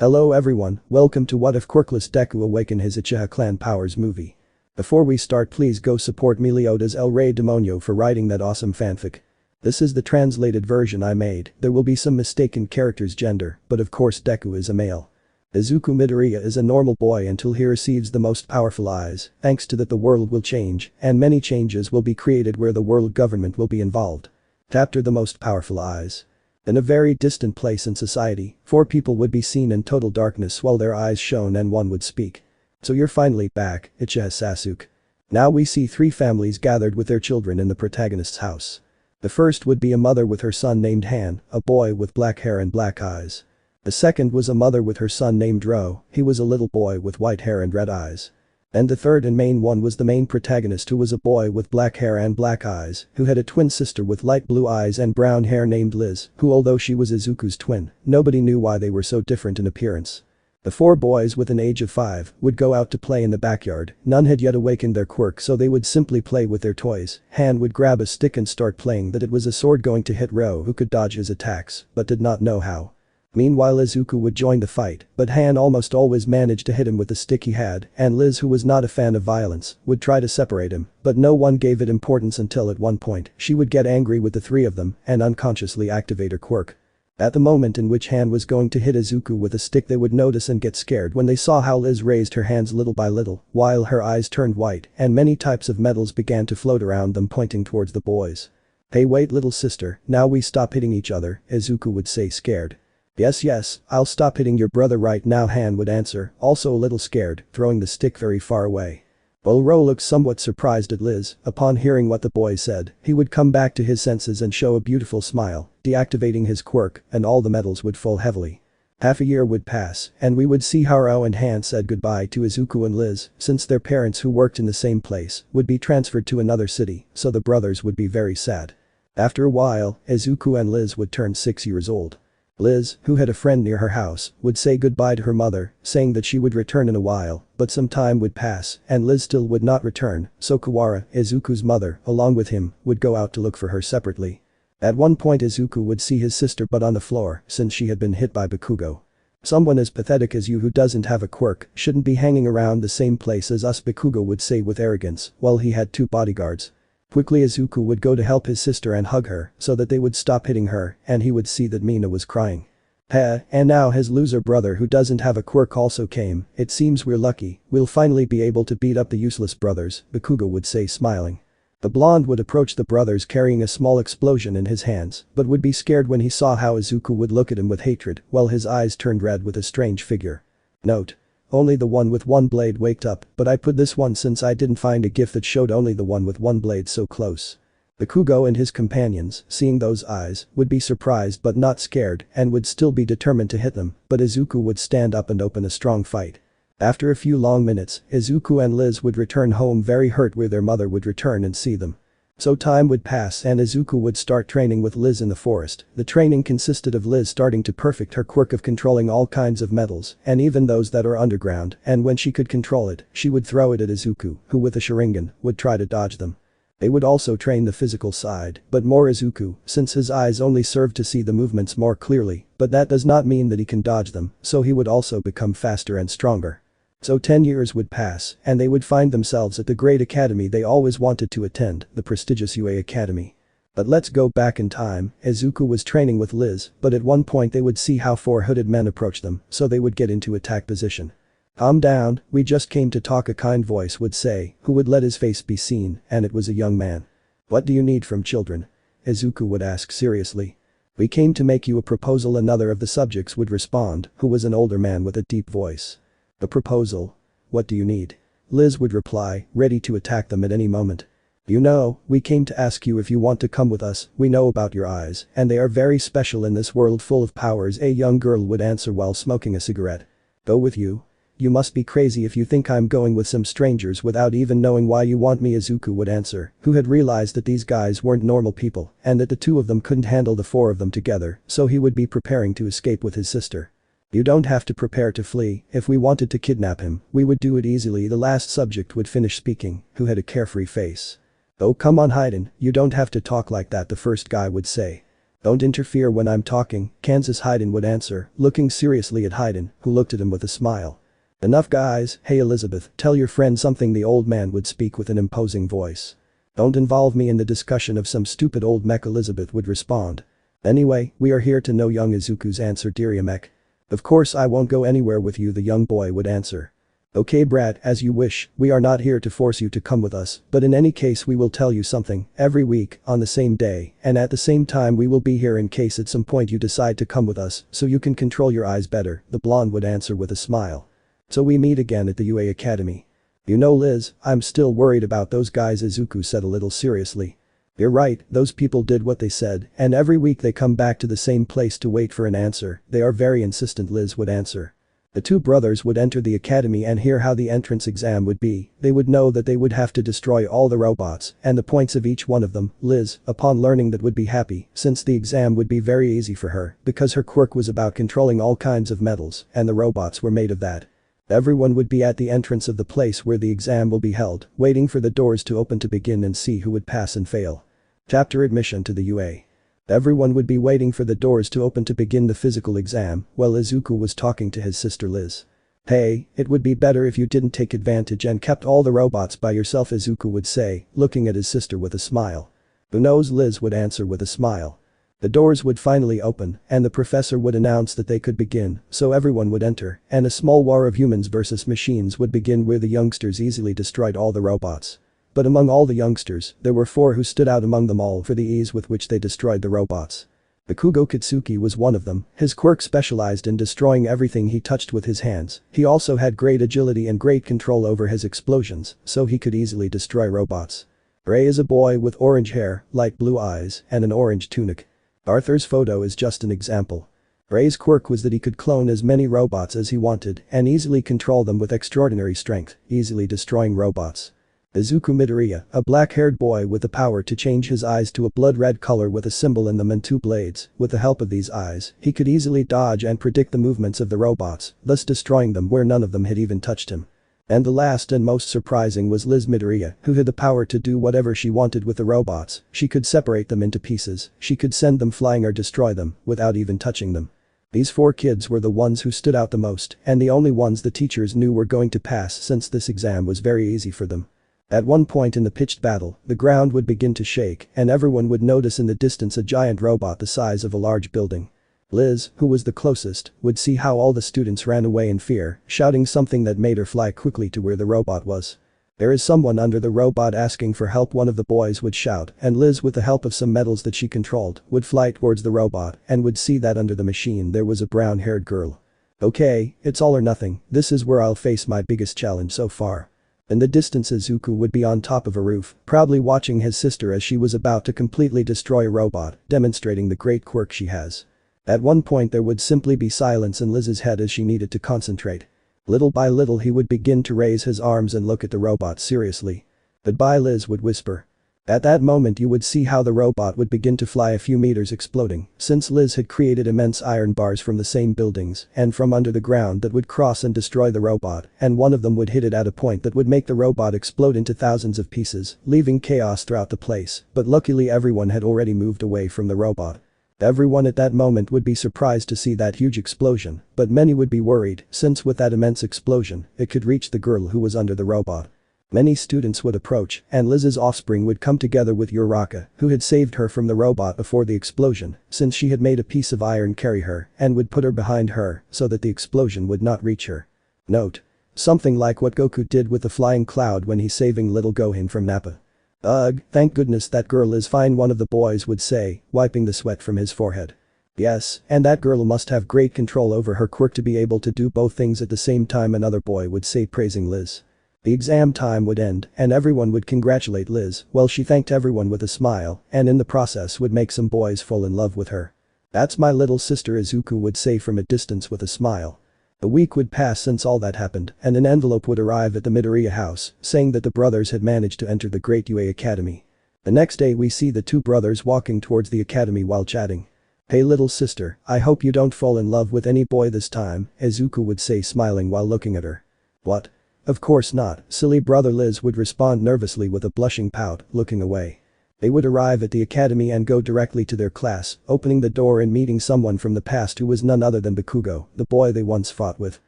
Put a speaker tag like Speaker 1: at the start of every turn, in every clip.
Speaker 1: Hello everyone, welcome to What If Quirkless Deku Awaken His Uchiha Clan Powers movie. Before we start, please go support MeliodasElReyDemonio for writing that awesome fanfic. This is the translated version I made. There will be some mistaken character's gender, but of course Deku is a male. Izuku Midoriya is a normal boy until he receives the most powerful eyes. Thanks to that, the world will change, and many changes will be created where the world government will be involved. Chapter: The most powerful eyes. In a very distant place in society, 4 people would be seen in total darkness while their eyes shone and one would speak. So you're finally back, Uchiha Sasuke. Now we see 3 families gathered with their children in the protagonist's house. The first would be a mother with her son named Han, a boy with black hair and black eyes. The second was a mother with her son named Ro, he was a little boy with white hair and red eyes. And the third and main one was the main protagonist, who was a boy with black hair and black eyes, who had a twin sister with light blue eyes and brown hair named Liz, who, although she was Izuku's twin, nobody knew why they were so different in appearance. The 4 boys with an age of 5 would go out to play in the backyard. None had yet awakened their quirk, so they would simply play with their toys. Han would grab a stick and start playing that it was a sword going to hit Ro, who could dodge his attacks, but did not know how. Meanwhile, Izuku would join the fight, but Han almost always managed to hit him with the stick he had, and Liz, who was not a fan of violence, would try to separate him, but no one gave it importance until at one point she would get angry with the 3 of them and unconsciously activate her quirk. At the moment in which Han was going to hit Izuku with a stick, they would notice and get scared when they saw how Liz raised her hands little by little, while her eyes turned white and many types of metals began to float around them, pointing towards the boys. "Hey, wait, little sister, now we stop hitting each other," Izuku would say, scared. Yes, I'll stop hitting your brother right now," Han would answer, also a little scared, throwing the stick very far away. While Ro looked somewhat surprised at Liz, upon hearing what the boy said, he would come back to his senses and show a beautiful smile, deactivating his quirk, and all the metals would fall heavily. Half a year would pass, and we would see how Ro and Han said goodbye to Izuku and Liz, since their parents, who worked in the same place, would be transferred to another city, so the brothers would be very sad. After a while, Izuku and Liz would turn 6 years old. Liz, who had a friend near her house, would say goodbye to her mother, saying that she would return in a while, but some time would pass and Liz still would not return, so Kawara, Izuku's mother, along with him, would go out to look for her separately. At one point Izuku would see his sister but on the floor, since she had been hit by Bakugo. "Someone as pathetic as you who doesn't have a quirk shouldn't be hanging around the same place as us," Bakugo would say with arrogance, while he had 2 bodyguards. Quickly Izuku would go to help his sister and hug her so that they would stop hitting her, and he would see that Mina was crying. And now his loser brother who doesn't have a quirk also came. "It seems we're lucky, we'll finally be able to beat up the useless brothers," Bakugo would say, smiling. The blonde would approach the brothers carrying a small explosion in his hands, but would be scared when he saw how Izuku would look at him with hatred while his eyes turned red with a strange figure. Note: only the one with 1 blade waked up, but I put this one since I didn't find a gif that showed only the one with 1 blade so close. Bakugo and his companions, seeing those eyes, would be surprised but not scared and would still be determined to hit them, but Izuku would stand up and open a strong fight. After a few long minutes, Izuku and Liz would return home very hurt, where their mother would return and see them. So time would pass and Izuku would start training with Liz in the forest. The training consisted of Liz starting to perfect her quirk of controlling all kinds of metals, and even those that are underground, and when she could control it, she would throw it at Izuku, who with a Sharingan, would try to dodge them. They would also train the physical side, but more Izuku, since his eyes only serve to see the movements more clearly, but that does not mean that he can dodge them, so he would also become faster and stronger. So 10 years would pass, and they would find themselves at the great academy they always wanted to attend, the prestigious UA Academy. But let's go back in time. Izuku was training with Liz, but at one point they would see how 4 hooded men approached them, so they would get into attack position. "Calm down, we just came to talk," a kind voice would say, who would let his face be seen, and it was a young man. "What do you need from children?" Izuku would ask seriously. "We came to make you a proposal," another of the subjects would respond, who was an older man with a deep voice. "A proposal? What do you need?" Liz would reply, ready to attack them at any moment. "You know, we came to ask you if you want to come with us. We know about your eyes, and they are very special in this world full of powers," a young girl would answer while smoking a cigarette. "Go with you? You must be crazy if you think I'm going with some strangers without even knowing why you want me," Izuku would answer, who had realized that these guys weren't normal people and that the 2 of them couldn't handle the 4 of them together, so he would be preparing to escape with his sister. "You don't have to prepare to flee. If we wanted to kidnap him, we would do it easily," the last subject would finish speaking, who had a carefree face. "Oh, come on, Hayden, you don't have to talk like that," the first guy would say. "Don't interfere when I'm talking," Kansas Hayden would answer, looking seriously at Hayden, who looked at him with a smile. "Enough guys, hey Elizabeth, tell your friend something," the old man would speak with an imposing voice. "Don't involve me in the discussion of some stupid old mech," Elizabeth would respond. "Anyway, we are here to know young Izuku's," answered Mech. "Of course I won't go anywhere with you," the young boy would answer. "Okay Brad, as you wish, we are not here to force you to come with us, but in any case we will tell you something, every week, on the same day, and at the same time we will be here in case at some point you decide to come with us, so you can control your eyes better," the blonde would answer with a smile. "So we meet again at the UA Academy. You know Liz, I'm still worried about those guys," Izuku said a little seriously. "You're right, those people did what they said, and every week they come back to the same place to wait for an answer, they are very insistent," Liz would answer. The two brothers would enter the academy and hear how the entrance exam would be. They would know that they would have to destroy all the robots and the points of each one of them. Liz, upon learning that, would be happy since the exam would be very easy for her because her quirk was about controlling all kinds of metals and the robots were made of that. Everyone would be at the entrance of the place where the exam will be held, waiting for the doors to open to begin and see who would pass and fail. Chapter Admission to the UA. Everyone would be waiting for the doors to open to begin the physical exam while Izuku was talking to his sister Liz. "Hey, it would be better if you didn't take advantage and kept all the robots by yourself," Izuku would say, looking at his sister with a smile. "Who knows," Liz would answer with a smile. The doors would finally open and the professor would announce that they could begin, so everyone would enter and a small war of humans versus machines would begin where the youngsters easily destroyed all the robots. But among all the youngsters, there were 4 who stood out among them all for the ease with which they destroyed the robots. Bakugo Kitsuki was one of them, his quirk specialized in destroying everything he touched with his hands. He also had great agility and great control over his explosions, so he could easily destroy robots. Ray is a boy with orange hair, light blue eyes, and an orange tunic. Arthur's photo is just an example. Ray's quirk was that he could clone as many robots as he wanted and easily control them with extraordinary strength, easily destroying robots. Izuku Midoriya, a black-haired boy with the power to change his eyes to a blood-red color with a symbol in them and 2 blades. With the help of these eyes, he could easily dodge and predict the movements of the robots, thus destroying them where none of them had even touched him. And the last and most surprising was Liz Midoriya, who had the power to do whatever she wanted with the robots. She could separate them into pieces, she could send them flying or destroy them without even touching them. These 4 kids were the ones who stood out the most and the only ones the teachers knew were going to pass since this exam was very easy for them. At one point in the pitched battle, the ground would begin to shake and everyone would notice in the distance a giant robot the size of a large building. Liz, who was the closest, would see how all the students ran away in fear, shouting something that made her fly quickly to where the robot was. "There is someone under the robot asking for help," one of the boys would shout, and Liz, with the help of some metals that she controlled, would fly towards the robot and would see that under the machine there was a brown-haired girl. "Okay, it's all or nothing, this is where I'll face my biggest challenge so far." In the distance Izuku would be on top of a roof, proudly watching his sister as she was about to completely destroy a robot, demonstrating the great quirk she has. At one point there would simply be silence in Liz's head as she needed to concentrate. Little by little he would begin to raise his arms and look at the robot seriously. "Goodbye," Liz would whisper. At that moment you would see how the robot would begin to fly a few meters, exploding, since Liz had created immense iron bars from the same buildings and from under the ground that would cross and destroy the robot, and one of them would hit it at a point that would make the robot explode into thousands of pieces, leaving chaos throughout the place, but luckily everyone had already moved away from the robot. Everyone at that moment would be surprised to see that huge explosion, but many would be worried since with that immense explosion, it could reach the girl who was under the robot. Many students would approach and Liz's offspring would come together with Uraraka, who had saved her from the robot before the explosion, since she had made a piece of iron carry her and would put her behind her so that the explosion would not reach her. Note. Something like what Goku did with the flying cloud when he's saving little Gohan from Nappa. "Ugh, thank goodness that girl is fine," one of the boys would say, wiping the sweat from his forehead. "Yes, and that girl must have great control over her quirk to be able to do both things at the same time," another boy would say, praising Liz. The exam time would end and everyone would congratulate Liz while she thanked everyone with a smile and in the process would make some boys fall in love with her. "That's my little sister," Izuku would say from a distance with a smile. A week would pass since all that happened and an envelope would arrive at the Midoriya house saying that the brothers had managed to enter the Great UA Academy. The next day we see the 2 brothers walking towards the academy while chatting. "Hey little sister, I hope you don't fall in love with any boy this time," Izuku would say, smiling while looking at her. "What? Of course not, silly brother," Liz would respond nervously with a blushing pout, looking away. They would arrive at the academy and go directly to their class, opening the door and meeting someone from the past who was none other than Bakugo, the boy they once fought with.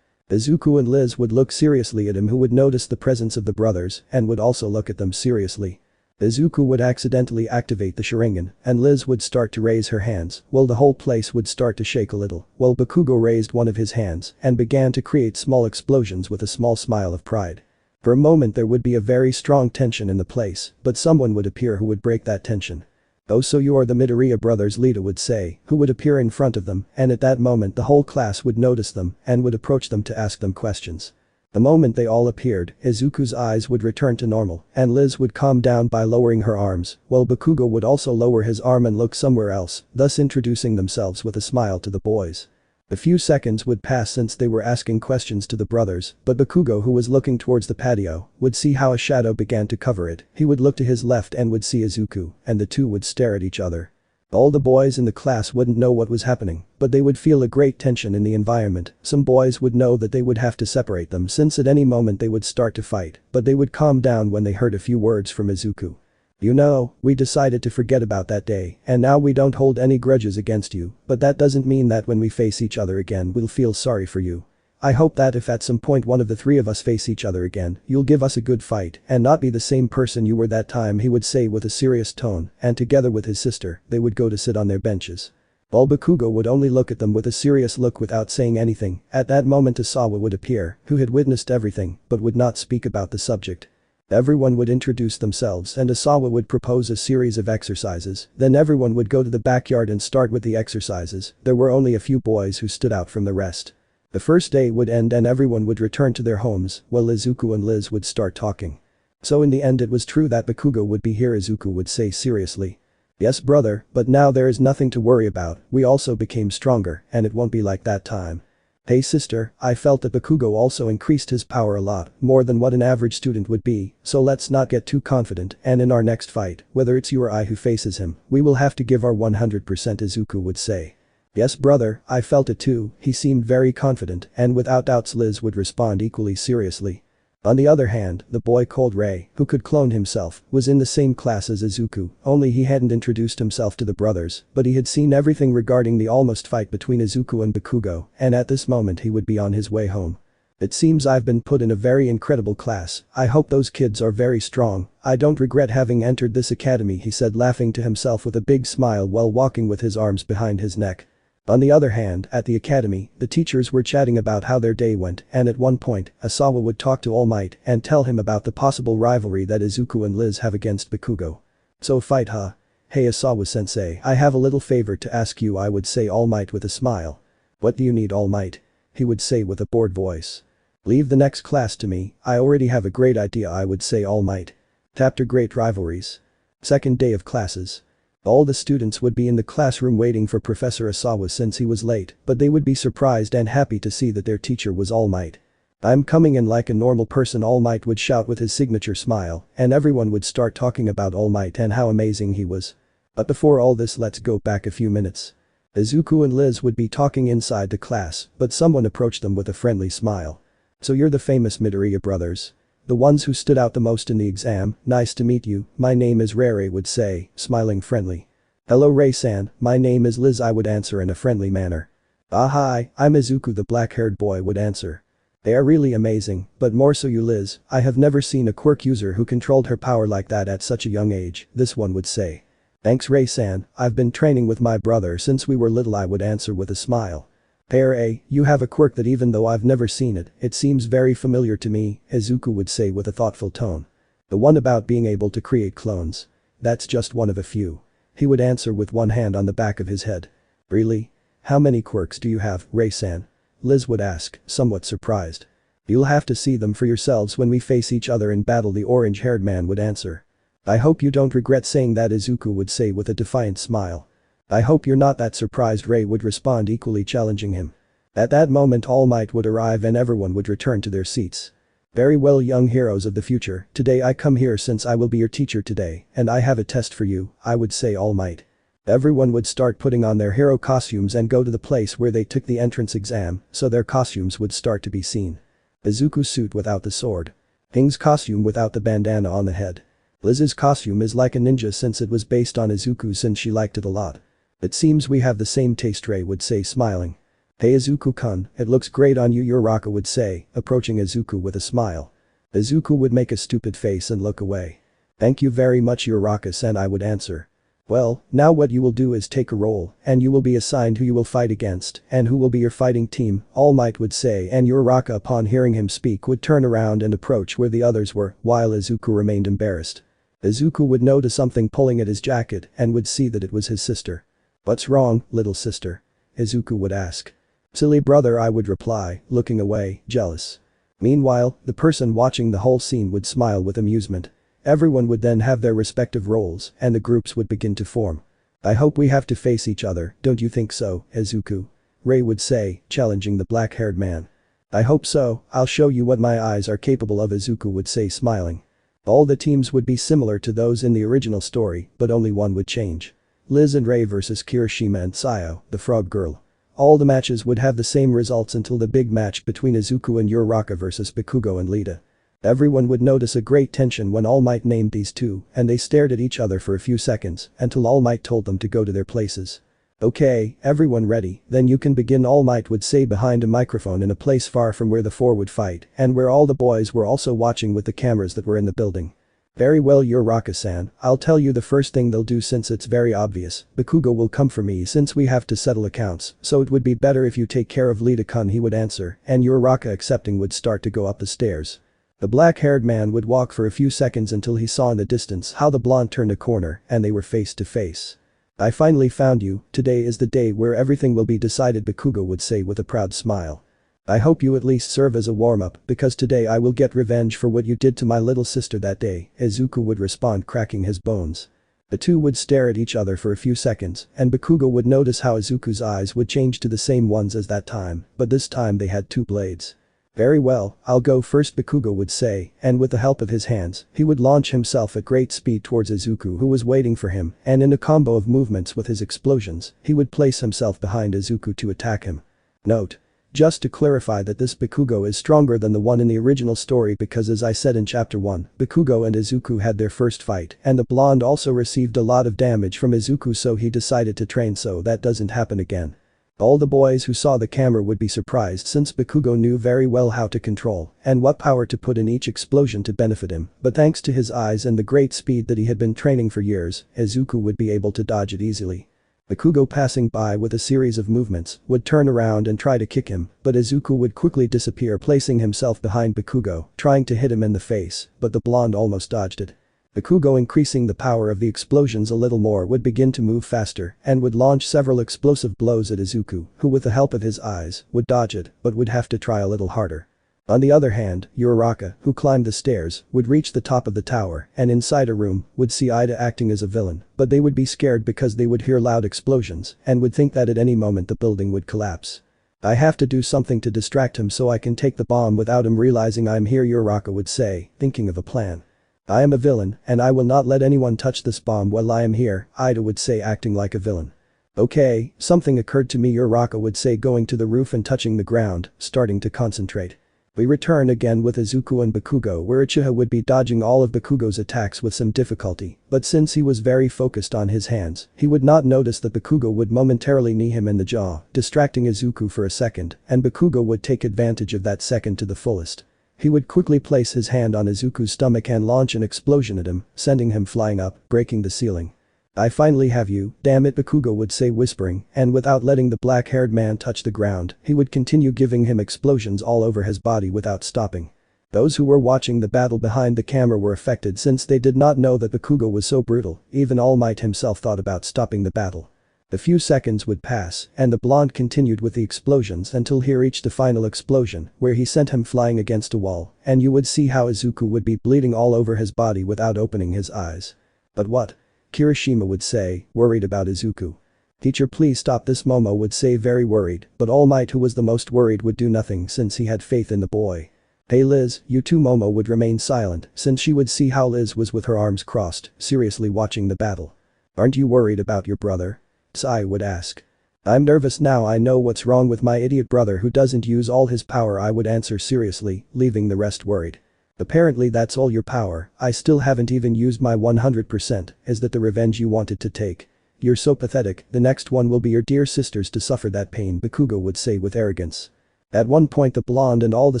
Speaker 1: Izuku and Liz would look seriously at him, who would notice the presence of the brothers and would also look at them seriously. Izuku would accidentally activate the Sharingan, and Liz would start to raise her hands, while the whole place would start to shake a little, while Bakugo raised one of his hands and began to create small explosions with a small smile of pride. For a moment there would be a very strong tension in the place, but someone would appear who would break that tension. "Oh, so you are the Midoriya brothers," Lita would say, who would appear in front of them, and at that moment the whole class would notice them and would approach them to ask them questions. The moment they all appeared, Izuku's eyes would return to normal, and Liz would calm down by lowering her arms, while Bakugo would also lower his arm and look somewhere else, thus introducing themselves with a smile to the boys. A few seconds would pass since they were asking questions to the brothers, but Bakugo, who was looking towards the patio, would see how a shadow began to cover it. He would look to his left and would see Izuku, and the two would stare at each other. All the boys in the class wouldn't know what was happening, but they would feel a great tension in the environment. Some boys would know that they would have to separate them since at any moment they would start to fight, but they would calm down when they heard a few words from Izuku. "You know, we decided to forget about that day, and now we don't hold any grudges against you, but that doesn't mean that when we face each other again we'll feel sorry for you. I hope that if at some point one of the three of us face each other again, you'll give us a good fight and not be the same person you were that time," he would say with a serious tone, and together with his sister, they would go to sit on their benches. While Bakugo would only look at them with a serious look without saying anything. At that moment Asawa would appear, who had witnessed everything but would not speak about the subject. Everyone would introduce themselves and Asawa would propose a series of exercises, then everyone would go to the backyard and start with the exercises. There were only a few boys who stood out from the rest. The first day would end and everyone would return to their homes, while Izuku and Liz would start talking. "So in the end it was true that Bakugo would be here," Izuku would say seriously. "Yes, brother, but now there is nothing to worry about, we also became stronger, and it won't be like that time." "Hey sister, I felt that Bakugo also increased his power a lot, more than what an average student would be, so let's not get too confident, and in our next fight, whether it's you or I who faces him, we will have to give our 100%, Izuku would say. "Yes brother, I felt it too," he seemed very confident, and without doubts Liz would respond equally seriously. On the other hand, the boy called Ray, who could clone himself, was in the same class as Izuku, only he hadn't introduced himself to the brothers, but he had seen everything regarding the almost fight between Izuku and Bakugo, and at this moment he would be on his way home. "It seems I've been put in a very incredible class, I hope those kids are very strong, I don't regret having entered this academy," he said, laughing to himself with a big smile while walking with his arms behind his neck. On the other hand, at the academy, the teachers were chatting about how their day went, and at one point, Asawa would talk to Almight and tell him about the possible rivalry that Izuku and Liz have against Bakugo. "So fight, huh? Hey Asawa-sensei, I have a little favor to ask you," I would say Almight with a smile. "What do you need, Almight?" he would say with a bored voice. "Leave the next class to me, I already have a great idea," I would say Almight. Chapter Great Rivalries. Second day of classes. All the students would be in the classroom waiting for Professor Asawa since he was late, but they would be surprised and happy to see that their teacher was Almight. "I'm coming in like a normal person," Almight would shout with his signature smile, and everyone would start talking about Almight and how amazing he was. But before all this, let's go back a few minutes. Izuku and Liz would be talking inside the class, but someone approached them with a friendly smile. "So you're the famous Midoriya brothers? The ones who stood out the most in the exam, nice to meet you, my name is Ray," would say, smiling friendly. "Hello Ray-san, my name is Liz," I would answer in a friendly manner. "Ah hi, I'm Izuku," the black-haired boy would answer. "They are really amazing, but more so you Liz, I have never seen a quirk user who controlled her power like that at such a young age," this one would say. "Thanks Ray-san, I've been training with my brother since we were little," I would answer with a smile. "Hey Ray, you have a quirk that even though I've never seen it, it seems very familiar to me," Izuku would say with a thoughtful tone. "The one about being able to create clones. That's just one of a few," he would answer with one hand on the back of his head. "Really? How many quirks do you have, Ray-san?" Liz would ask, somewhat surprised. "You'll have to see them for yourselves when we face each other in battle," the orange-haired man would answer. "I hope you don't regret saying that," Izuku would say with a defiant smile. "I hope you're not that surprised," Ray would respond, equally challenging him. At that moment All Might would arrive and everyone would return to their seats. "Very well young heroes of the future, today I come here since I will be your teacher today, and I have a test for you," I would say All Might. Everyone would start putting on their hero costumes and go to the place where they took the entrance exam, so their costumes would start to be seen. Izuku's suit without the sword. King's costume without the bandana on the head. Liz's costume is like a ninja since it was based on Izuku since she liked it a lot. It seems we have the same taste, Ray would say smiling. Hey Izuku-kun, it looks great on you, Uraraka would say, approaching Izuku with a smile. Izuku would make a stupid face and look away. Thank you very much Uraraka-san, I would answer. Well, now what you will do is take a role, and you will be assigned who you will fight against, and who will be your fighting team, Almight would say, and Uraraka upon hearing him speak would turn around and approach where the others were, while Izuku remained embarrassed. Izuku would notice something pulling at his jacket and would see that it was his sister. What's wrong, little sister? Izuku would ask. Silly brother, I would reply, looking away, jealous. Meanwhile, the person watching the whole scene would smile with amusement. Everyone would then have their respective roles and the groups would begin to form. I hope we have to face each other, don't you think so, Izuku? Ray would say, challenging the black-haired man. I hope so, I'll show you what my eyes are capable of, Izuku would say smiling. All the teams would be similar to those in the original story, but only one would change. Liz and Ray versus Kirishima and Sayo, the frog girl. All the matches would have the same results until the big match between Izuku and Uraraka versus Bakugo and Lita. Everyone would notice a great tension when All Might named these two, and they stared at each other for a few seconds until All Might told them to go to their places. Okay, everyone ready, then you can begin, All Might would say behind a microphone in a place far from where the four would fight and where all the boys were also watching with the cameras that were in the building. Very well Uraraka-san, I'll tell you the first thing they'll do since it's very obvious, Bakugo will come for me since we have to settle accounts, so it would be better if you take care of Lita-kun, he would answer, and Uraraka accepting would start to go up the stairs. The black-haired man would walk for a few seconds until he saw in the distance how the blonde turned a corner and they were face to face. I finally found you, today is the day where everything will be decided, Bakugo would say with a proud smile. I hope you at least serve as a warm-up because today I will get revenge for what you did to my little sister that day, Izuku would respond, cracking his bones. The two would stare at each other for a few seconds and Bakugo would notice how Izuku's eyes would change to the same ones as that time, but this time they had two blades. Very well, I'll go first, Bakugo would say, and with the help of his hands, he would launch himself at great speed towards Izuku who was waiting for him, and in a combo of movements with his explosions, he would place himself behind Izuku to attack him. Note. Just to clarify that this Bakugo is stronger than the one in the original story because as I said in chapter 1, Bakugo and Izuku had their first fight and the blonde also received a lot of damage from Izuku, so he decided to train so that doesn't happen again. All the boys who saw the camera would be surprised since Bakugo knew very well how to control and what power to put in each explosion to benefit him, but thanks to his eyes and the great speed that he had been training for years, Izuku would be able to dodge it easily. Bakugo, passing by with a series of movements, would turn around and try to kick him, but Izuku would quickly disappear, placing himself behind Bakugo, trying to hit him in the face, but the blonde almost dodged it. Bakugo, increasing the power of the explosions a little more, would begin to move faster and would launch several explosive blows at Izuku, who with the help of his eyes, would dodge it, but would have to try a little harder. On the other hand, Uraraka, who climbed the stairs, would reach the top of the tower and inside a room, would see Ida acting as a villain, but they would be scared because they would hear loud explosions and would think that at any moment the building would collapse. I have to do something to distract him so I can take the bomb without him realizing I'm here, Uraraka would say, thinking of a plan. I am a villain and I will not let anyone touch this bomb while I am here, Ida would say, acting like a villain. Okay, something occurred to me, Uraraka would say, going to the roof and touching the ground, starting to concentrate. We return again with Izuku and Bakugo, where Uchiha would be dodging all of Bakugo's attacks with some difficulty, but since he was very focused on his hands, he would not notice that Bakugo would momentarily knee him in the jaw, distracting Izuku for a second, and Bakugo would take advantage of that second to the fullest. He would quickly place his hand on Izuku's stomach and launch an explosion at him, sending him flying up, breaking the ceiling. I finally have you, damn it, Bakugo would say, whispering, and without letting the black-haired man touch the ground, he would continue giving him explosions all over his body without stopping. Those who were watching the battle behind the camera were affected since they did not know that Bakugo was so brutal, even All Might himself thought about stopping the battle. A few seconds would pass, and the blonde continued with the explosions until he reached the final explosion, where he sent him flying against a wall, and you would see how Izuku would be bleeding all over his body without opening his eyes. But what? Kirishima would say, worried about Izuku. Teacher, please stop this, Momo would say, very worried, but All Might, who was the most worried, would do nothing since he had faith in the boy. Hey Liz, you too, Momo would remain silent since she would see how Liz was with her arms crossed, seriously watching the battle. Aren't you worried about your brother? Sai would ask. I'm nervous now, I know what's wrong with my idiot brother who doesn't use all his power, I would answer seriously, leaving the rest worried. Apparently that's all your power, I still haven't even used my 100%, is that the revenge you wanted to take? You're so pathetic, the next one will be your dear sisters to suffer that pain, Bakugo would say with arrogance. At one point the blonde and all the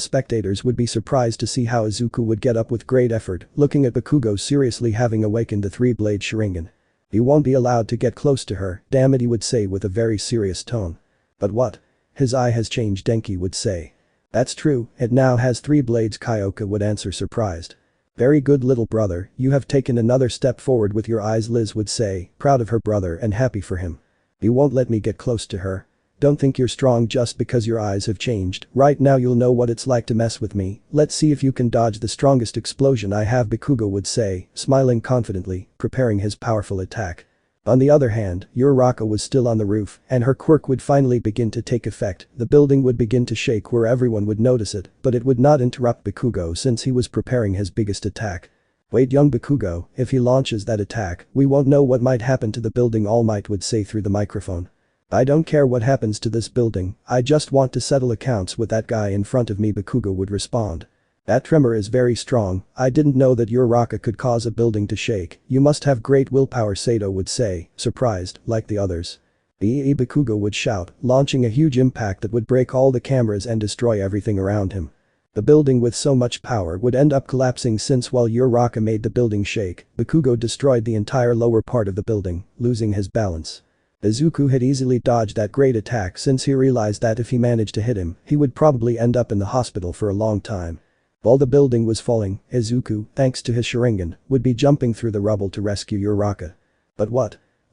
Speaker 1: spectators would be surprised to see how Izuku would get up with great effort, looking at Bakugo seriously having awakened the three-blade Sharingan. You won't be allowed to get close to her, damn it, he would say with a very serious tone. But what? His eye has changed, Denki would say. That's true, it now has 3 blades, Kyoka would answer surprised. Very good little brother, you have taken another step forward with your eyes, Liz would say, proud of her brother and happy for him. You won't let me get close to her. Don't think you're strong just because your eyes have changed, right now you'll know what it's like to mess with me, let's see if you can dodge the strongest explosion I have, Bakugo would say, smiling confidently, preparing his powerful attack. On the other hand, Uraraka was still on the roof, and her quirk would finally begin to take effect, the building would begin to shake where everyone would notice it, but it would not interrupt Bakugo since he was preparing his biggest attack. Wait, young Bakugo, if he launches that attack, we won't know what might happen to the building, Almight would say through the microphone. I don't care what happens to this building, I just want to settle accounts with that guy in front of me, Bakugo would respond. That tremor is very strong, I didn't know that Uraraka could cause a building to shake, you must have great willpower, Sato would say, surprised, like the others. Bakugo would shout, launching a huge impact that would break all the cameras and destroy everything around him. The building with so much power would end up collapsing since while Uraraka made the building shake, Bakugo destroyed the entire lower part of the building, losing his balance. Izuku had easily dodged that great attack since he realized that if he managed to hit him, he would probably end up in the hospital for a long time. While the building was falling, Izuku, thanks to his Sharingan, would be jumping through the rubble to rescue Uraraka. But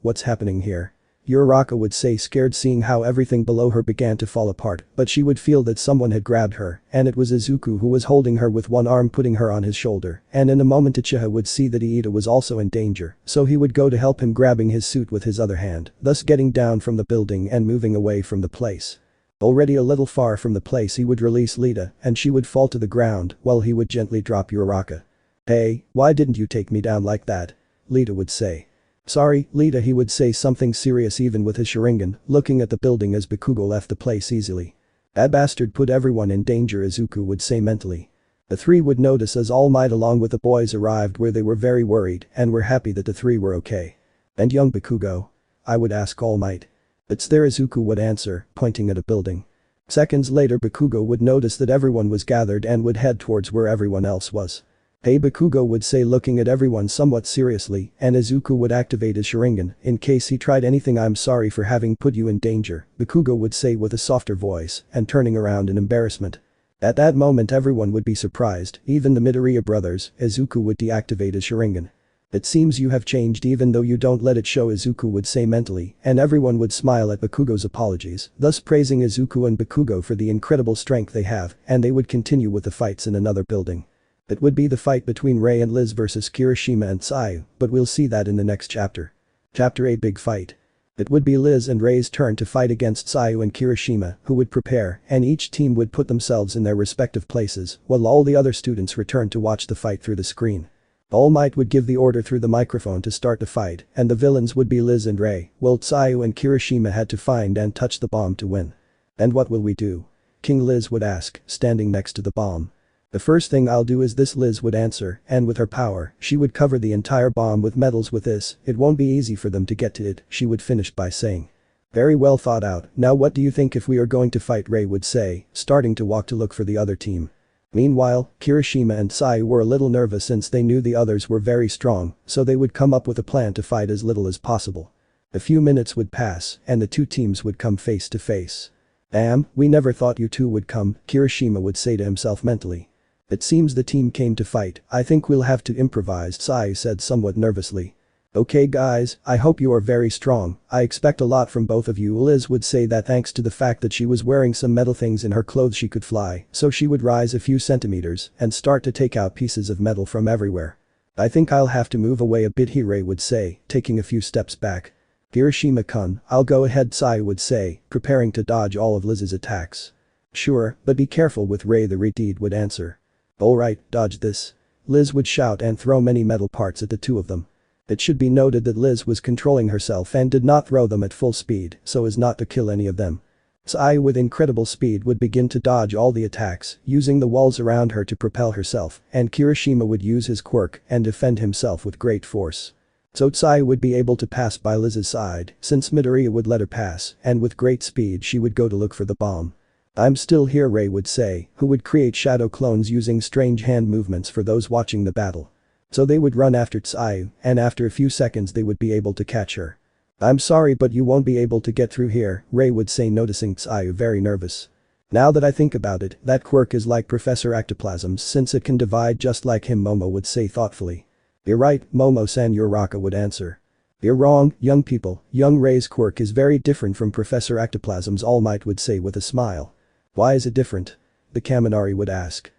Speaker 1: what's happening here? Uraraka would say, scared, seeing how everything below her began to fall apart, but she would feel that someone had grabbed her, and it was Izuku who was holding her with one arm, putting her on his shoulder, and in a moment Uchiha would see that Iida was also in danger, so he would go to help him, grabbing his suit with his other hand, thus getting down from the building and moving away from the place. Already a little far from the place he would release Lita and she would fall to the ground while he would gently drop Uraraka. Hey, why didn't you take me down like that? Lita would say. Sorry, Lita, he would say something serious even with his Sharingan, looking at the building as Bakugo left the place easily. That bastard put everyone in danger, Izuku would say mentally. The three would notice as All Might along with the boys arrived where they were very worried and were happy that the three were okay. And young Bakugo? I would ask All Might. It's there, Izuku would answer, pointing at a building. Seconds later Bakugo would notice that everyone was gathered and would head towards where everyone else was. Hey, Bakugo would say, looking at everyone somewhat seriously, and Izuku would activate his Sharingan in case he tried anything. I'm sorry for having put you in danger, Bakugo would say with a softer voice and turning around in embarrassment. At that moment everyone would be surprised, even the Midoriya brothers. Izuku would deactivate his Sharingan. It seems you have changed even though you don't let it show, Izuku would say mentally, and everyone would smile at Bakugo's apologies, thus praising Izuku and Bakugo for the incredible strength they have, and they would continue with the fights in another building. It would be the fight between Rei and Liz versus Kirishima and Sayu, but we'll see that in the next chapter. Chapter 8, Big Fight. It would be Liz and Rei's turn to fight against Sayu and Kirishima, who would prepare, and each team would put themselves in their respective places, while all the other students returned to watch the fight through the screen. All Might would give the order through the microphone to start the fight, and the villains would be Liz and Rei, while Sayu and Kirishima had to find and touch the bomb to win. And what will we do? King Liz would ask, standing next to the bomb. The first thing I'll do is this, Liz would answer, and with her power, she would cover the entire bomb with metals. With this, it won't be easy for them to get to it, she would finish by saying. Very well thought out, now what do you think if we are going to fight, Rei would say, starting to walk to look for the other team. Meanwhile, Kirishima and Sayu were a little nervous since they knew the others were very strong, so they would come up with a plan to fight as little as possible. A few minutes would pass, and the two teams would come face to face. Damn, we never thought you two would come, Kirishima would say to himself mentally. It seems the team came to fight, I think we'll have to improvise, Sayu said somewhat nervously. Okay guys, I hope you are very strong, I expect a lot from both of you. Liz would say that thanks to the fact that she was wearing some metal things in her clothes she could fly, so she would rise a few centimeters and start to take out pieces of metal from everywhere. I think I'll have to move away a bit, Rei would say, taking a few steps back. Kirishima-kun, I'll go ahead, Sayu would say, preparing to dodge all of Liz's attacks. Sure, but be careful with Rei, the Redeed would answer. Alright, dodge this. Liz would shout and throw many metal parts at the two of them. It should be noted that Liz was controlling herself and did not throw them at full speed so as not to kill any of them. Tsuyu with incredible speed would begin to dodge all the attacks, using the walls around her to propel herself, and Kirishima would use his quirk and defend himself with great force. So Tsuyu would be able to pass by Liz's side, since Midoriya would let her pass, and with great speed she would go to look for the bomb. "I'm still here," Rei would say, who would create shadow clones using strange hand movements for those watching the battle. So they would run after Tsuyu, and after a few seconds they would be able to catch her. "I'm sorry but you won't be able to get through here," Rei would say, noticing Tsuyu very nervous. "Now that I think about it, that quirk is like Professor Ectoplasm's since it can divide just like him," Momo would say thoughtfully. "You're right, Momo-san," Uraraka would answer. "You're wrong, young people, young Rei's quirk is very different from Professor Ectoplasm's," All Might would say with a smile. "Why is it different?" the Kaminari would ask.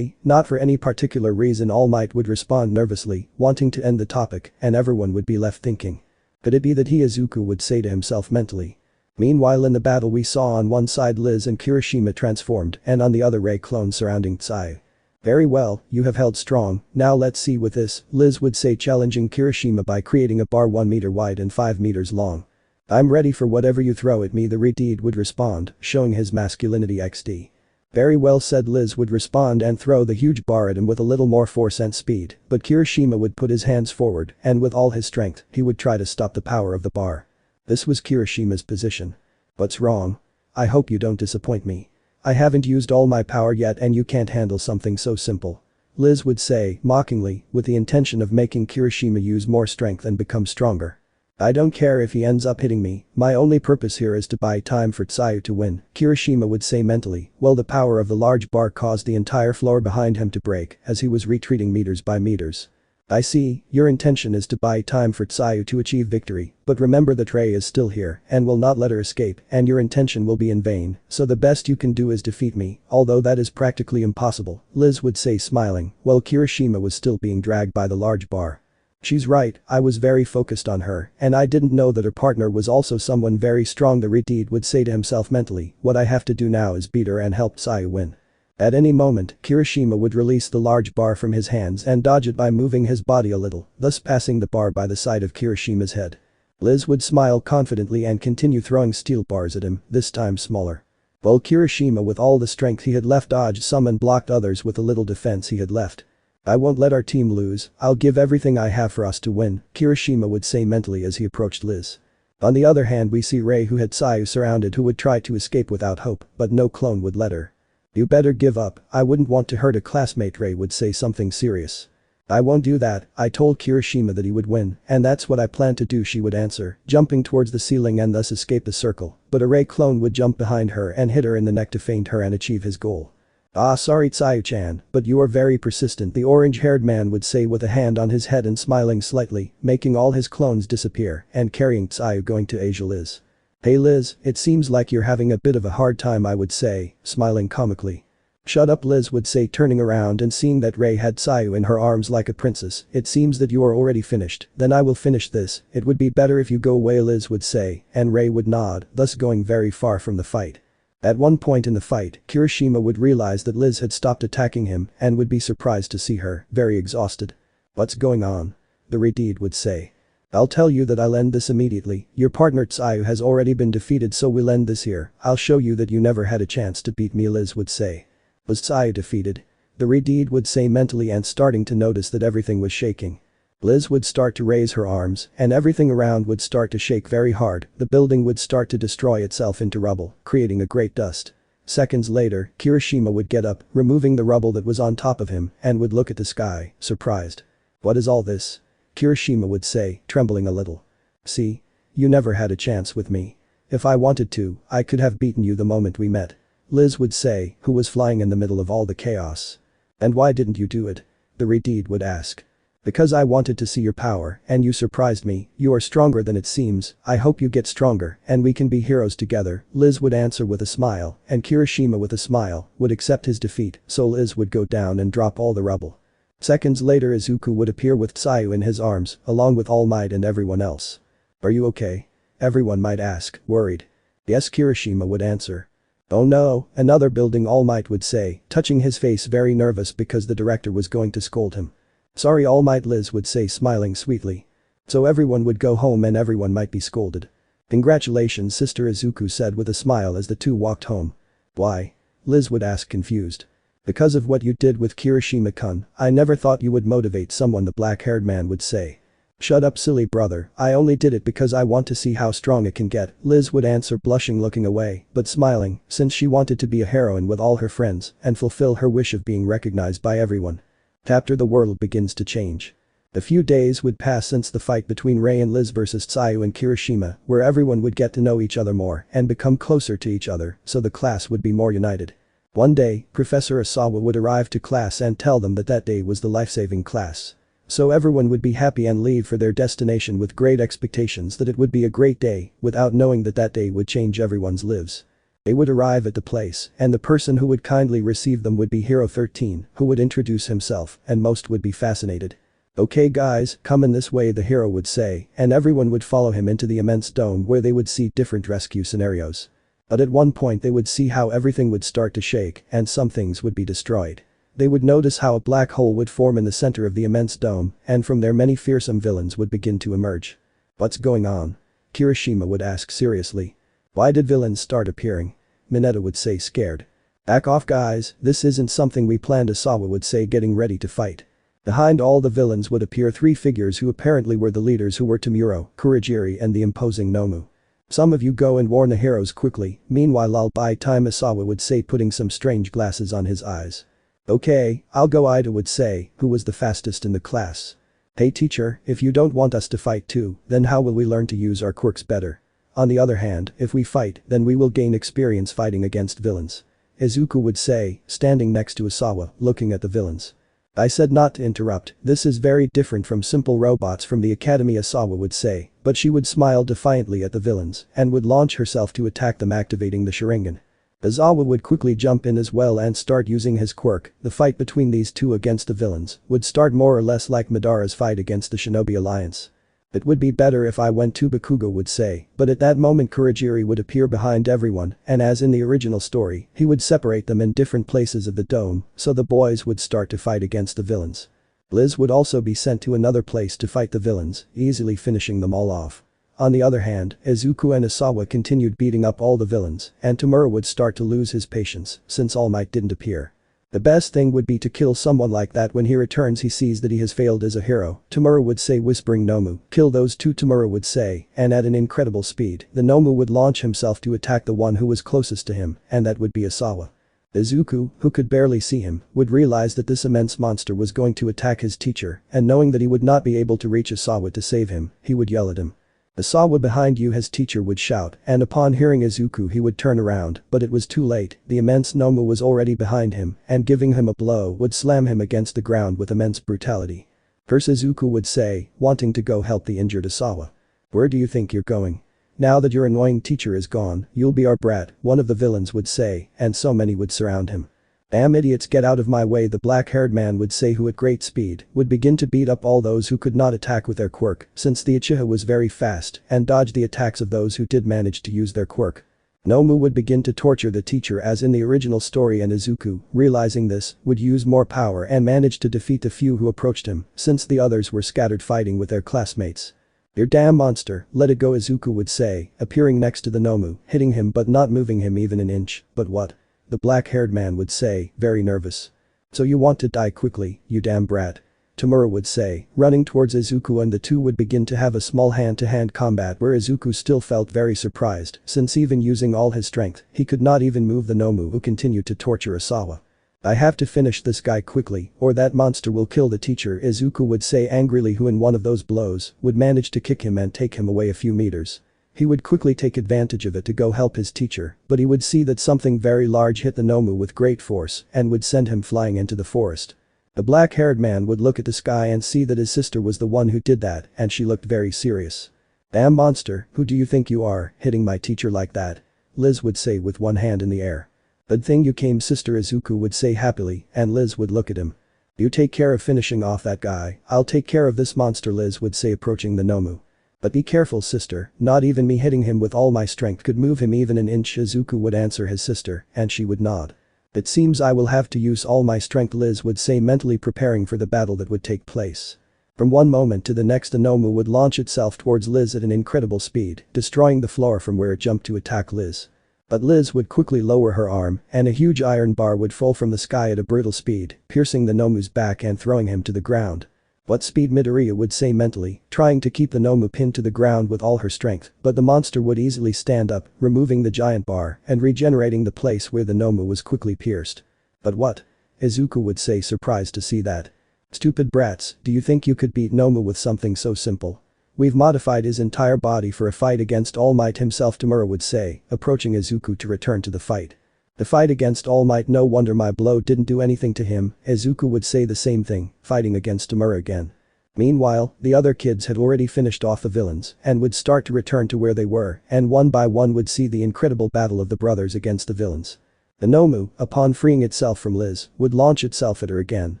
Speaker 1: Not for any particular reason," All Might would respond nervously, wanting to end the topic, and everyone would be left thinking. Could it be that Izuku would say to himself mentally? Meanwhile in the battle we saw on one side Liz and Kirishima transformed and on the other Rei clones surrounding Tsuyu. "Very well, you have held strong, now let's see with this," Liz would say, challenging Kirishima by creating a bar 1 meter wide and 5 meters long. "I'm ready for whatever you throw at me," the Redeed would respond, showing his masculinity XD. "Very well said," Liz would respond and throw the huge bar at him with a little more force and speed, but Kirishima would put his hands forward and with all his strength, he would try to stop the power of the bar. This was Kirishima's position. "What's wrong? I hope you don't disappoint me. I haven't used all my power yet and you can't handle something so simple," Liz would say, mockingly, with the intention of making Kirishima use more strength and become stronger. "I don't care if he ends up hitting me, my only purpose here is to buy time for Tsuyu to win," Kirishima would say mentally, while the power of the large bar caused the entire floor behind him to break as he was retreating meters by meters. "I see, your intention is to buy time for Tsuyu to achieve victory, but remember that Rei is still here and will not let her escape and your intention will be in vain, so the best you can do is defeat me, although that is practically impossible," Liz would say smiling, while Kirishima was still being dragged by the large bar. "She's right, I was very focused on her, and I didn't know that her partner was also someone very strong," the Redeed would say to himself mentally, "what I have to do now is beat her and help Tsuyu win." At any moment, Kirishima would release the large bar from his hands and dodge it by moving his body a little, thus passing the bar by the side of Kirishima's head. Liz would smile confidently and continue throwing steel bars at him, this time smaller. While Kirishima with all the strength he had left dodged some and blocked others with the little defense he had left. "I won't let our team lose, I'll give everything I have for us to win," Kirishima would say mentally as he approached Liz. On the other hand we see Rei who had Tsuyu surrounded who would try to escape without hope, but no clone would let her. "You better give up, I wouldn't want to hurt a classmate," Rei would say something serious. "I won't do that, I told Kirishima that he would win, and that's what I plan to do," she would answer, jumping towards the ceiling and thus escape the circle, but a Rei clone would jump behind her and hit her in the neck to feint her and achieve his goal. "Ah, sorry Tsuyu-chan, but you are very persistent," the orange-haired man would say with a hand on his head and smiling slightly, making all his clones disappear and carrying Tsuyu going to Asia Liz. "Hey Liz, it seems like you're having a bit of a hard time," I would say, smiling comically. "Shut up," Liz would say, turning around and seeing that Rei had Tsuyu in her arms like a princess. "It seems that you are already finished, then I will finish this, it would be better if you go away," Liz would say, and Rei would nod, thus going very far from the fight. At one point in the fight, Kirishima would realize that Liz had stopped attacking him and would be surprised to see her, very exhausted. "What's going on?" the Redeed would say. "I'll tell you that I'll end this immediately, your partner Tsuyu has already been defeated so we'll end this here, I'll show you that you never had a chance to beat me," Liz would say. "Was Tsuyu defeated?" the Redeed would say mentally and starting to notice that everything was shaking. Liz would start to raise her arms and everything around would start to shake very hard, the building would start to destroy itself into rubble, creating a great dust. Seconds later, Kirishima would get up, removing the rubble that was on top of him, and would look at the sky, surprised. "What is all this?" Kirishima would say, trembling a little. "See? You never had a chance with me. If I wanted to, I could have beaten you the moment we met," Liz would say, who was flying in the middle of all the chaos. "And why didn't you do it?" the Redeed would ask. "Because I wanted to see your power, and you surprised me, you are stronger than it seems, I hope you get stronger, and we can be heroes together," Liz would answer with a smile, and Kirishima with a smile, would accept his defeat, so Liz would go down and drop all the rubble. Seconds later Izuku would appear with Tsuyu in his arms, along with All Might and everyone else. "Are you okay?" everyone might ask, worried. "Yes," Kirishima would answer. "Oh no, another building," All Might would say, touching his face very nervous because the director was going to scold him. "Sorry All Might," Liz would say smiling sweetly. "So everyone would go home and everyone might be scolded." "Congratulations, Sister," Izuku said with a smile as the two walked home. "Why?" Liz would ask confused. "Because of what you did with Kirishima-kun, I never thought you would motivate someone," the black-haired man would say. "Shut up, silly brother, I only did it because I want to see how strong it can get," Liz would answer, blushing, looking away, but smiling, since she wanted to be a heroine with all her friends and fulfill her wish of being recognized by everyone. After the world begins to change. A few days would pass since the fight between Rei and Liz versus Tsuyu and Kirishima, where everyone would get to know each other more and become closer to each other, so the class would be more united. One day, Professor Osawa would arrive to class and tell them that that day was the life-saving class. So everyone would be happy and leave for their destination with great expectations that it would be a great day, without knowing that that day would change everyone's lives. They would arrive at the place, and the person who would kindly receive them would be Hero 13, who would introduce himself, and most would be fascinated. "Okay guys, come in this way," the hero would say, and everyone would follow him into the immense dome where they would see different rescue scenarios. But at one point they would see how everything would start to shake and some things would be destroyed. They would notice how a black hole would form in the center of the immense dome, and from there many fearsome villains would begin to emerge. "What's going on?" Kirishima would ask seriously. "Why did villains start appearing?" Mineta would say, scared. "Back off guys, this isn't something we planned," Osawa would say, getting ready to fight. Behind all the villains would appear three figures who apparently were the leaders, who were Tomura, Kurogiri and the imposing Nomu. "Some of you go and warn the heroes quickly, meanwhile I'll buy time," Osawa would say, putting some strange glasses on his eyes. "Okay, I'll go," Ida would say, who was the fastest in the class. "Hey teacher, if you don't want us to fight too, then how will we learn to use our quirks better? On the other hand, if we fight, then we will gain experience fighting against villains," Izuku would say, standing next to Osawa, looking at the villains. "I said not to interrupt, this is very different from simple robots from the academy," Osawa would say, but she would smile defiantly at the villains and would launch herself to attack them, activating the Sharingan. Osawa would quickly jump in as well and start using his quirk. The fight between these two against the villains would start more or less like Madara's fight against the Shinobi Alliance. "It would be better if I went too," Bakugo would say, but at that moment Kurogiri would appear behind everyone, and as in the original story, he would separate them in different places of the dome, so the boys would start to fight against the villains. Liz would also be sent to another place to fight the villains, easily finishing them all off. On the other hand, Izuku and Osawa continued beating up all the villains, and Tomura would start to lose his patience since Almight didn't appear. "The best thing would be to kill someone like that. When he returns he sees that he has failed as a hero," Tomura would say, whispering, "Nomu, kill those two," Tomura would say, and at an incredible speed, the Nomu would launch himself to attack the one who was closest to him, and that would be Osawa. Izuku, who could barely see him, would realize that this immense monster was going to attack his teacher, and knowing that he would not be able to reach Osawa to save him, he would yell at him. "Osawa, behind you," his teacher would shout, and upon hearing Izuku he would turn around, but it was too late, the immense Nomu was already behind him, and giving him a blow would slam him against the ground with immense brutality. First, Izuku would say, wanting to go help the injured Osawa. "Where do you think you're going? Now that your annoying teacher is gone, you'll be our brat," one of the villains would say, and so many would surround him. "Damn idiots, get out of my way," the black-haired man would say, who at great speed would begin to beat up all those who could not attack with their quirk, since the Uchiha was very fast and dodged the attacks of those who did manage to use their quirk. Nomu would begin to torture the teacher as in the original story, and Izuku, realizing this, would use more power and manage to defeat the few who approached him, since the others were scattered fighting with their classmates. "You damn monster, let it go," Izuku would say, appearing next to the Nomu, hitting him but not moving him even an inch. "But what?" the black-haired man would say, very nervous. "So you want to die quickly, you damn brat," Tomura would say, running towards Izuku, and the two would begin to have a small hand-to-hand combat where Izuku still felt very surprised, since even using all his strength, he could not even move the Nomu, who continued to torture Osawa. "I have to finish this guy quickly, or that monster will kill the teacher," Izuku would say angrily, who in one of those blows would manage to kick him and take him away a few meters. He would quickly take advantage of it to go help his teacher, but he would see that something very large hit the Nomu with great force and would send him flying into the forest. The black-haired man would look at the sky and see that his sister was the one who did that, and she looked very serious. "Damn monster, who do you think you are, hitting my teacher like that?" Liz would say with one hand in the air. "Good thing you came, sister," Izuku would say happily, and Liz would look at him. "You take care of finishing off that guy, I'll take care of this monster," Liz would say, approaching the Nomu. "But be careful, sister, not even me hitting him with all my strength could move him even an inch," Izuku would answer his sister, and she would nod. "It seems I will have to use all my strength," Liz would say, mentally preparing for the battle that would take place. From one moment to the next the Nomu would launch itself towards Liz at an incredible speed, destroying the floor from where it jumped to attack Liz. But Liz would quickly lower her arm, and a huge iron bar would fall from the sky at a brutal speed, piercing the Nomu's back and throwing him to the ground. What speed, Midoriya would say mentally, trying to keep the Nomu pinned to the ground with all her strength, but the monster would easily stand up, removing the giant bar and regenerating the place where the Nomu was quickly pierced. But what? Izuku would say, surprised to see that. Stupid brats, do you think you could beat Nomu with something so simple? We've modified his entire body for a fight against All Might himself, Tamura would say, approaching Izuku to return to the fight. The fight against All Might, no wonder my blow didn't do anything to him, Izuku would say the same thing, fighting against Tamura again. Meanwhile, the other kids had already finished off the villains and would start to return to where they were, and one by one would see the incredible battle of the brothers against the villains. The Nomu, upon freeing itself from Liz, would launch itself at her again,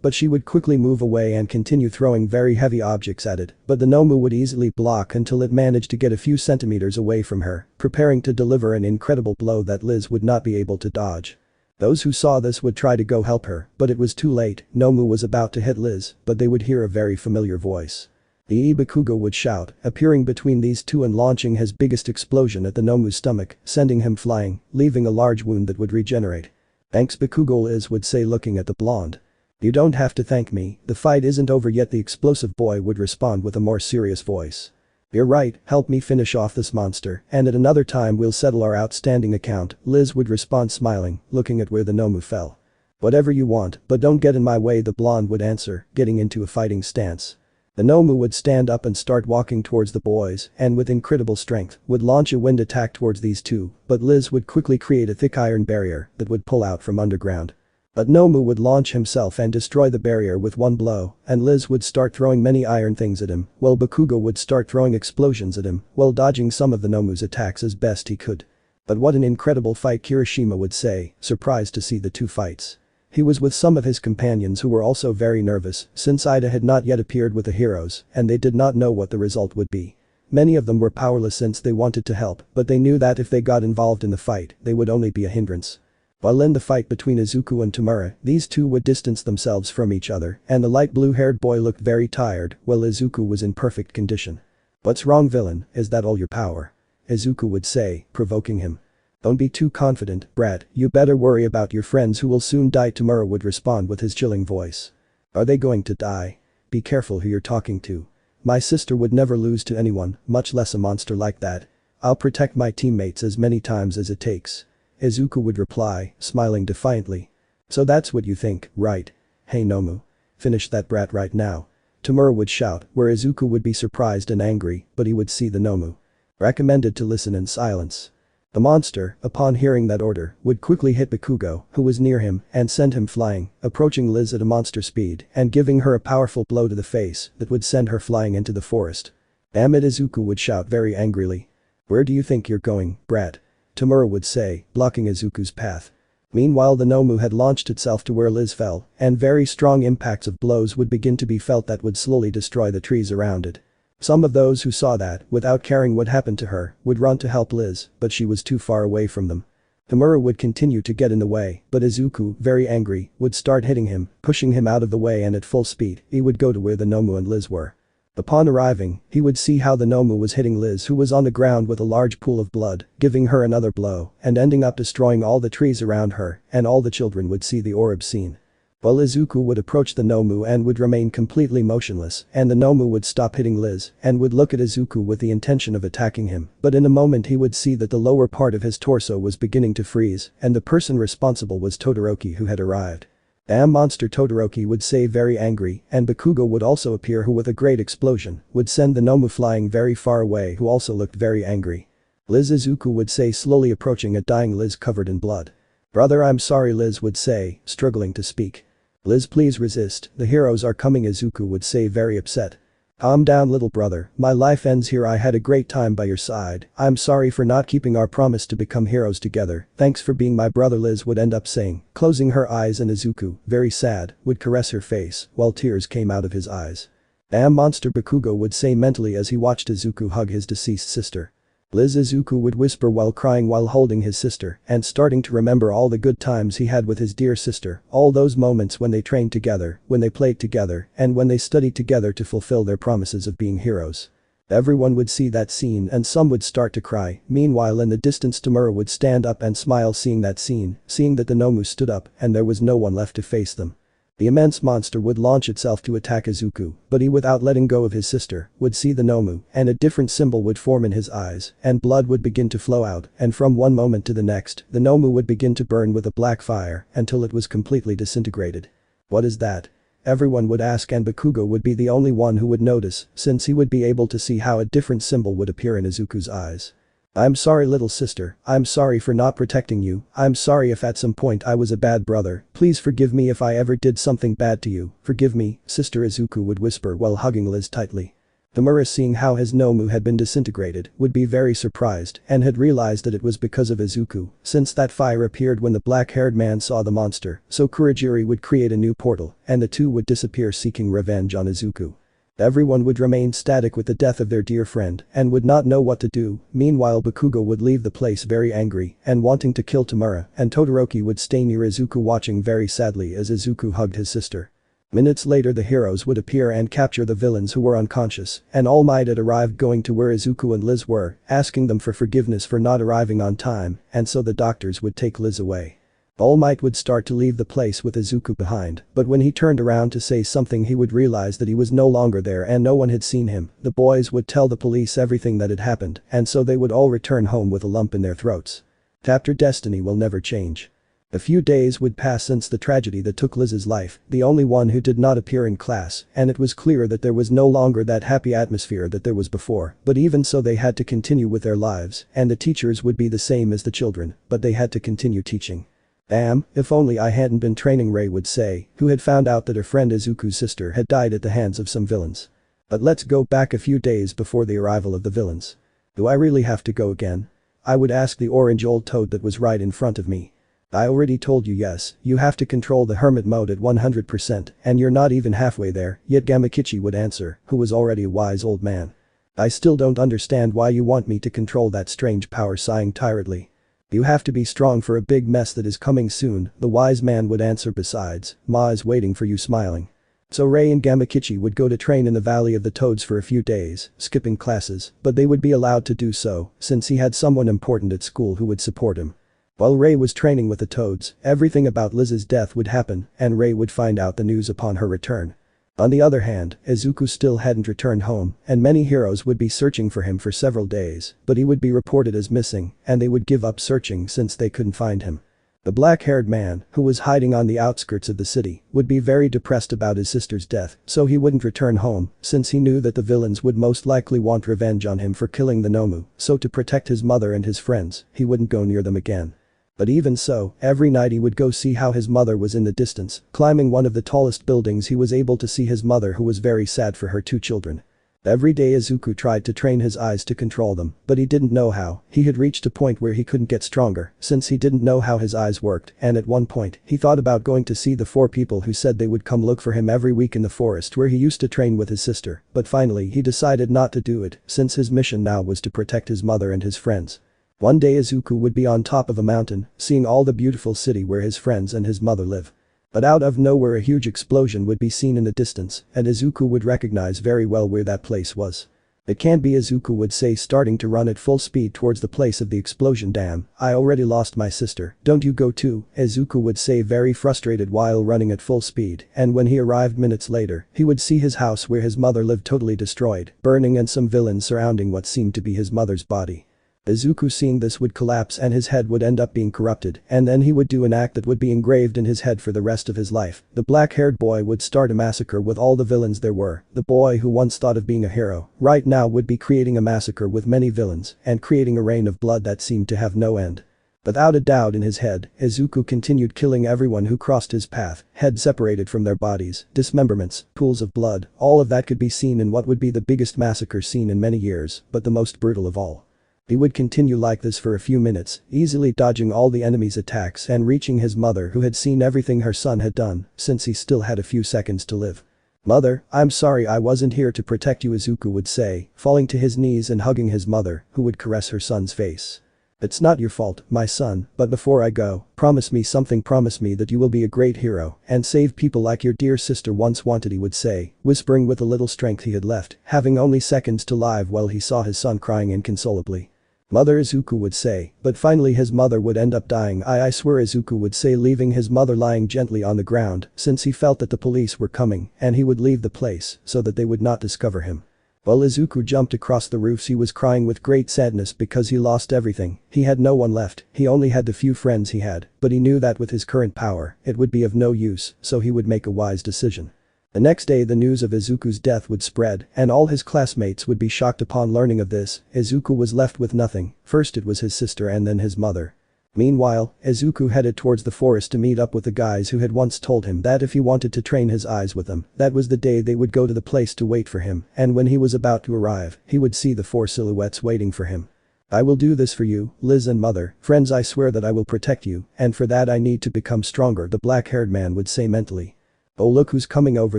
Speaker 1: but she would quickly move away and continue throwing very heavy objects at it, but the Nomu would easily block until it managed to get a few centimeters away from her, preparing to deliver an incredible blow that Liz would not be able to dodge. Those who saw this would try to go help her, but it was too late. Nomu was about to hit Liz, but they would hear a very familiar voice. The Bakugo would shout, appearing between these two and launching his biggest explosion at the Nomu's stomach, sending him flying, leaving a large wound that would regenerate. Thanks, Bakugo, Liz would say, looking at the blonde. You don't have to thank me, the fight isn't over yet, the explosive boy would respond with a more serious voice. You're right, help me finish off this monster, and at another time we'll settle our outstanding account, Liz would respond, smiling, looking at where the Nomu fell. Whatever you want, but don't get in my way, the blonde would answer, getting into a fighting stance. The Nomu would stand up and start walking towards the boys, and with incredible strength, would launch a wind attack towards these two, but Liz would quickly create a thick iron barrier that would pull out from underground. But Nomu would launch himself and destroy the barrier with one blow, and Liz would start throwing many iron things at him, while Bakugo would start throwing explosions at him, while dodging some of the Nomu's attacks as best he could. But what an incredible fight, Kirishima would say, surprised to see the two fights. He was with some of his companions who were also very nervous, since Ida had not yet appeared with the heroes, and they did not know what the result would be. Many of them were powerless since they wanted to help, but they knew that if they got involved in the fight, they would only be a hindrance. While in the fight between Izuku and Tamura, these two would distance themselves from each other, and the light blue-haired boy looked very tired, while Izuku was in perfect condition. What's wrong, villain, is that all your power? Izuku would say, provoking him. Don't be too confident, brat, you better worry about your friends who will soon die, Tamura would respond with his chilling voice. Are they going to die? Be careful who you're talking to. My sister would never lose to anyone, much less a monster like that. I'll protect my teammates as many times as it takes. Izuku would reply, smiling defiantly. So that's what you think, right? Hey Nomu. Finish that brat right now. Tamura would shout, where Izuku would be surprised and angry, but he would see the Nomu. Recommended to listen in silence. The monster, upon hearing that order, would quickly hit Bakugo, who was near him, and send him flying, approaching Liz at a monster speed and giving her a powerful blow to the face that would send her flying into the forest. Damn it, Izuku would shout very angrily. Where do you think you're going, brat? Tamura would say, blocking Izuku's path. Meanwhile, the Nomu had launched itself to where Liz fell, and very strong impacts of blows would begin to be felt that would slowly destroy the trees around it. Some of those who saw that, without caring what happened to her, would run to help Liz, but she was too far away from them. Tamura would continue to get in the way, but Izuku, very angry, would start hitting him, pushing him out of the way, and at full speed, he would go to where the Nomu and Liz were. Upon arriving, he would see how the Nomu was hitting Liz, who was on the ground with a large pool of blood, giving her another blow, and ending up destroying all the trees around her, and all the children would see the orb scene. While Izuku would approach the Nomu and would remain completely motionless, and the Nomu would stop hitting Liz and would look at Izuku with the intention of attacking him, but in a moment he would see that the lower part of his torso was beginning to freeze, and the person responsible was Todoroki, who had arrived. Damn monster, Todoroki would say, very angry, and Bakugo would also appear, who with a great explosion would send the Nomu flying very far away, who also looked very angry. Liz, Izuku would say, slowly approaching a dying Liz covered in blood. Brother, I'm sorry, Liz would say, struggling to speak. Liz, please resist, the heroes are coming, Izuku would say, very upset. Calm down, little brother, my life ends here. I had a great time by your side. I'm sorry for not keeping our promise to become heroes together. Thanks for being my brother, Liz would end up saying, closing her eyes, and Izuku, very sad, would caress her face while tears came out of his eyes. Damn monster, Bakugo would say mentally as he watched Izuku hug his deceased sister. Izuku would whisper while crying while holding his sister and starting to remember all the good times he had with his dear sister, all those moments when they trained together, when they played together, and when they studied together to fulfill their promises of being heroes. Everyone would see that scene and some would start to cry. Meanwhile in the distance Tamura would stand up and smile seeing that scene, seeing that the Nomu stood up and there was no one left to face them. The immense monster would launch itself to attack Izuku, but he without letting go of his sister, would see the Nomu and a different symbol would form in his eyes and blood would begin to flow out and from one moment to the next, the Nomu would begin to burn with a black fire until it was completely disintegrated. What is that? Everyone would ask and Bakugo would be the only one who would notice since he would be able to see how a different symbol would appear in Izuku's eyes. I'm sorry little sister, I'm sorry for not protecting you, I'm sorry if at some point I was a bad brother, please forgive me if I ever did something bad to you, forgive me, sister Izuku would whisper while hugging Liz tightly. Tamura seeing how his Nomu had been disintegrated would be very surprised and had realized that it was because of Izuku, since that fire appeared when the black-haired man saw the monster, so Kurogiri would create a new portal and the two would disappear seeking revenge on Izuku. Everyone would remain static with the death of their dear friend and would not know what to do. Meanwhile Bakugo would leave the place very angry and wanting to kill Tamura and Todoroki would stay near Izuku watching very sadly as Izuku hugged his sister. Minutes later the heroes would appear and capture the villains who were unconscious and Almight had arrived going to where Izuku and Liz were, asking them for forgiveness for not arriving on time and so the doctors would take Liz away. Almight would start to leave the place with Izuku behind, but when he turned around to say something he would realize that he was no longer there and no one had seen him. The boys would tell the police everything that had happened and so they would all return home with a lump in their throats. Chapter Destiny will never change. A few days would pass since the tragedy that took Liz's life, the only one who did not appear in class, and it was clear that there was no longer that happy atmosphere that there was before, but even so they had to continue with their lives and the teachers would be the same as the children, but they had to continue teaching. Damn, if only I hadn't been training, Ray would say, who had found out that her friend Izuku's sister had died at the hands of some villains. But let's go back a few days before the arrival of the villains. Do I really have to go again? I would ask the orange old toad that was right in front of me. I already told you yes, you have to control the hermit mode at 100% and you're not even halfway there, yet Gamakichi would answer, who was already a wise old man. I still don't understand why you want me to control that strange power, sighing tiredly. You have to be strong for a big mess that is coming soon, the wise man would answer. Besides, Ma is waiting for you, smiling. So Ray and Gamakichi would go to train in the Valley of the Toads for a few days, skipping classes, but they would be allowed to do so since he had someone important at school who would support him. While Ray was training with the Toads, everything about Liz's death would happen and Ray would find out the news upon her return. On the other hand, Izuku still hadn't returned home and many heroes would be searching for him for several days, but he would be reported as missing and they would give up searching since they couldn't find him. The black-haired man, who was hiding on the outskirts of the city, would be very depressed about his sister's death, so he wouldn't return home since he knew that the villains would most likely want revenge on him for killing the Nomu, so to protect his mother and his friends, he wouldn't go near them again. But even so, every night he would go see how his mother was in the distance, climbing one of the tallest buildings he was able to see his mother who was very sad for her two children. Every day Izuku tried to train his eyes to control them, but he didn't know how. He had reached a point where he couldn't get stronger since he didn't know how his eyes worked and at one point he thought about going to see the four people who said they would come look for him every week in the forest where he used to train with his sister, but finally he decided not to do it since his mission now was to protect his mother and his friends. One day Izuku would be on top of a mountain, seeing all the beautiful city where his friends and his mother live. But out of nowhere a huge explosion would be seen in the distance and Izuku would recognize very well where that place was. It can't be, Izuku would say, starting to run at full speed towards the place of the explosion. Damn, I already lost my sister, don't you go too, Izuku would say very frustrated while running at full speed, and when he arrived minutes later, he would see his house where his mother lived totally destroyed, burning and some villains surrounding what seemed to be his mother's body. Izuku seeing this would collapse and his head would end up being corrupted and then he would do an act that would be engraved in his head for the rest of his life. The black-haired boy would start a massacre with all the villains there were. The boy who once thought of being a hero right now would be creating a massacre with many villains and creating a rain of blood that seemed to have no end. Without a doubt in his head, Izuku continued killing everyone who crossed his path, heads separated from their bodies, dismemberments, pools of blood, all of that could be seen in what would be the biggest massacre seen in many years, but the most brutal of all. He would continue like this for a few minutes, easily dodging all the enemy's attacks and reaching his mother who had seen everything her son had done, since he still had a few seconds to live. "Mother, I'm sorry I wasn't here to protect you," Izuku would say, falling to his knees and hugging his mother, who would caress her son's face. "It's not your fault, my son, but before I go, promise me something, promise me that you will be a great hero and save people like your dear sister once wanted," he would say, whispering with the little strength he had left, having only seconds to live while he saw his son crying inconsolably. "Mother," Izuku would say, but finally his mother would end up dying. I swear," Izuku would say, leaving his mother lying gently on the ground since he felt that the police were coming and he would leave the place so that they would not discover him. While Izuku jumped across the roofs, he was crying with great sadness because he lost everything. He had no one left, he only had the few friends he had, but he knew that with his current power, it would be of no use, so he would make a wise decision. The next day the news of Izuku's death would spread and all his classmates would be shocked upon learning of this. Izuku was left with nothing, first it was his sister and then his mother. Meanwhile, Izuku headed towards the forest to meet up with the guys who had once told him that if he wanted to train his eyes with them, that was the day they would go to the place to wait for him, and when he was about to arrive, he would see the 4 silhouettes waiting for him. "I will do this for you, Liz and Mother, friends, I swear that I will protect you, and for that I need to become stronger," the black-haired man would say mentally. "Oh, look who's coming over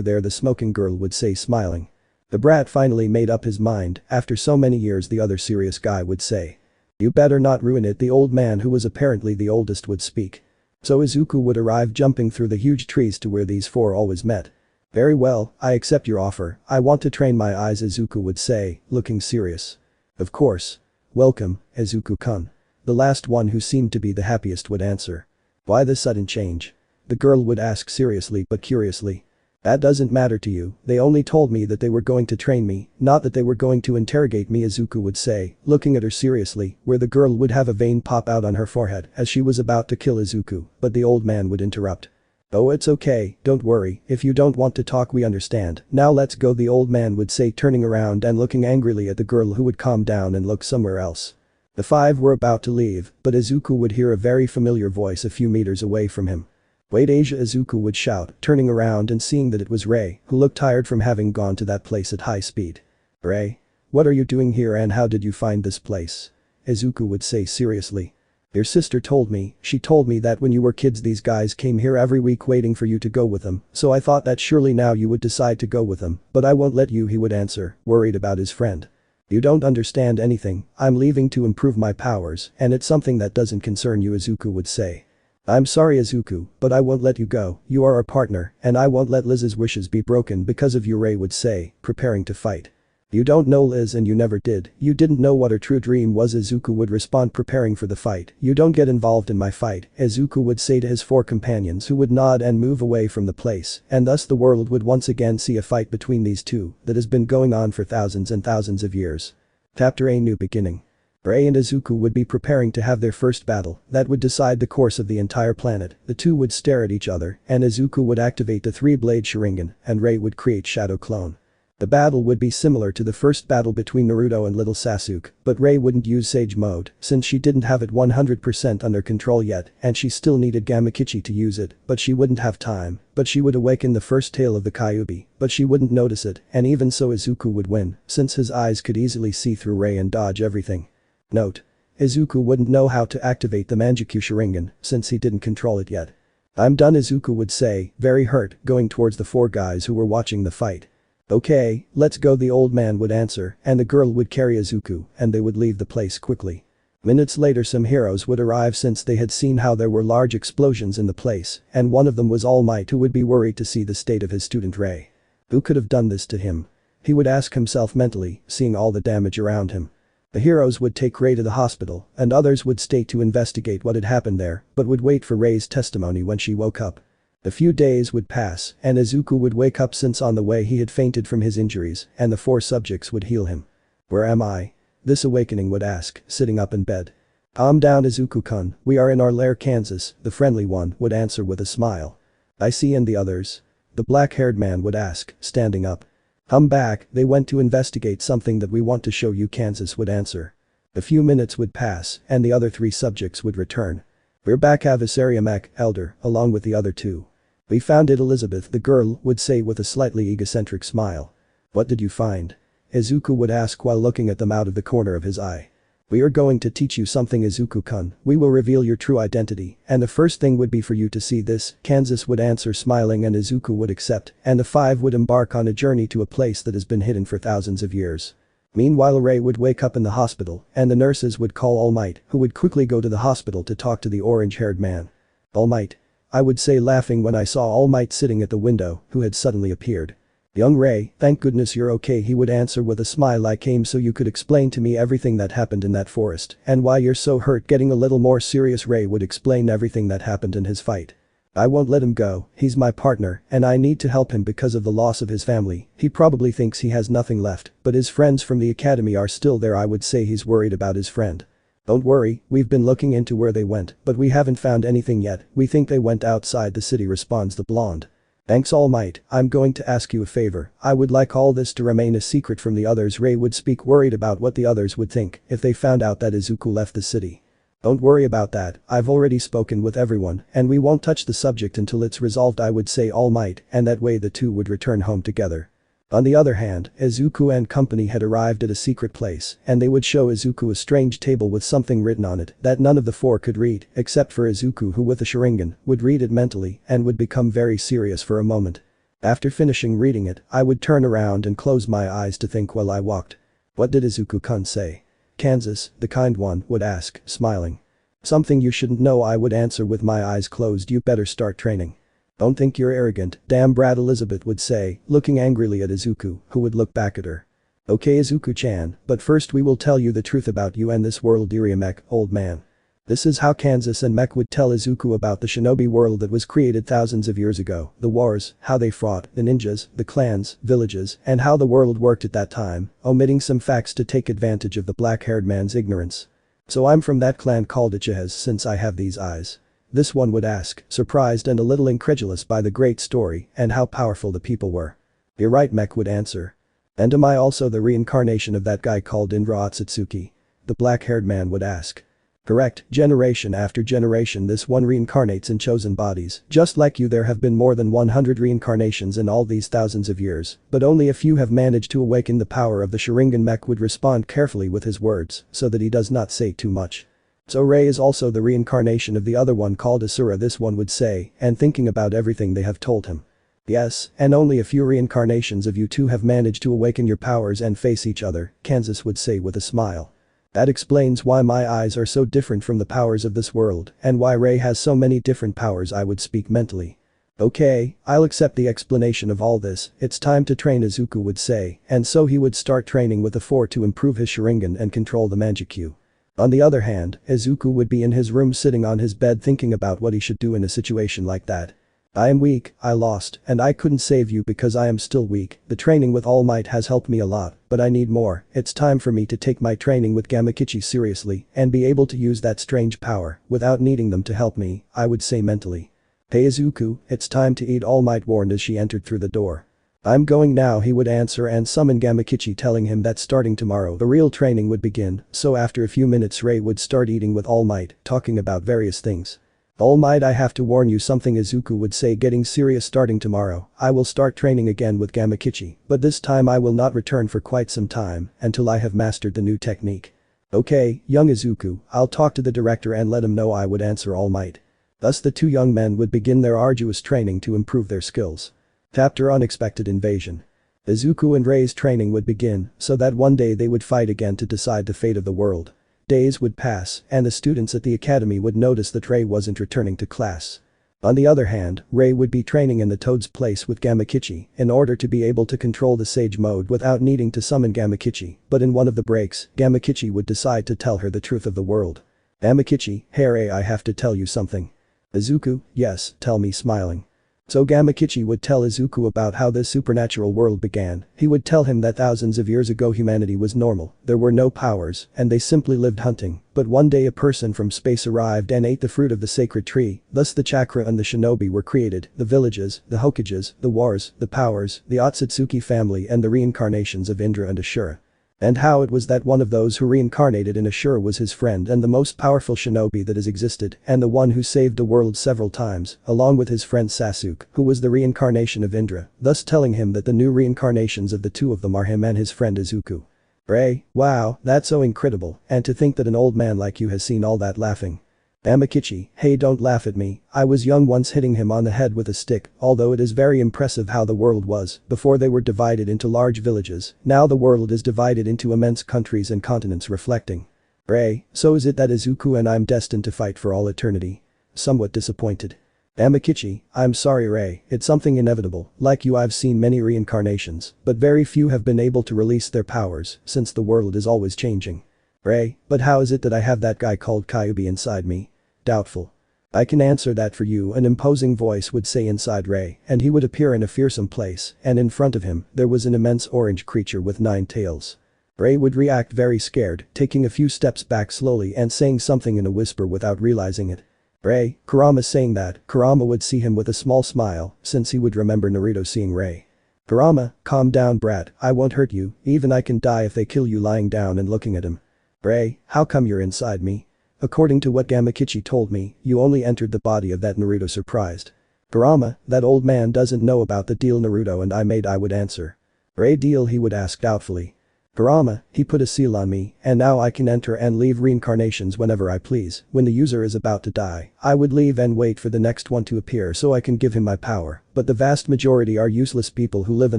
Speaker 1: there," the smoking girl would say, smiling. The brat finally made up his mind, after so many years, the other serious guy would say. "You better not ruin it," the old man, who was apparently the oldest, would speak. So Izuku would arrive jumping through the huge trees to where these 4 always met. "Very well, I accept your offer, I want to train my eyes," Izuku would say, looking serious. "Of course. Welcome, Izuku-kun." The last one, who seemed to be the happiest, would answer. "Why this sudden change?" the girl would ask seriously but curiously. "That doesn't matter to you, they only told me that they were going to train me, not that they were going to interrogate me," Izuku would say, looking at her seriously, where the girl would have a vein pop out on her forehead as she was about to kill Izuku, but the old man would interrupt. "Oh, it's okay, don't worry, if you don't want to talk we understand, now let's go," the old man would say, turning around and looking angrily at the girl, who would calm down and look somewhere else. The 5 were about to leave, but Izuku would hear a very familiar voice a few meters away from him. "Wait, Asia," Izuku would shout, turning around and seeing that it was Rei, who looked tired from having gone to that place at high speed. "Rei? What are you doing here and how did you find this place?" Izuku would say seriously. "Your sister told me, she told me that when you were kids these guys came here every week waiting for you to go with them, so I thought that surely now you would decide to go with them, but I won't let you," he would answer, worried about his friend. "You don't understand anything, I'm leaving to improve my powers and it's something that doesn't concern you," Izuku would say. "I'm sorry, Izuku, but I won't let you go, you are our partner and I won't let Liz's wishes be broken because of you," Rei would say, preparing to fight. "You don't know Liz and you never did, you didn't know what her true dream was," Izuku would respond, preparing for the fight. "You don't get involved in my fight," Izuku would say to his 4 companions, who would nod and move away from the place, and thus the world would once again see a fight between these 2 that has been going on for thousands and thousands of years. Chapter A New Beginning. Rei and Izuku would be preparing to have their first battle that would decide the course of the entire planet. The 2 would stare at each other and Izuku would activate the 3-blade Sharingan and Rei would create Shadow Clone. The battle would be similar to the first battle between Naruto and little Sasuke, but Rei wouldn't use Sage Mode since she didn't have it 100% under control yet and she still needed Gamakichi to use it, but she wouldn't have time, but she would awaken the first tail of the Kyuubi, but she wouldn't notice it, and even so Izuku would win since his eyes could easily see through Rei and dodge everything. Note: Izuku wouldn't know how to activate the Mangekyou Sharingan since he didn't control it yet. "I'm done," Izuku would say, very hurt, going towards the 4 guys who were watching the fight. "Okay, let's go," the old man would answer, and the girl would carry Izuku and they would leave the place quickly. Minutes later some heroes would arrive since they had seen how there were large explosions in the place, and one of them was Almight, who would be worried to see the state of his student Rei. Who could have done this to him? He would ask himself mentally, seeing all the damage around him. The heroes would take Rei to the hospital and others would stay to investigate what had happened there but would wait for Rei's testimony when she woke up. A few days would pass and Izuku would wake up since on the way he had fainted from his injuries and the 4 subjects would heal him. "Where am I?" this awakening would ask, sitting up in bed. "Calm down, Izuku-kun, we are in our lair, Kansas," the friendly one would answer with a smile. "I see, and the others?" the black-haired man would ask, standing up. "Come back, they went to investigate something that we want to show you," Kansas would answer. A few minutes would pass and the other 3 subjects would return. "We're back, Avasariamak, elder, along with the other 2. We found it, Elizabeth," the girl would say with a slightly egocentric smile. "What did you find?" Izuku would ask while looking at them out of the corner of his eye. We are going to teach you something, Izuku-kun. We will reveal your true identity, and the first thing would be for you to see this," Kansas would answer, smiling, and Izuku would accept, and the five would embark on a journey to a place that has been hidden for thousands of years. Meanwhile, Rei would wake up in the hospital, and the nurses would call Almight, who would quickly go to the hospital to talk to the orange-haired man. "Almight," I would say, laughing when I saw Almight sitting at the window, who had suddenly appeared. "Young Rei, thank goodness you're okay," he would answer with a smile. "I came so you could explain to me everything that happened in that forest, and why you're so hurt." Getting a little more serious, Rei would explain everything that happened in his fight. "I won't let him go, he's my partner, and I need to help him because of the loss of his family. He probably thinks he has nothing left, but his friends from the academy are still there." I would say he's worried about his friend. "Don't worry, we've been looking into where they went, but we haven't found anything yet. We think they went outside the city," responds the blonde. "Thanks, Almight. I'm going to ask you a favor. I would like all this to remain a secret from the others." Rei would speak, worried about what the others would think if they found out that Izuku left the city. "Don't worry about that, I've already spoken with everyone, and we won't touch the subject until it's resolved," I would say, Almight, and that way the two would return home together. On the other hand, Izuku and company had arrived at a secret place, and they would show Izuku a strange table with something written on it that none of the four could read, except for Izuku, who with a Sharingan would read it mentally and would become very serious for a moment. After finishing reading it, I would turn around and close my eyes to think while I walked. "What did Izuku-kun say?" Kansas, the kind one, would ask, smiling. "Something you shouldn't know," I would answer with my eyes closed. "You better start training." "Don't think you're arrogant, damn brat," Elizabeth would say, looking angrily at Izuku, who would look back at her. "Okay, Izuku-chan, but first we will tell you the truth about you and this world, Mech, old man." This is how Kansas and Mech would tell Izuku about the shinobi world that was created thousands of years ago, the wars, how they fought, the ninjas, the clans, villages, and how the world worked at that time, omitting some facts to take advantage of the black-haired man's ignorance. "So I'm from that clan called Uchiha since I have these eyes?" This one would ask, surprised and a little incredulous by the great story and how powerful the people were. "You're right," Mech would answer. "And am I also the reincarnation of that guy called Indra Otsutsuki?" the black-haired man would ask. "Correct, generation after generation this one reincarnates in chosen bodies. Just like you, there have been more than 100 reincarnations in all these thousands of years, but only a few have managed to awaken the power of the Sharingan." Mech would respond carefully with his words so that he does not say too much. "So Rei is also the reincarnation of the other one called Asura," this one would say, and thinking about everything they have told him. "Yes, and only a few reincarnations of you two have managed to awaken your powers and face each other," Kansas would say with a smile. "That explains why my eyes are so different from the powers of this world and why Rei has so many different powers," I would speak mentally. "Okay, I'll accept the explanation of all this. It's time to train," Izuku would say, and so he would start training with the four to improve his Sharingan and control the Manjikyu. On the other hand, Izuku would be in his room sitting on his bed thinking about what he should do in a situation like that. "I am weak, I lost, and I couldn't save you because I am still weak. The training with All Might has helped me a lot, but I need more. It's time for me to take my training with Gamakichi seriously and be able to use that strange power without needing them to help me," I would say mentally. "Hey Izuku, it's time to eat," All Might warned as she entered through the door. "I'm going now," he would answer and summon Gamakichi, telling him that starting tomorrow the real training would begin. So after a few minutes Rei would start eating with All Might, talking about various things. "All Might, I have to warn you something," Izuku would say, getting serious. "Starting tomorrow, I will start training again with Gamakichi, but this time I will not return for quite some time until I have mastered the new technique." "Okay, young Izuku, I'll talk to the director and let him know," I would answer All Might. Thus the two young men would begin their arduous training to improve their skills. Chapter Unexpected Invasion. Izuku and Rei's training would begin so that one day they would fight again to decide the fate of the world. Days would pass and the students at the academy would notice that Rei wasn't returning to class. On the other hand, Rei would be training in the Toad's place with Gamakichi in order to be able to control the Sage mode without needing to summon Gamakichi, but in one of the breaks, Gamakichi would decide to tell her the truth of the world. "Gamakichi, hey Rei, I have to tell you something." "Izuku, yes, tell me," smiling. So Gamakichi would tell Izuku about how this supernatural world began. He would tell him that thousands of years ago humanity was normal, there were no powers, and they simply lived hunting. But one day a person from space arrived and ate the fruit of the sacred tree, thus the chakra and the shinobi were created, the villages, the Hokages, the wars, the powers, the Otsutsuki family and the reincarnations of Indra and Ashura. And how it was that one of those who reincarnated in Ashura was his friend and the most powerful shinobi that has existed and the one who saved the world several times, along with his friend Sasuke, who was the reincarnation of Indra, thus telling him that the new reincarnations of the two of them are him and his friend Izuku. Ray, wow, that's so incredible, and to think that an old man like you has seen all that laughing. Amakichi, hey don't laugh at me, I was young once hitting him on the head with a stick, although it is very impressive how the world was before they were divided into large villages, now the world is divided into immense countries and continents reflecting. Ray, so is it that Izuku and I'm destined to fight for all eternity? Somewhat disappointed. Amakichi, I'm sorry Ray, it's something inevitable, like you I've seen many reincarnations, but very few have been able to release their powers since the world is always changing. Ray, but how is it that I have that guy called Kyuubi inside me? Doubtful. I can answer that for you, an imposing voice would say inside Ray, and he would appear in a fearsome place, and in front of him, there was an immense orange creature with 9 tails. Ray would react very scared, taking a few steps back slowly and saying something in a whisper without realizing it. Ray, Kurama saying that, Kurama would see him with a small smile, since he would remember Naruto seeing Ray. Kurama, calm down brat, I won't hurt you, even I can die if they kill you lying down and looking at him. Ray, how come you're inside me? According to what Gamakichi told me, you only entered the body of that Naruto surprised. Kurama, that old man doesn't know about the deal Naruto and I made I would answer. Ray deal he would ask doubtfully. Kurama, he put a seal on me, and now I can enter and leave reincarnations whenever I please, when the user is about to die, I would leave and wait for the next one to appear so I can give him my power, but the vast majority are useless people who live a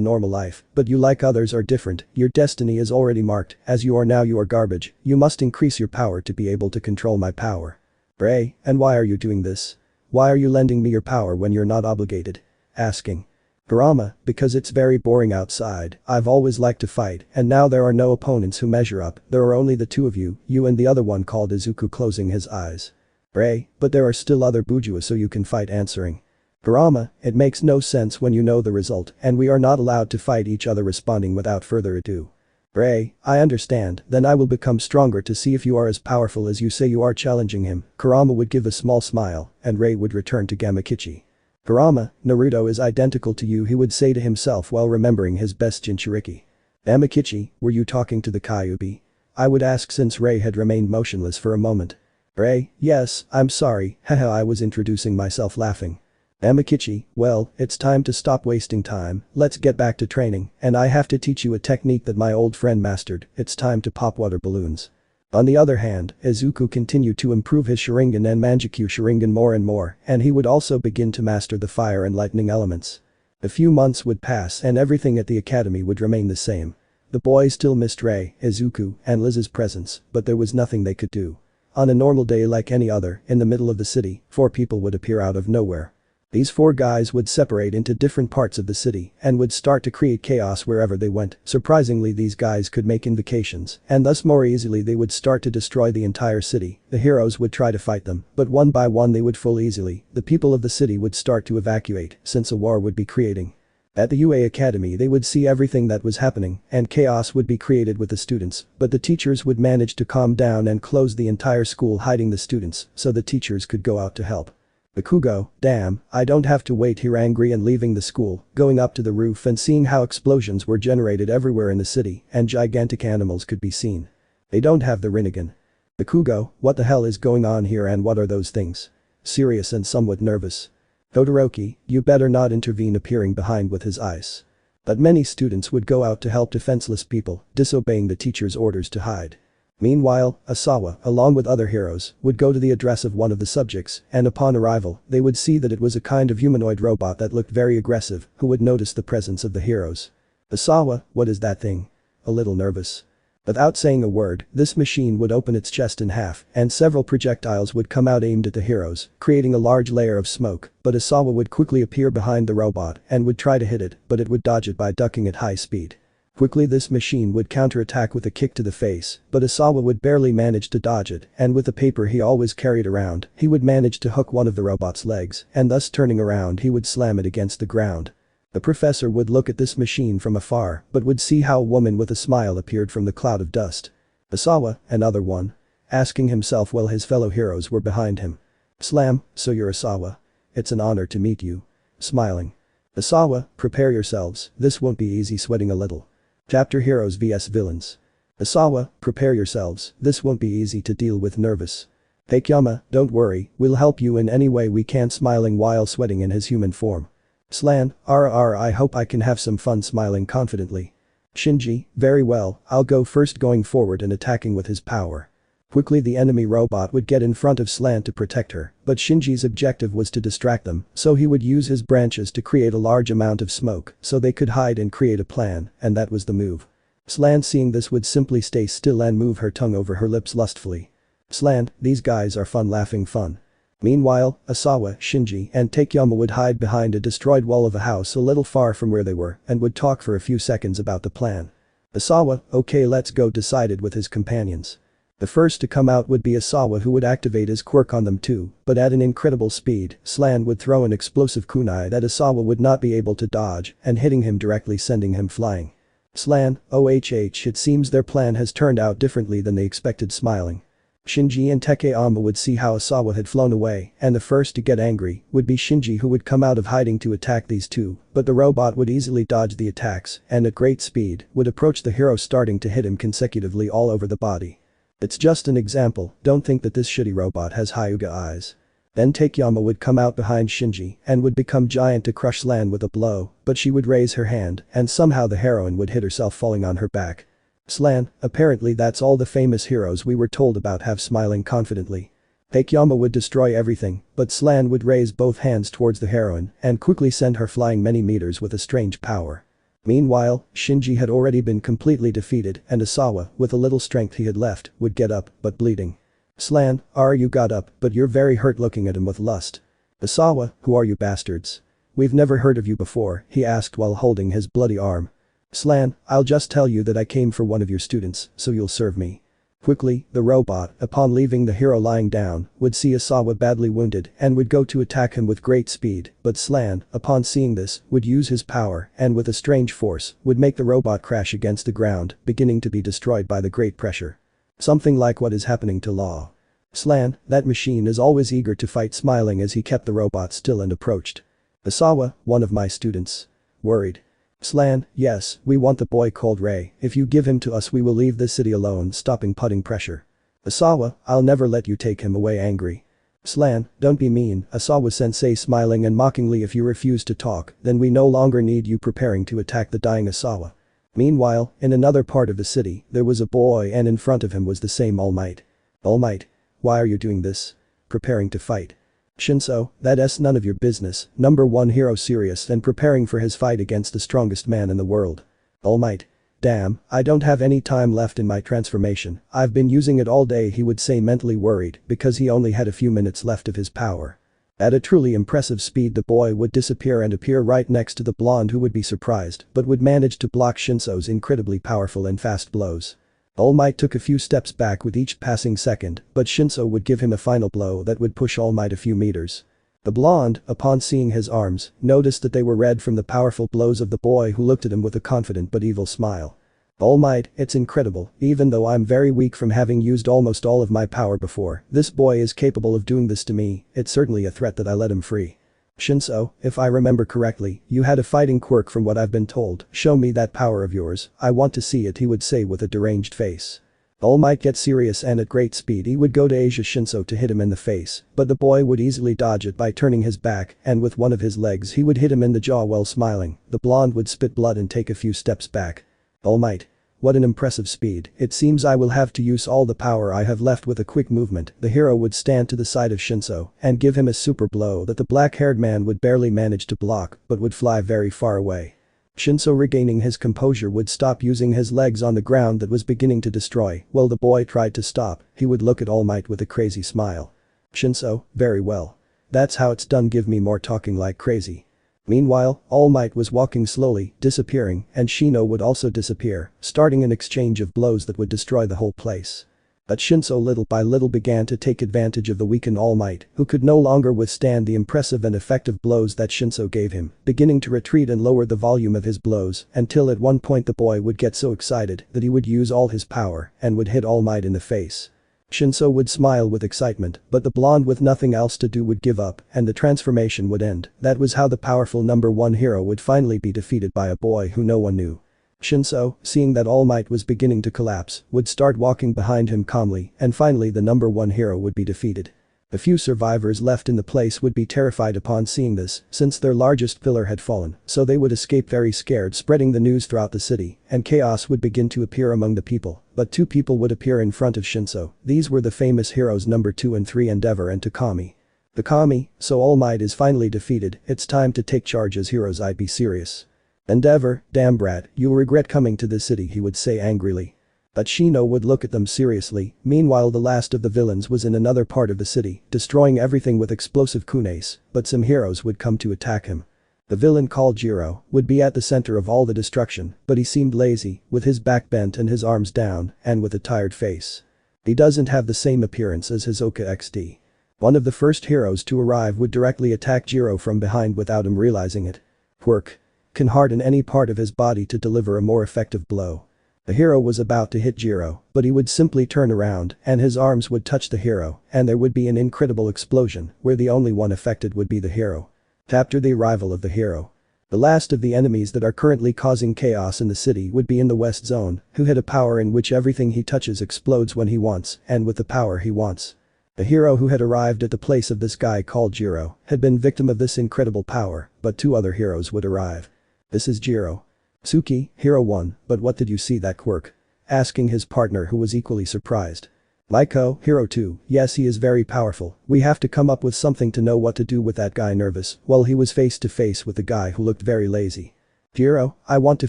Speaker 1: normal life, but you like others are different, your destiny is already marked, as you are now you are garbage, you must increase your power to be able to control my power. Ray, and why are you doing this? Why are you lending me your power when you're not obligated? Asking. Kurama, because it's very boring outside, I've always liked to fight, and now there are no opponents who measure up, there are only the two of you and the other one called Izuku closing his eyes. Ray, but there are still other Bujua so you can fight answering. Kurama, it makes no sense when you know the result, and we are not allowed to fight each other responding without further ado. Ray, I understand, then I will become stronger to see if you are as powerful as you say you are challenging him, Kurama would give a small smile, and Ray would return to Gamakichi. Kurama, Naruto is identical to you he would say to himself while remembering his best Jinchuriki. Amakichi, were you talking to the Kyuubi? I would ask since Ray had remained motionless for a moment. Ray, yes, I'm sorry, haha I was introducing myself laughing. Amakichi, well, it's time to stop wasting time, let's get back to training, and I have to teach you a technique that my old friend mastered, it's time to pop water balloons. On the other hand, Izuku continued to improve his Sharingan and Manjikyu Sharingan more and more, and he would also begin to master the fire and lightning elements. A few months would pass and everything at the academy would remain the same. The boys still missed Ray, Izuku, and Liz's presence, but there was nothing they could do. On a normal day like any other, in the middle of the city, 4 people would appear out of nowhere. These 4 guys would separate into different parts of the city and would start to create chaos wherever they went. Surprisingly these guys could make invocations, and thus more easily they would start to destroy the entire city. The heroes would try to fight them, but one by one they would fall easily. The people of the city would start to evacuate since a war would be creating. At the UA Academy they would see everything that was happening and chaos would be created with the students, but the teachers would manage to calm down and close the entire school hiding the students so the teachers could go out to help. Bakugo, damn, I don't have to wait here angry and leaving the school, going up to the roof and seeing how explosions were generated everywhere in the city and gigantic animals could be seen. They don't have the Rinnegan. Bakugo, what the hell is going on here and what are those things? Serious and somewhat nervous. Todoroki, you better not intervene appearing behind with his ice. But many students would go out to help defenseless people, disobeying the teacher's orders to hide. Meanwhile, Asawa, along with other heroes, would go to the address of one of the subjects, and upon arrival, they would see that it was a kind of humanoid robot that looked very aggressive, who would notice the presence of the heroes. Asawa, what is that thing? A little nervous. Without saying a word, this machine would open its chest in half, and several projectiles would come out aimed at the heroes, creating a large layer of smoke, but Asawa would quickly appear behind the robot and would try to hit it, but it would dodge it by ducking at high speed. Quickly this machine would counterattack with a kick to the face, but Asawa would barely manage to dodge it, and with the paper he always carried around, he would manage to hook one of the robot's legs, and thus turning around he would slam it against the ground. The professor would look at this machine from afar, but would see how a woman with a smile appeared from the cloud of dust. Asawa, another one? Asking himself while his fellow heroes were behind him. Slam, so you're Asawa. It's an honor to meet you. Smiling. Asawa, prepare yourselves, this won't be easy sweating a little. Chapter Heroes vs Villains. Asawa, prepare yourselves, this won't be easy to deal with nervous. Takeyama, don't worry, we'll help you in any way we can smiling while sweating in his human form. Slan, I hope I can have some fun smiling confidently. Shinji, very well, I'll go first, going forward and attacking with his power. Quickly the enemy robot would get in front of Slan to protect her, but Shinji's objective was to distract them, so he would use his branches to create a large amount of smoke so they could hide and create a plan, and that was the move. Slan, seeing this, would simply stay still and move her tongue over her lips lustfully. Slan, these guys are fun, laughing fun. Meanwhile, Asawa, Shinji, and Takeyama would hide behind a destroyed wall of a house a little far from where they were and would talk for a few seconds about the plan. Asawa, okay, let's go, decided with his companions. The first to come out would be Asawa, who would activate his quirk on them too, but at an incredible speed. Slan would throw an explosive kunai that Asawa would not be able to dodge and hitting him directly, sending him flying. Slan, OHH, it seems their plan has turned out differently than they expected, smiling. Shinji and Takeyama would see how Asawa had flown away, and the first to get angry would be Shinji, who would come out of hiding to attack these two, but the robot would easily dodge the attacks and at great speed would approach the hero, starting to hit him consecutively all over the body. It's just an example, don't think that this shitty robot has Hyuga eyes. Then Takeyama would come out behind Shinji and would become giant to crush Slan with a blow, but she would raise her hand and somehow the heroine would hit herself, falling on her back. Slan, apparently that's all the famous heroes we were told about have, smiling confidently. Takeyama would destroy everything, but Slan would raise both hands towards the heroine and quickly send her flying many meters with a strange power. Meanwhile, Shinji had already been completely defeated and Asawa, with a little strength he had left, would get up, but bleeding. Slan, you got up, but you're very hurt, looking at him with lust. Asawa, who are you bastards? We've never heard of you before, he asked while holding his bloody arm. Slan, I'll just tell you that I came for one of your students, so you'll serve me. Quickly, the robot, upon leaving the hero lying down, would see Asawa badly wounded and would go to attack him with great speed, but Slan, upon seeing this, would use his power and with a strange force, would make the robot crash against the ground, beginning to be destroyed by the great pressure. Something like what is happening to Law. Slan, that machine is always eager to fight, smiling as he kept the robot still and approached. Asawa, one of my students. Worried. Slan, yes, we want the boy called Ray, if you give him to us we will leave this city alone, stopping putting pressure. Asawa, I'll never let you take him away, angry. Slan, don't be mean, Asawa-sensei, smiling and mockingly, if you refuse to talk, then we no longer need you, preparing to attack the dying Asawa. Meanwhile, in another part of the city, there was a boy and in front of him was the same Almight. Almight, why are you doing this? Preparing to fight. Shinso, that's none of your business, number one hero serious and preparing for his fight against the strongest man in the world. Almight. Damn, I don't have any time left in my transformation, I've been using it all day, he would say, mentally worried because he only had a few minutes left of his power. At a truly impressive speed the boy would disappear and appear right next to the blonde, who would be surprised but would manage to block Shinso's incredibly powerful and fast blows. All Might took a few steps back with each passing second, but Shinso would give him a final blow that would push All Might a few meters. The blonde, upon seeing his arms, noticed that they were red from the powerful blows of the boy, who looked at him with a confident but evil smile. All Might, it's incredible, even though I'm very weak from having used almost all of my power before, this boy is capable of doing this to me, it's certainly a threat that I let him free. Shinso, if I remember correctly, you had a fighting quirk from what I've been told, show me that power of yours, I want to see it, he would say with a deranged face. All Might get serious and at great speed he would go to Asia Shinso to hit him in the face, but the boy would easily dodge it by turning his back and with one of his legs he would hit him in the jaw while smiling, the blonde would spit blood and take a few steps back. All Might. What an impressive speed, it seems I will have to use all the power I have left. With a quick movement, the hero would stand to the side of Shinso and give him a super blow that the black-haired man would barely manage to block but would fly very far away. Shinso, regaining his composure, would stop using his legs on the ground that was beginning to destroy. While the boy tried to stop, he would look at All Might with a crazy smile. Shinso, very well. That's how it's done, give me more talking like crazy. Meanwhile, All Might was walking slowly, disappearing, and Shino would also disappear, starting an exchange of blows that would destroy the whole place. But Shinso little by little began to take advantage of the weakened All Might, who could no longer withstand the impressive and effective blows that Shinso gave him, beginning to retreat and lower the volume of his blows until at one point the boy would get so excited that he would use all his power and would hit All Might in the face. Shinso would smile with excitement, but the blonde, with nothing else to do, would give up and the transformation would end. That was how the powerful number one hero would finally be defeated by a boy who no one knew. Shinso, seeing that All Might was beginning to collapse, would start walking behind him calmly and finally the number one hero would be defeated. The few survivors left in the place would be terrified upon seeing this, since their largest pillar had fallen, so they would escape very scared, spreading the news throughout the city, and chaos would begin to appear among the people. But two people would appear in front of Shinso. These were the famous heroes number 2 and 3, Endeavor and Takami. Takami, so All Might is finally defeated, it's time to take charge as heroes. I'd be serious. Endeavor, damn brat, you'll regret coming to this city, he would say angrily. But Shino would look at them seriously. Meanwhile, the last of the villains was in another part of the city, destroying everything with explosive kunes, but some heroes would come to attack him. The villain called Jiro would be at the center of all the destruction, but he seemed lazy, with his back bent and his arms down, and with a tired face. He doesn't have the same appearance as his Oka XD. One of the first heroes to arrive would directly attack Jiro from behind without him realizing it. Quirk can harden any part of his body to deliver a more effective blow. The hero was about to hit Jiro, but he would simply turn around and his arms would touch the hero and there would be an incredible explosion where the only one affected would be the hero. After the arrival of the hero, the last of the enemies that are currently causing chaos in the city would be in the West Zone, who had a power in which everything he touches explodes when he wants and with the power he wants. The hero who had arrived at the place of this guy called Jiro had been victim of this incredible power, but two other heroes would arrive. This is Jiro. Suki, Hero 1, but what did you see that Quirk? Asking his partner, who was equally surprised. Maiko, Hero 2, yes, he is very powerful, we have to come up with something to know what to do with that guy. Nervous, well, he was face to face with the guy who looked very lazy. Jiro, I want to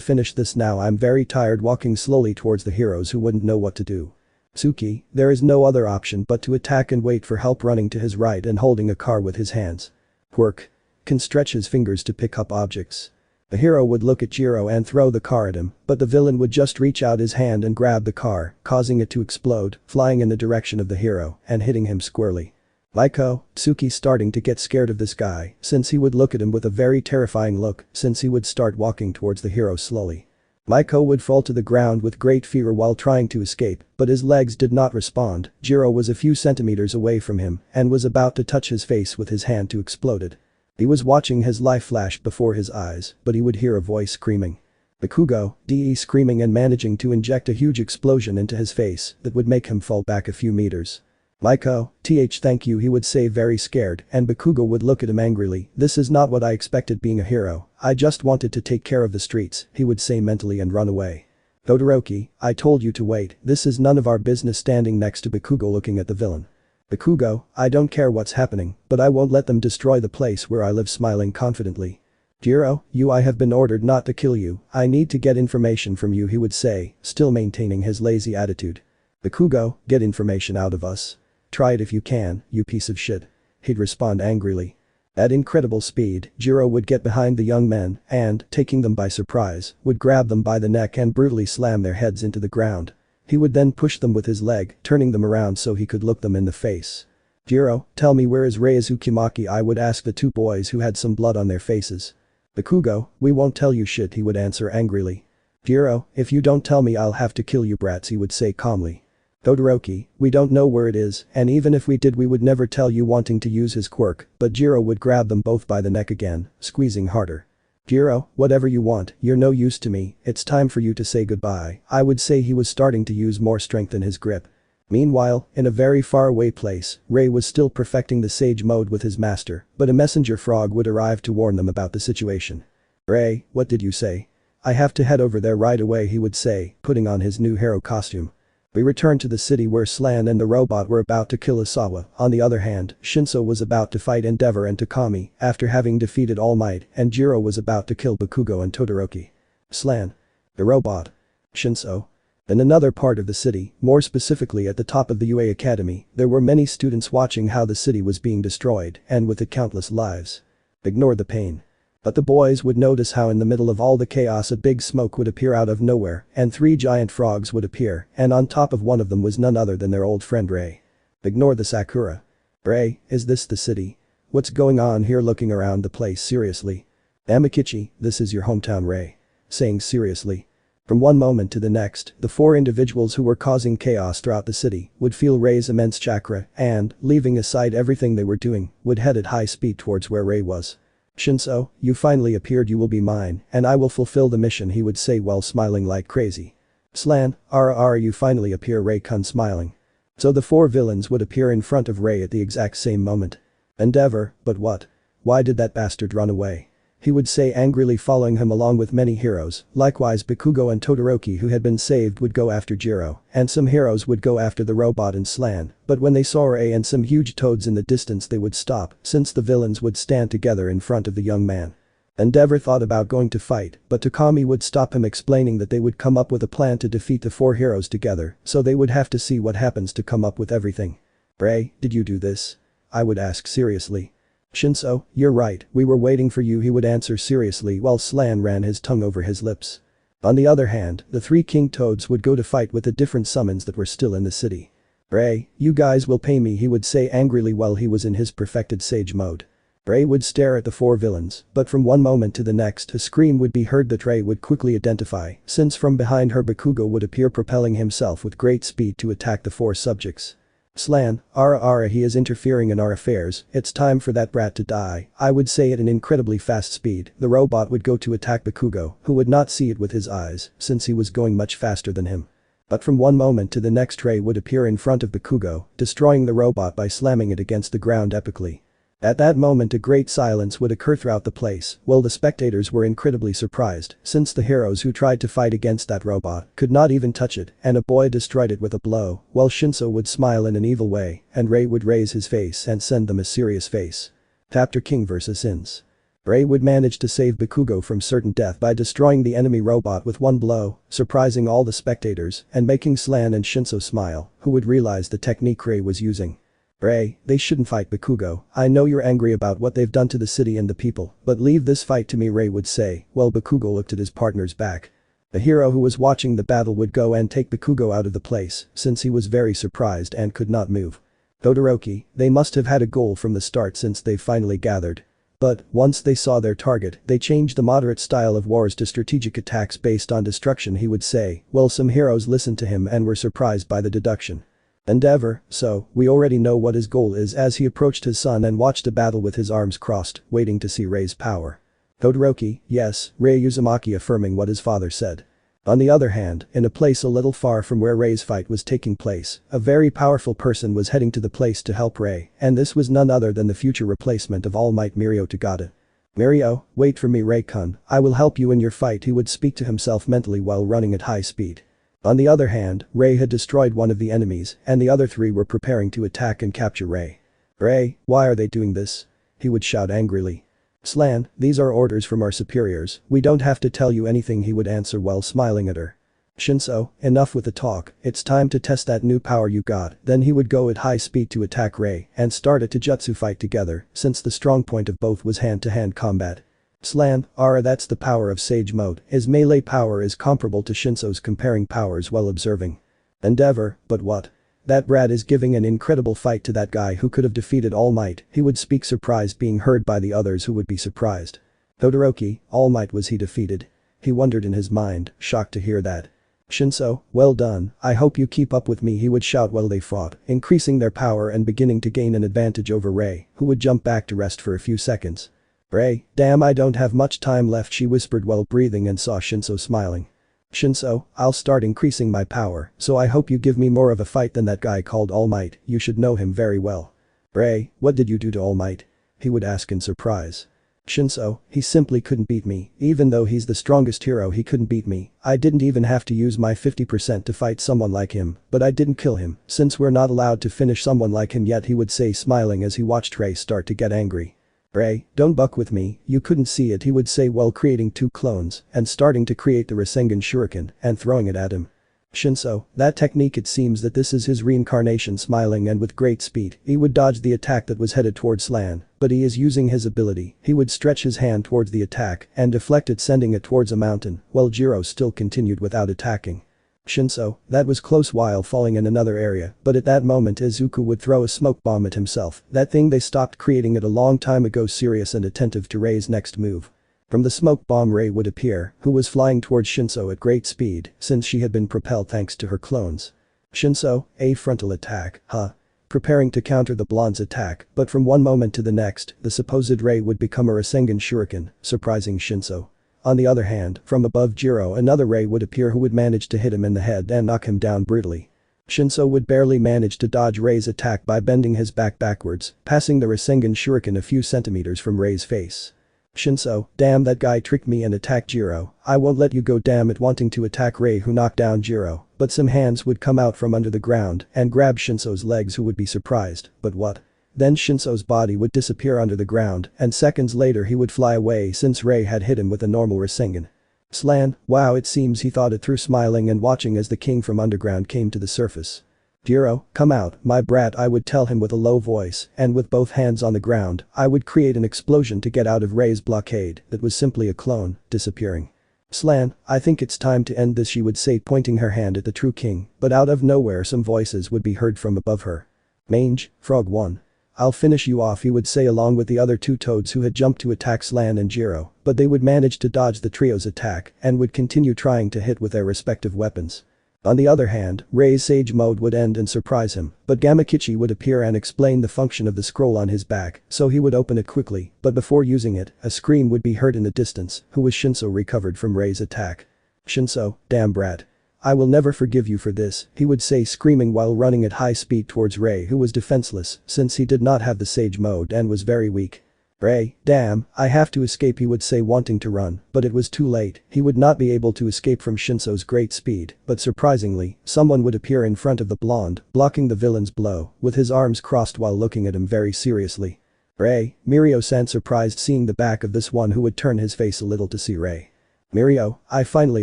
Speaker 1: finish this now, I'm very tired. Walking slowly towards the heroes who wouldn't know what to do. Suki, there is no other option but to attack and wait for help, running to his right and holding a car with his hands. Quirk can stretch his fingers to pick up objects. The hero would look at Jiro and throw the car at him, but the villain would just reach out his hand and grab the car, causing it to explode, flying in the direction of the hero and hitting him squarely. Maiko, Suki starting to get scared of this guy, since he would look at him with a very terrifying look, since he would start walking towards the hero slowly. Maiko would fall to the ground with great fear while trying to escape, but his legs did not respond. Jiro was a few centimeters away from him and was about to touch his face with his hand to explode. He was watching his life flash before his eyes, but he would hear a voice screaming. Bakugo, DE screaming and managing to inject a huge explosion into his face that would make him fall back a few meters. Maiko, thank you, he would say very scared, and Bakugo would look at him angrily. This is not what I expected being a hero, I just wanted to take care of the streets, he would say mentally and run away. Todoroki, I told you to wait, this is none of our business. Standing next to Bakugo looking at the villain. Bakugo, I don't care what's happening, but I won't let them destroy the place where I live, smiling confidently. Jiro, I have been ordered not to kill you, I need to get information from you, he would say, still maintaining his lazy attitude. Bakugo, get information out of us. Try it if you can, you piece of shit. He'd respond angrily. At incredible speed, Jiro would get behind the young men and, taking them by surprise, would grab them by the neck and brutally slam their heads into the ground. He would then push them with his leg, turning them around so he could look them in the face. Jiro, tell me, where is Rei Uzumaki? I would ask the two boys who had some blood on their faces. Bakugo, we won't tell you shit, he would answer angrily. Jiro, if you don't tell me I'll have to kill you brats, he would say calmly. Todoroki, we don't know where it is, and even if we did we would never tell you, wanting to use his quirk, but Jiro would grab them both by the neck again, squeezing harder. Jiro, whatever you want, you're no use to me, it's time for you to say goodbye. I would say he was starting to use more strength in his grip. Meanwhile, in a very far away place, Rei was still perfecting the sage mode with his master, but a messenger frog would arrive to warn them about the situation. Rei, what did you say? I have to head over there right away, he would say, putting on his new hero costume. We return to the city where Slan and the robot were about to kill Isawa. On the other hand, Shinso was about to fight Endeavor and Takami after having defeated All Might, and Jiro was about to kill Bakugo and Todoroki. Slan. The robot. Shinso. In another part of the city, more specifically at the top of the UA Academy, there were many students watching how the city was being destroyed, and with it countless lives. Ignore the pain. But the boys would notice how in the middle of all the chaos a big smoke would appear out of nowhere, and 3 giant frogs would appear, and on top of one of them was none other than their old friend Rei. Ignore the Sakura. Rei, is this the city? What's going on here? Looking around the place seriously. Amakichi, this is your hometown, Rei. Saying seriously. From one moment to the next, the 4 individuals who were causing chaos throughout the city would feel Rei's immense chakra and, leaving aside everything they were doing, would head at high speed towards where Rei was. Shinso, you finally appeared, you will be mine, and I will fulfill the mission, he would say while smiling like crazy. Slan, you finally appear, Rei-kun smiling. So the four villains would appear in front of Rei at the exact same moment. Endeavor, but what? Why did that bastard run away? He would say angrily, following him along with many heroes. Likewise Bakugo and Todoroki, who had been saved, would go after Jiro, and some heroes would go after the robot and Slan, but when they saw Rei and some huge toads in the distance they would stop, since the villains would stand together in front of the young man. Endeavor thought about going to fight, but Takami would stop him, explaining that they would come up with a plan to defeat the four heroes together, so they would have to see what happens to come up with everything. "Rei, did you do this?" I would ask seriously. "Shinso, you're right, we were waiting for you," he would answer seriously while Slan ran his tongue over his lips. On the other hand, the three King Toads would go to fight with the different summons that were still in the city. "Rei, you guys will pay me," he would say angrily while he was in his perfected sage mode. Rei would stare at the four villains, but from one moment to the next a scream would be heard that Rei would quickly identify, since from behind her Bakugo would appear, propelling himself with great speed to attack the four subjects. "Slan, Ara, he is interfering in our affairs, it's time for that brat to die," I would say at an incredibly fast speed. The robot would go to attack Bakugo, who would not see it with his eyes, since he was going much faster than him. But from one moment to the next Rei would appear in front of Bakugo, destroying the robot by slamming it against the ground epically. At that moment a great silence would occur throughout the place, while the spectators were incredibly surprised, since the heroes who tried to fight against that robot could not even touch it, and a boy destroyed it with a blow, while Shinso would smile in an evil way, and Rei would raise his face and send them a serious face. Chapter King vs Ainz. Rei would manage to save Bakugo from certain death by destroying the enemy robot with one blow, surprising all the spectators and making Slan and Shinso smile, who would realize the technique Rei was using. "Rei, they shouldn't fight Bakugo, I know you're angry about what they've done to the city and the people, but leave this fight to me," Rei would say, while Bakugo looked at his partner's back. The hero who was watching the battle would go and take Bakugo out of the place, since he was very surprised and could not move. Todoroki, they must have had a goal from the start since they finally gathered. But, once they saw their target, they changed the moderate style of wars to strategic attacks based on destruction, he would say, while some heroes listened to him and were surprised by the deduction. Endeavor, so, we already know what his goal is, as he approached his son and watched the battle with his arms crossed, waiting to see Rei's power. Todoroki, yes, Rei Uzumaki affirming what his father said. On the other hand, in a place a little far from where Rei's fight was taking place, a very powerful person was heading to the place to help Rei, and this was none other than the future replacement of Almight, Mirio Tagada. "Mirio, wait for me, Rei-kun, I will help you in your fight," he would speak to himself mentally while running at high speed. On the other hand, Rei had destroyed one of the enemies, and the other three were preparing to attack and capture Rei. "Rei, why are they doing this?" he would shout angrily. "Slan, these are orders from our superiors, we don't have to tell you anything," he would answer while smiling at her. "Shinso, enough with the talk, it's time to test that new power you got." Then he would go at high speed to attack Rei and start a Jujutsu fight together, since the strong point of both was hand-to-hand combat. "Slan, that's the power of Sage Mode, his melee power is comparable to Shinso's, comparing powers while observing. Endeavor, but what? That brat is giving an incredible fight to that guy who could have defeated All Might," he would speak, surprise being heard by the others who would be surprised. Todoroki, All Might was he defeated? He wondered in his mind, shocked to hear that. "Shinso, well done, I hope you keep up with me," he would shout while they fought, increasing their power and beginning to gain an advantage over Rei, who would jump back to rest for a few seconds. "Rei, damn, I don't have much time left," she whispered while breathing and saw Shinso smiling. "Shinso, I'll start increasing my power, so I hope you give me more of a fight than that guy called All Might, you should know him very well." "Rei, what did you do to All Might?" he would ask in surprise. "Shinso, he simply couldn't beat me, even though he's the strongest hero he couldn't beat me, I didn't even have to use my 50% to fight someone like him, but I didn't kill him, since we're not allowed to finish someone like him yet," he would say, smiling as he watched Rei start to get angry. "Rei, don't buck with me, you couldn't see it," he would say while creating two clones and starting to create the Rasengan Shuriken and throwing it at him. "Shinso, that technique, it seems that this is his reincarnation," smiling and with great speed, he would dodge the attack that was headed towards Slan, but he is using his ability, he would stretch his hand towards the attack and deflect it, sending it towards a mountain, while Jiro still continued without attacking. "Shinso, that was close while falling in another area, but at that moment Izuku would throw a smoke bomb at himself, that thing they stopped creating it a long time ago," serious and attentive to Rei's next move. From the smoke bomb Rei would appear, who was flying towards Shinso at great speed, since she had been propelled thanks to her clones. "Shinso, a frontal attack, huh?" Preparing to counter the blonde's attack, but from one moment to the next, the supposed Rei would become a Rasengan Shuriken, surprising Shinso. On the other hand, from above Jiro, another Rei would appear who would manage to hit him in the head and knock him down brutally. Shinso would barely manage to dodge Rei's attack by bending his back backwards, passing the Rasengan shuriken a few centimeters from Rei's face. Shinso, damn that guy tricked me and attacked Jiro, I won't let you go, damn it, wanting to attack Rei who knocked down Jiro, but some hands would come out from under the ground and grab Shinso's legs, who would be surprised, but what? Then Shinso's body would disappear under the ground and seconds later he would fly away since Rei had hit him with a normal Rasengan. Slan, wow, it seems he thought it through, smiling and watching as the king from underground came to the surface. Jiro, come out, my brat, I would tell him with a low voice, and with both hands on the ground, I would create an explosion to get out of Rei's blockade that was simply a clone, disappearing. Slan, I think it's time to end this, she would say, pointing her hand at the true king, but out of nowhere some voices would be heard from above her. Mange, Frog 1. I'll finish you off, he would say along with the other two toads who had jumped to attack Slan and Jiro, but they would manage to dodge the trio's attack and would continue trying to hit with their respective weapons. On the other hand, Rei's Sage Mode would end and surprise him, but Gamakichi would appear and explain the function of the scroll on his back, so he would open it quickly, but before using it, a scream would be heard in the distance, who was Shinso, recovered from Rei's attack. Shinso, damn brat. I will never forgive you for this, he would say, screaming while running at high speed towards Rei, who was defenseless since he did not have the Sage Mode and was very weak. Rei, damn, I have to escape, he would say, wanting to run, but it was too late, he would not be able to escape from Shinso's great speed, but surprisingly, someone would appear in front of the blonde, blocking the villain's blow, with his arms crossed while looking at him very seriously. Rei, Mirio-san, surprised seeing the back of this one who would turn his face a little to see Rei. Mirio, I finally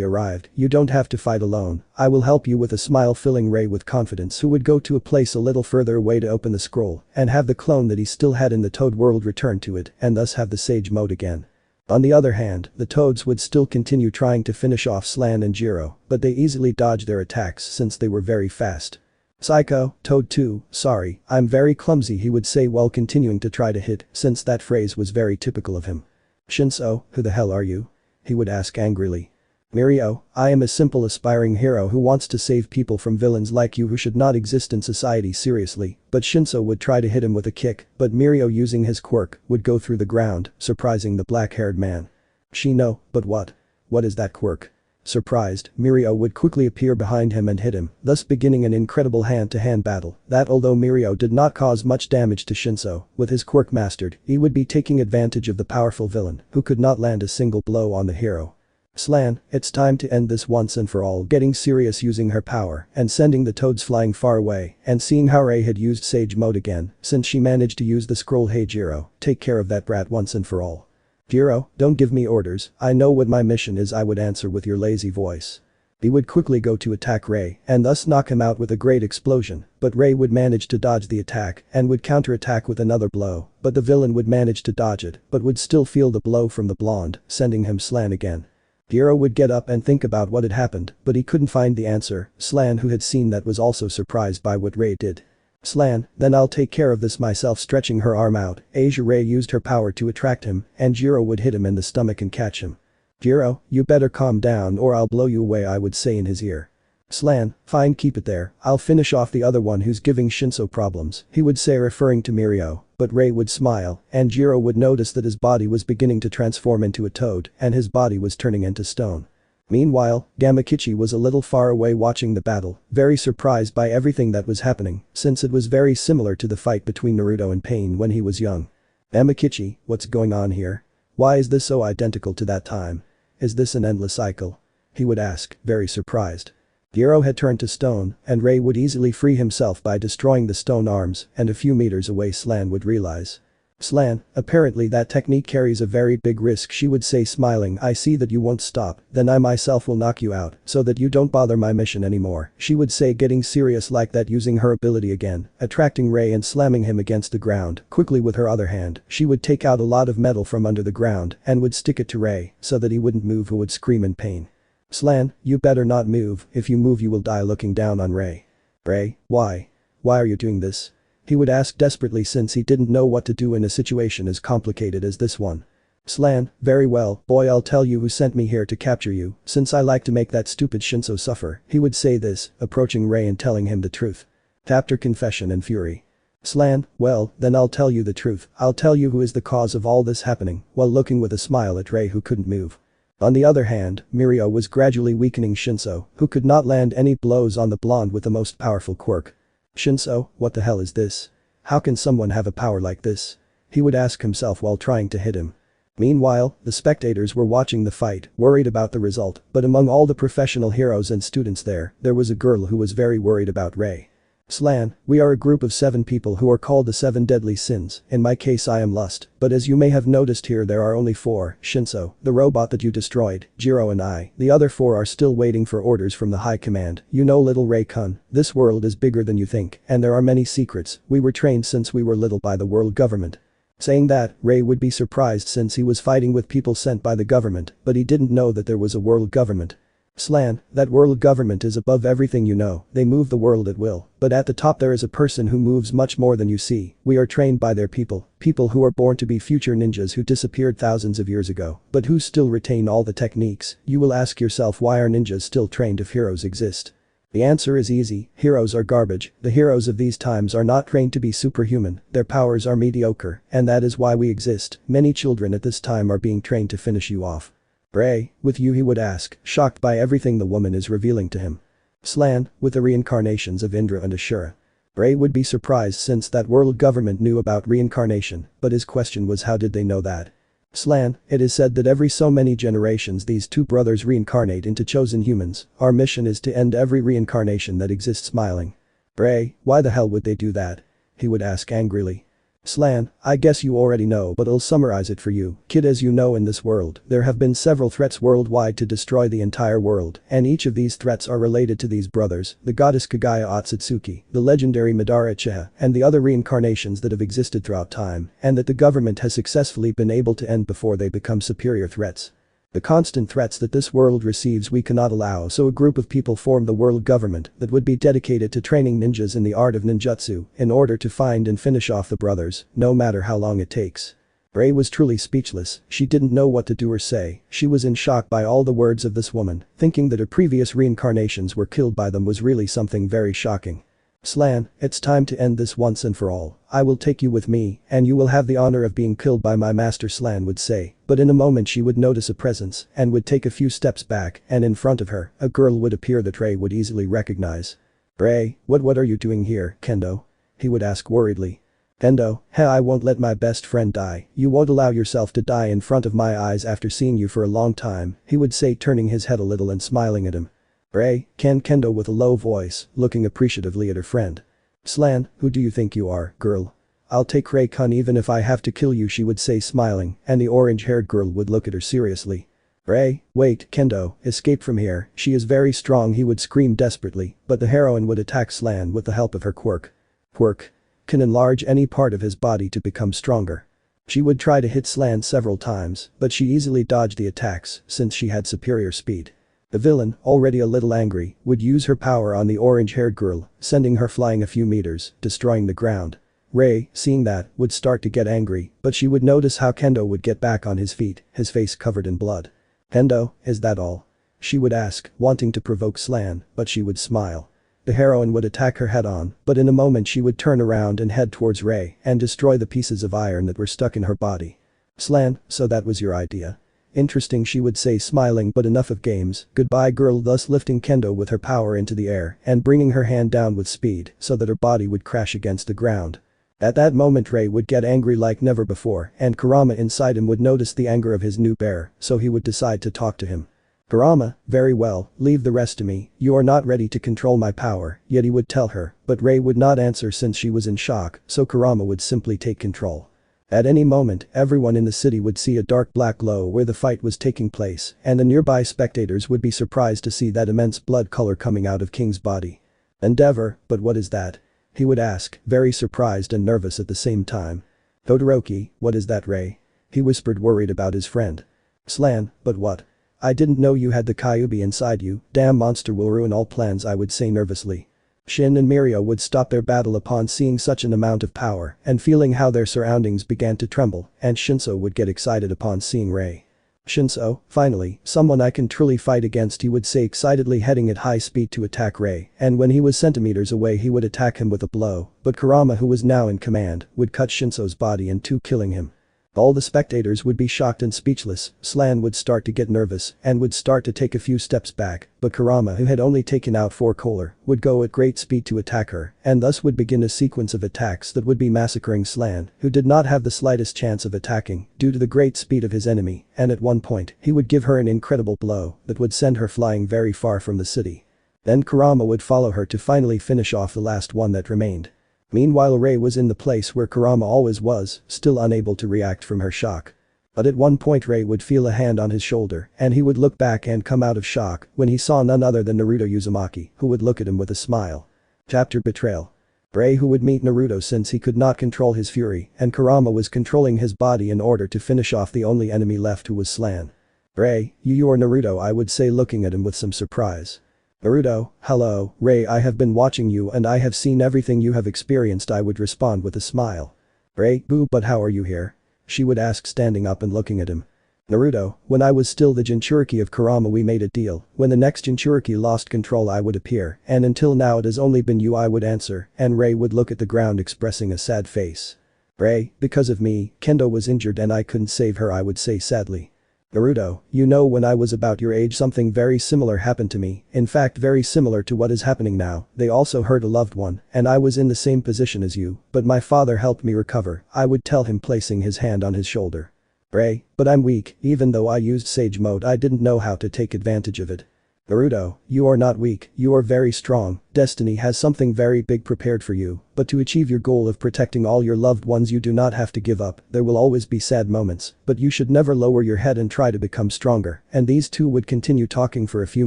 Speaker 1: arrived, you don't have to fight alone, I will help you, with a smile filling Rei with confidence, who would go to a place a little further away to open the scroll and have the clone that he still had in the Toad world return to it and thus have the Sage Mode again. On the other hand, the Toads would still continue trying to finish off Slan and Jiro, but they easily dodged their attacks since they were very fast. Psycho, Toad 2, sorry, I'm very clumsy, he would say while continuing to try to hit, since that phrase was very typical of him. Shinso, who the hell are you? He would ask angrily. Mirio, I am a simple aspiring hero who wants to save people from villains like you who should not exist in society, seriously, but Shinso would try to hit him with a kick, but Mirio, using his quirk, would go through the ground, surprising the black-haired man. Shino, but what? What is that quirk? Surprised, Mirio would quickly appear behind him and hit him, thus beginning an incredible hand-to-hand battle that, although Mirio did not cause much damage to Shinso, with his quirk mastered, he would be taking advantage of the powerful villain who could not land a single blow on the hero. Slan, it's time to end this once and for all, getting serious, using her power and sending the toads flying far away, and seeing how Rei had used Sage Mode again since she managed to use the scroll. Hey Jiro, take care of that brat once and for all. Jiro, don't give me orders, I know what my mission is, I would answer with your lazy voice. He would quickly go to attack Rei and thus knock him out with a great explosion, but Rei would manage to dodge the attack and would counterattack with another blow, but the villain would manage to dodge it but would still feel the blow from the blonde, sending him Slan again. Jiro would get up and think about what had happened, but he couldn't find the answer. Slan, who had seen that, was also surprised by what Rei did. Slan, then I'll take care of this myself, stretching her arm out. Asia Rei used her power to attract him, and Jiro would hit him in the stomach and catch him. Jiro, you better calm down or I'll blow you away, I would say in his ear. Slan, fine, keep it there, I'll finish off the other one who's giving Shinso problems, he would say, referring to Mirio, but Rei would smile, and Jiro would notice that his body was beginning to transform into a toad and his body was turning into stone. Meanwhile, Gamakichi was a little far away watching the battle, very surprised by everything that was happening, since it was very similar to the fight between Naruto and Pain when he was young. Gamakichi, what's going on here? Why is this so identical to that time? Is this an endless cycle? He would ask, very surprised. Jiro had turned to stone, and Rei would easily free himself by destroying the stone arms, and a few meters away Slan would realize. Slan, apparently that technique carries a very big risk, she would say, smiling. I see that you won't stop, then I myself will knock you out so that you don't bother my mission anymore, she would say, getting serious like that, using her ability again, attracting Rei and slamming him against the ground. Quickly with her other hand, she would take out a lot of metal from under the ground and would stick it to Rei so that he wouldn't move, who would scream in pain. Slan, you better not move, if you move you will die, looking down on Rei. Rei, why? Why are you doing this? He would ask desperately since he didn't know what to do in a situation as complicated as this one. Slan, very well, boy, I'll tell you who sent me here to capture you, since I like to make that stupid Shinso suffer, he would say this, approaching Rei and telling him the truth. Chapter Confession and Fury. Slan, well, then I'll tell you the truth, I'll tell you who is the cause of all this happening, while looking with a smile at Rei, who couldn't move. On the other hand, Mirio was gradually weakening Shinso, who could not land any blows on the blonde with the most powerful quirk. Shinso, what the hell is this? How can someone have a power like this? He would ask himself while trying to hit him. Meanwhile, the spectators were watching the fight, worried about the result, but among all the professional heroes and students there was a girl who was very worried about Rei. Slan, we are a group of 7 people who are called the 7 deadly sins, in my case I am lust, but as you may have noticed here there are only 4, Shinso, the robot that you destroyed, Jiro and I, the other 4 are still waiting for orders from the high command, you know little Rei-kun, this world is bigger than you think, and there are many secrets, we were trained since we were little by the world government. Saying that, Rei would be surprised since he was fighting with people sent by the government, but he didn't know that there was a world government. Slan, that world government is above everything you know, they move the world at will, but at the top there is a person who moves much more than you see, we are trained by their people who are born to be future ninjas who disappeared thousands of years ago, but who still retain all the techniques, you will ask yourself why are ninjas still trained if heroes exist? The answer is easy, heroes are garbage, the heroes of these times are not trained to be superhuman, their powers are mediocre, and that is why we exist, many children at this time are being trained to finish you off. Rei, with you he would ask, shocked by everything the woman is revealing to him. Slan, with the reincarnations of Indra and Hashira. Rei would be surprised since that world government knew about reincarnation, but his question was how did they know that? Slan, it is said that every so many generations these 2 brothers reincarnate into chosen humans, our mission is to end every reincarnation that exists smiling. Rei, why the hell would they do that? He would ask angrily. Slan, I guess you already know but I'll summarize it for you, kid as you know in this world, there have been several threats worldwide to destroy the entire world, and each of these threats are related to these brothers, the goddess Kaguya Otsutsuki, the legendary Madara Uchiha, and the other reincarnations that have existed throughout time, and that the government has successfully been able to end before they become superior threats. The constant threats that this world receives we cannot allow, so a group of people formed the world government that would be dedicated to training ninjas in the art of ninjutsu in order to find and finish off the brothers, no matter how long it takes. Rei was truly speechless, she didn't know what to do or say, she was in shock by all the words of this woman, thinking that her previous reincarnations were killed by them was really something very shocking. Slan, it's time to end this once and for all, I will take you with me, and you will have the honor of being killed by my master Slan would say, but in a moment she would notice a presence and would take a few steps back and in front of her, a girl would appear that Rei would easily recognize. Rei, what are you doing here, Kendo? He would ask worriedly. Kendo, I won't let my best friend die, you won't allow yourself to die in front of my eyes after seeing you for a long time, he would say turning his head a little and smiling at him. Rei, Kendo with a low voice, looking appreciatively at her friend. Slan, who do you think you are, girl? I'll take Rei-kun even if I have to kill you she would say smiling, and the orange-haired girl would look at her seriously. Rei, wait, Kendo, escape from here, she is very strong he would scream desperately, but the heroine would attack Slan with the help of her quirk. Quirk can enlarge any part of his body to become stronger. She would try to hit Slan several times, but she easily dodged the attacks since she had superior speed. The villain, already a little angry, would use her power on the orange-haired girl, sending her flying a few meters, destroying the ground. Rei, seeing that, would start to get angry, but she would notice how Kendo would get back on his feet, his face covered in blood. Kendo, is that all? She would ask, wanting to provoke Slan, but she would smile. The heroine would attack her head-on, but in a moment she would turn around and head towards Rei and destroy the pieces of iron that were stuck in her body. Slan, so that was your idea? Interesting she would say smiling but enough of games, goodbye girl thus lifting Kendo with her power into the air and bringing her hand down with speed so that her body would crash against the ground. At that moment Rei would get angry like never before and Kurama inside him would notice the anger of his new bear, so he would decide to talk to him. Kurama, very well, leave the rest to me, you are not ready to control my power, yet he would tell her, but Rei would not answer since she was in shock, so Kurama would simply take control. At any moment, everyone in the city would see a dark black glow where the fight was taking place, and the nearby spectators would be surprised to see that immense blood color coming out of King's body. Endeavor, but what is that? He would ask, very surprised and nervous at the same time. Todoroki, what is that Rei? He whispered worried about his friend. Slan, but what? I didn't know you had the Kyuubi inside you, damn monster will ruin all plans I would say nervously. Shin and Mirio would stop their battle upon seeing such an amount of power and feeling how their surroundings began to tremble, and Shinso would get excited upon seeing Rei. Shinso, finally, someone I can truly fight against he would say excitedly heading at high speed to attack Rei, and when he was centimeters away he would attack him with a blow, but Kurama who was now in command would cut Shinso's body in two killing him. All the spectators would be shocked and speechless, Slan would start to get nervous and would start to take a few steps back, but Kurama, who had only taken out 4 Kohler, would go at great speed to attack her and thus would begin a sequence of attacks that would be massacring Slan, who did not have the slightest chance of attacking due to the great speed of his enemy, and at one point, he would give her an incredible blow that would send her flying very far from the city. Then Kurama would follow her to finally finish off the last one that remained. Meanwhile, Rei was in the place where Kurama always was, still unable to react from her shock. But at one point Rei would feel a hand on his shoulder and he would look back and come out of shock when he saw none other than Naruto Uzumaki, who would look at him with a smile. Chapter Betrayal. Rei, who would meet Naruto since he could not control his fury, and Kurama was controlling his body in order to finish off the only enemy left, who was Slan. Rei, you are Naruto, I would say, looking at him with some surprise. Naruto, hello, Rei, I have been watching you and I have seen everything you have experienced, I would respond with a smile. Rei, boo, but how are you here? She would ask, standing up and looking at him. Naruto, when I was still the Jinchuriki of Kurama we made a deal, when the next Jinchuriki lost control I would appear, and until now it has only been you, I would answer, and Rei would look at the ground expressing a sad face. Rei, because of me, Kendo was injured and I couldn't save her, I would say sadly. Naruto, you know, when I was about your age something very similar happened to me, in fact very similar to what is happening now, they also hurt a loved one, and I was in the same position as you, but my father helped me recover, I would tell him, placing his hand on his shoulder. Rei, but I'm weak, even though I used Sage Mode I didn't know how to take advantage of it. Naruto, you are not weak, you are very strong, destiny has something very big prepared for you, but to achieve your goal of protecting all your loved ones you do not have to give up, there will always be sad moments, but you should never lower your head and try to become stronger, and these two would continue talking for a few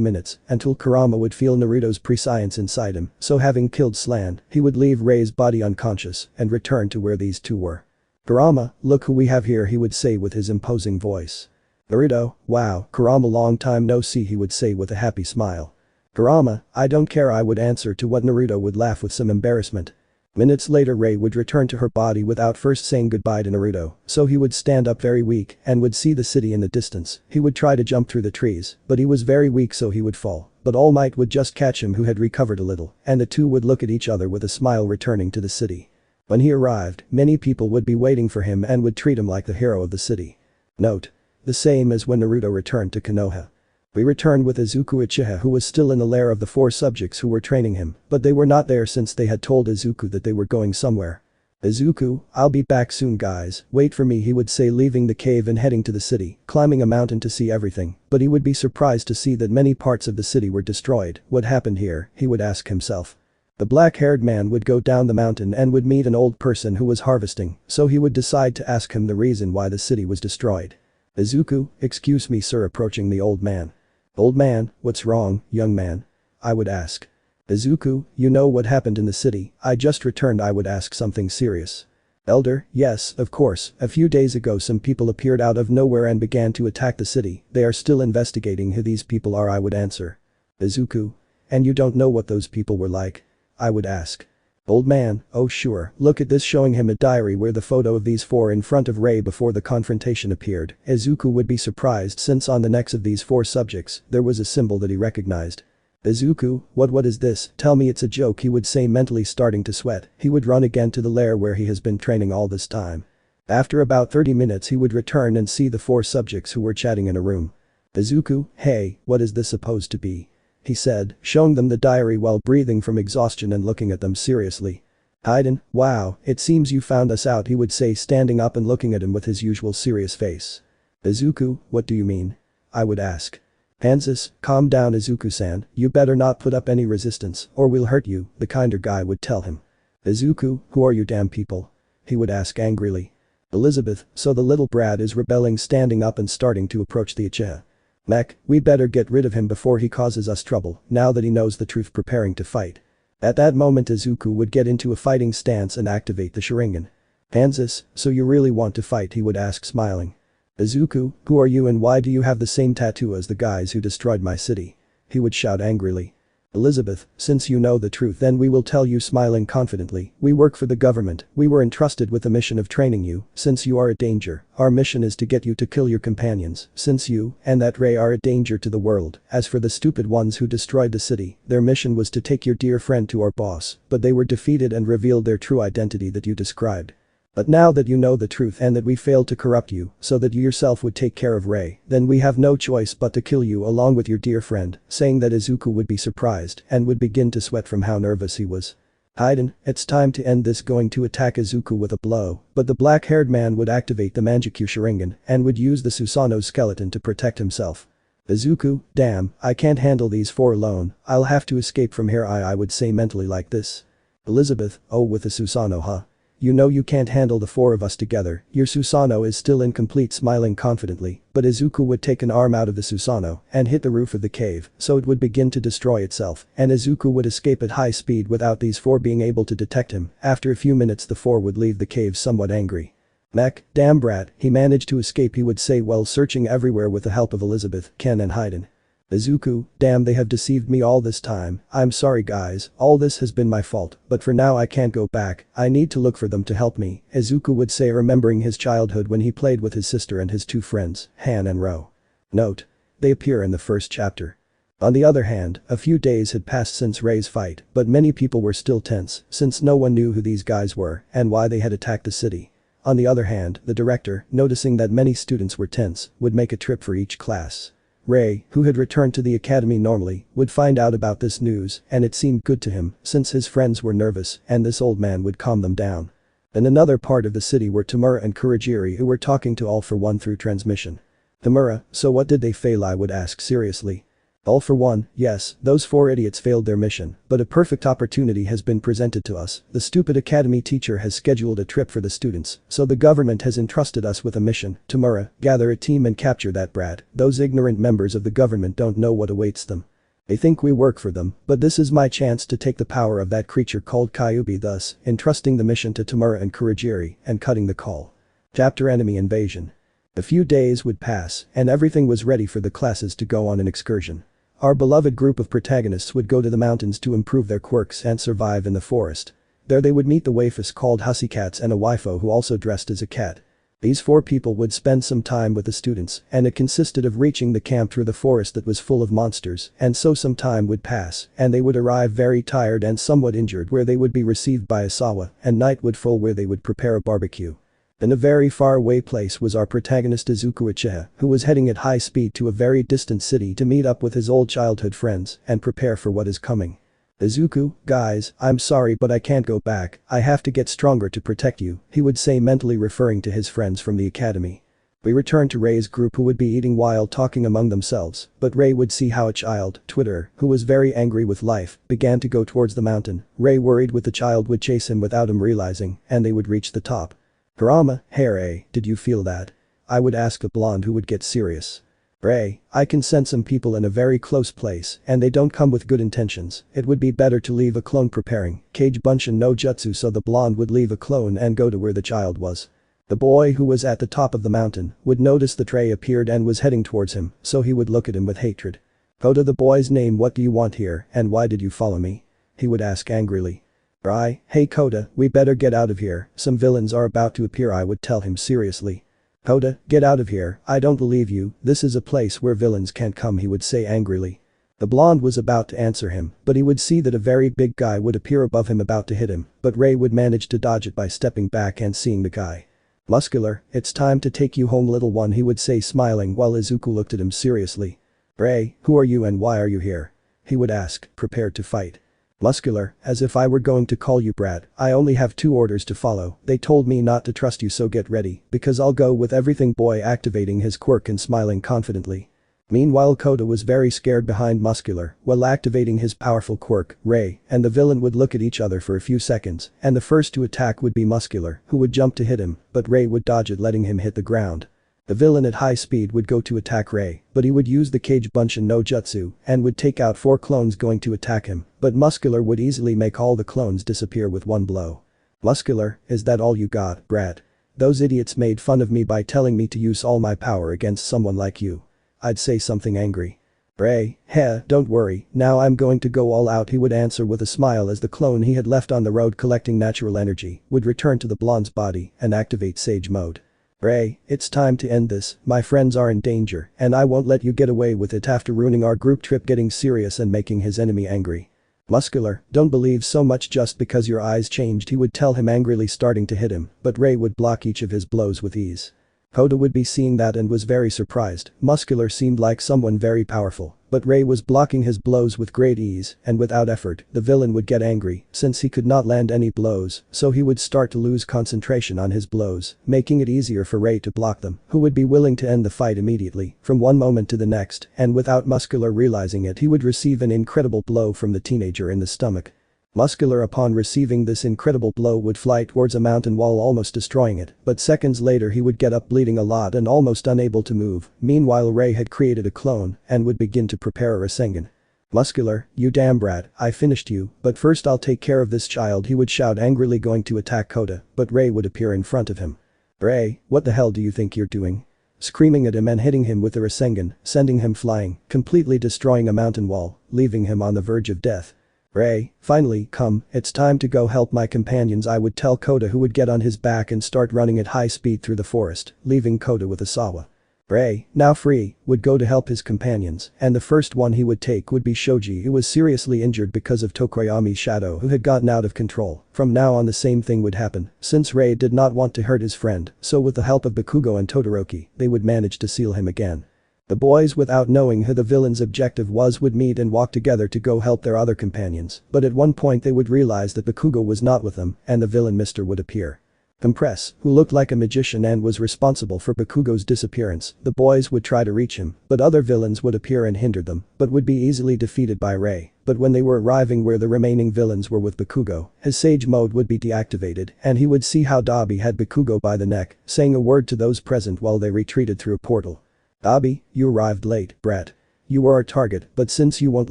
Speaker 1: minutes, until Kurama would feel Naruto's prescience inside him, so having killed Slan, he would leave Rei's body unconscious and return to where these two were. Kurama, look who we have here, he would say with his imposing voice. Naruto, wow, Kurama, long time no see, he would say with a happy smile. Kurama, I don't care, I would answer, to what Naruto would laugh with some embarrassment. Minutes later Rei would return to her body without first saying goodbye to Naruto, so he would stand up very weak and would see the city in the distance. He would try to jump through the trees, but he was very weak so he would fall, but All Might would just catch him, who had recovered a little, and the two would look at each other with a smile, returning to the city. When he arrived, many people would be waiting for him and would treat him like the hero of the city. Note. The same as when Naruto returned to Konoha. We returned with Izuku Uchiha, who was still in the lair of the 4 subjects who were training him, but they were not there since they had told Izuku that they were going somewhere. Izuku, I'll be back soon guys, wait for me, he would say, leaving the cave and heading to the city, climbing a mountain to see everything, but he would be surprised to see that many parts of the city were destroyed. What happened here, he would ask himself. The black-haired man would go down the mountain and would meet an old person who was harvesting, so he would decide to ask him the reason why the city was destroyed. Izuku, excuse me sir, approaching the old man. Old man, what's wrong, young man? I would ask. Izuku, you know what happened in the city, I just returned, I would ask, something serious. Elder, yes, of course, a few days ago some people appeared out of nowhere and began to attack the city, they are still investigating who these people are, I would answer. Izuku. And you don't know what those people were like? I would ask. Old man, oh sure, look at this, showing him a diary where the photo of these 4 in front of Rei before the confrontation appeared. Izuku would be surprised since on the necks of these 4 subjects, there was a symbol that he recognized. Izuku, what is this, tell me it's a joke, he would say, mentally starting to sweat. He would run again to the lair where he has been training all this time. After about 30 minutes he would return and see the 4 subjects who were chatting in a room. Izuku, hey, what is this supposed to be? He said, showing them the diary while breathing from exhaustion and looking at them seriously. Aiden, wow, it seems you found us out, he would say, standing up and looking at him with his usual serious face. Izuku, what do you mean? I would ask. Ainz, calm down Izuku-san, you better not put up any resistance or we'll hurt you, the kinder guy would tell him. Izuku, who are you damn people? He would ask angrily. Elizabeth, so the little brat is rebelling, standing up and starting to approach the Uchiha. Mech, we better get rid of him before he causes us trouble, now that he knows the truth, preparing to fight. At that moment Izuku would get into a fighting stance and activate the Sharingan. Ainz, so you really want to fight, he would ask, smiling. Izuku, who are you and why do you have the same tattoo as the guys who destroyed my city? He would shout angrily. Elizabeth, since you know the truth then we will tell you, smiling confidently, we work for the government, we were entrusted with the mission of training you, since you are a danger, our mission is to get you to kill your companions, since you and that Rei are a danger to the world. As for the stupid ones who destroyed the city, their mission was to take your dear friend to our boss, but they were defeated and revealed their true identity that you described. But now that you know the truth and that we failed to corrupt you so that you yourself would take care of Rei, then we have no choice but to kill you along with your dear friend," saying that Izuku would be surprised and would begin to sweat from how nervous he was. "Hayden, it's time to end this," going to attack Izuku with a blow, but the black-haired man would activate the Mangekyou Sharingan and would use the Susanoo skeleton to protect himself. Izuku, damn, I can't handle these four alone, I'll have to escape from here, I would say mentally like this. Elizabeth, oh with the Susanoo huh? You know you can't handle the four of us together, your Susanoo is still incomplete, smiling confidently, but Izuku would take an arm out of the Susanoo and hit the roof of the cave so it would begin to destroy itself and Izuku would escape at high speed without these four being able to detect him. After a few minutes the four would leave the cave somewhat angry. "Mech, damn brat, he managed to escape," he would say while searching everywhere with the help of Elizabeth, Ken and Hayden. Izuku, damn, they have deceived me all this time, I'm sorry guys, all this has been my fault, but for now I can't go back, I need to look for them to help me, Izuku would say, remembering his childhood when he played with his sister and his two friends, Han and Ro. Note. They appear in the first chapter. On the other hand, a few days had passed since Rei's fight, but many people were still tense since no one knew who these guys were and why they had attacked the city. On the other hand, the director, noticing that many students were tense, would make a trip for each class. Rei, who had returned to the academy normally, would find out about this news and it seemed good to him since his friends were nervous and this old man would calm them down. In another part of the city were Tamura and Kurogiri who were talking to All for One through transmission. "Tamura, so what did they fail?" I would ask seriously. "All for One, yes, those four idiots failed their mission, but a perfect opportunity has been presented to us. The stupid academy teacher has scheduled a trip for the students, so the government has entrusted us with a mission. Tamura, gather a team and capture that brat, those ignorant members of the government don't know what awaits them. They think we work for them, but this is my chance to take the power of that creature called Kyuubi, thus entrusting the mission to Tamura and Kurogiri and cutting the call." Chapter Enemy Invasion. A few days would pass and everything was ready for the classes to go on an excursion. Our beloved group of protagonists would go to the mountains to improve their quirks and survive in the forest. There they would meet the waifus called Hussycats and a waifu who also dressed as a cat. These four people would spend some time with the students and it consisted of reaching the camp through the forest that was full of monsters and so some time would pass and they would arrive very tired and somewhat injured where they would be received by Asawa and night would fall where they would prepare a barbecue. In a very far away place was our protagonist Izuku Uchiha, who was heading at high speed to a very distant city to meet up with his old childhood friends and prepare for what is coming. "Izuku, guys, I'm sorry but I can't go back, I have to get stronger to protect you," he would say mentally referring to his friends from the academy. We return to Rei's group who would be eating while talking among themselves, but Rei would see how a child, Twitter, who was very angry with life, began to go towards the mountain. Rei worried with the child would chase him without him realizing and they would reach the top. "Kurama, hey Rei, did you feel that?" I would ask the blonde who would get serious. "Rei, I can sense some people in a very close place and they don't come with good intentions, it would be better to leave a clone preparing Kage Bunshin no Jutsu," so the blonde would leave a clone and go to where the child was. The boy who was at the top of the mountain would notice that Rei appeared and was heading towards him, so he would look at him with hatred. "Kota, the boy's name, what do you want here and why did you follow me?" he would ask angrily. "Rei, hey Kota, we better get out of here, some villains are about to appear," I would tell him seriously. "Kota, get out of here, I don't believe you, this is a place where villains can't come," he would say angrily. The blonde was about to answer him, but he would see that a very big guy would appear above him about to hit him, but Rei would manage to dodge it by stepping back and seeing the guy. "Muscular, it's time to take you home little one," he would say smiling while Izuku looked at him seriously. "Rei, who are you and why are you here?" he would ask, prepared to fight. "Muscular, as if I were going to call you brat, I only have 2 orders to follow, they told me not to trust you so get ready, because I'll go with everything," boy activating his quirk and smiling confidently. Meanwhile Kota was very scared behind Muscular while activating his powerful quirk, Rei, and the villain would look at each other for a few seconds and the first to attack would be Muscular who would jump to hit him, but Rei would dodge it letting him hit the ground. The villain at high speed would go to attack Rei, but he would use the Kage Bunshin no Jutsu and would take out 4 clones going to attack him, but Muscular would easily make all the clones disappear with one blow. "Muscular, is that all you got, brat? Those idiots made fun of me by telling me to use all my power against someone like you." I'd say something angry. "Rei, heh, don't worry, now I'm going to go all out," he would answer with a smile as the clone he had left on the road collecting natural energy would return to the blonde's body and activate Sage mode. "Rei, it's time to end this, my friends are in danger and I won't let you get away with it," after ruining our group trip, getting serious and making his enemy angry. Muscular, don't believe so much just because your eyes changed, he would tell him angrily, starting to hit him, but Ray would block each of his blows with ease. Kota would be seeing that and was very surprised. Muscular seemed like someone very powerful, but Ray was blocking his blows with great ease and without effort. The villain would get angry since he could not land any blows, so he would start to lose concentration on his blows, making it easier for Ray to block them, who would be willing to end the fight immediately, from one moment to the next, and without Muscular realizing it, he would receive an incredible blow from the teenager in the stomach. Muscular, upon receiving this incredible blow, would fly towards a mountain wall, almost destroying it, but seconds later he would get up bleeding a lot and almost unable to move. Meanwhile, Ray had created a clone and would begin to prepare a Rasengan. Muscular, you damn brat, I finished you, but first I'll take care of this child, he would shout angrily, going to attack Kota, but Ray would appear in front of him. Ray, what the hell do you think you're doing? Screaming at him and hitting him with the Rasengan, sending him flying, completely destroying a mountain wall, leaving him on the verge of death. Ray, finally, come, it's time to go help my companions, I would tell Kota, who would get on his back and start running at high speed through the forest, leaving Kota with Asawa. Ray, now free, would go to help his companions, and the first one he would take would be Shoji, who was seriously injured because of Tokoyami's shadow, who had gotten out of control. From now on the same thing would happen, since Ray did not want to hurt his friend, so with the help of Bakugo and Todoroki, they would manage to seal him again. The boys, without knowing who the villain's objective was, would meet and walk together to go help their other companions, but at one point they would realize that Bakugo was not with them and the villain Mr. would appear. Compress, who looked like a magician and was responsible for Bakugo's disappearance, the boys would try to reach him, but other villains would appear and hinder them, but would be easily defeated by Ray. But when they were arriving where the remaining villains were with Bakugo, his Sage mode would be deactivated and he would see how Dabi had Bakugo by the neck, saying a word to those present while they retreated through a portal. Dabi, you arrived late, brat. You were our target, but since you won't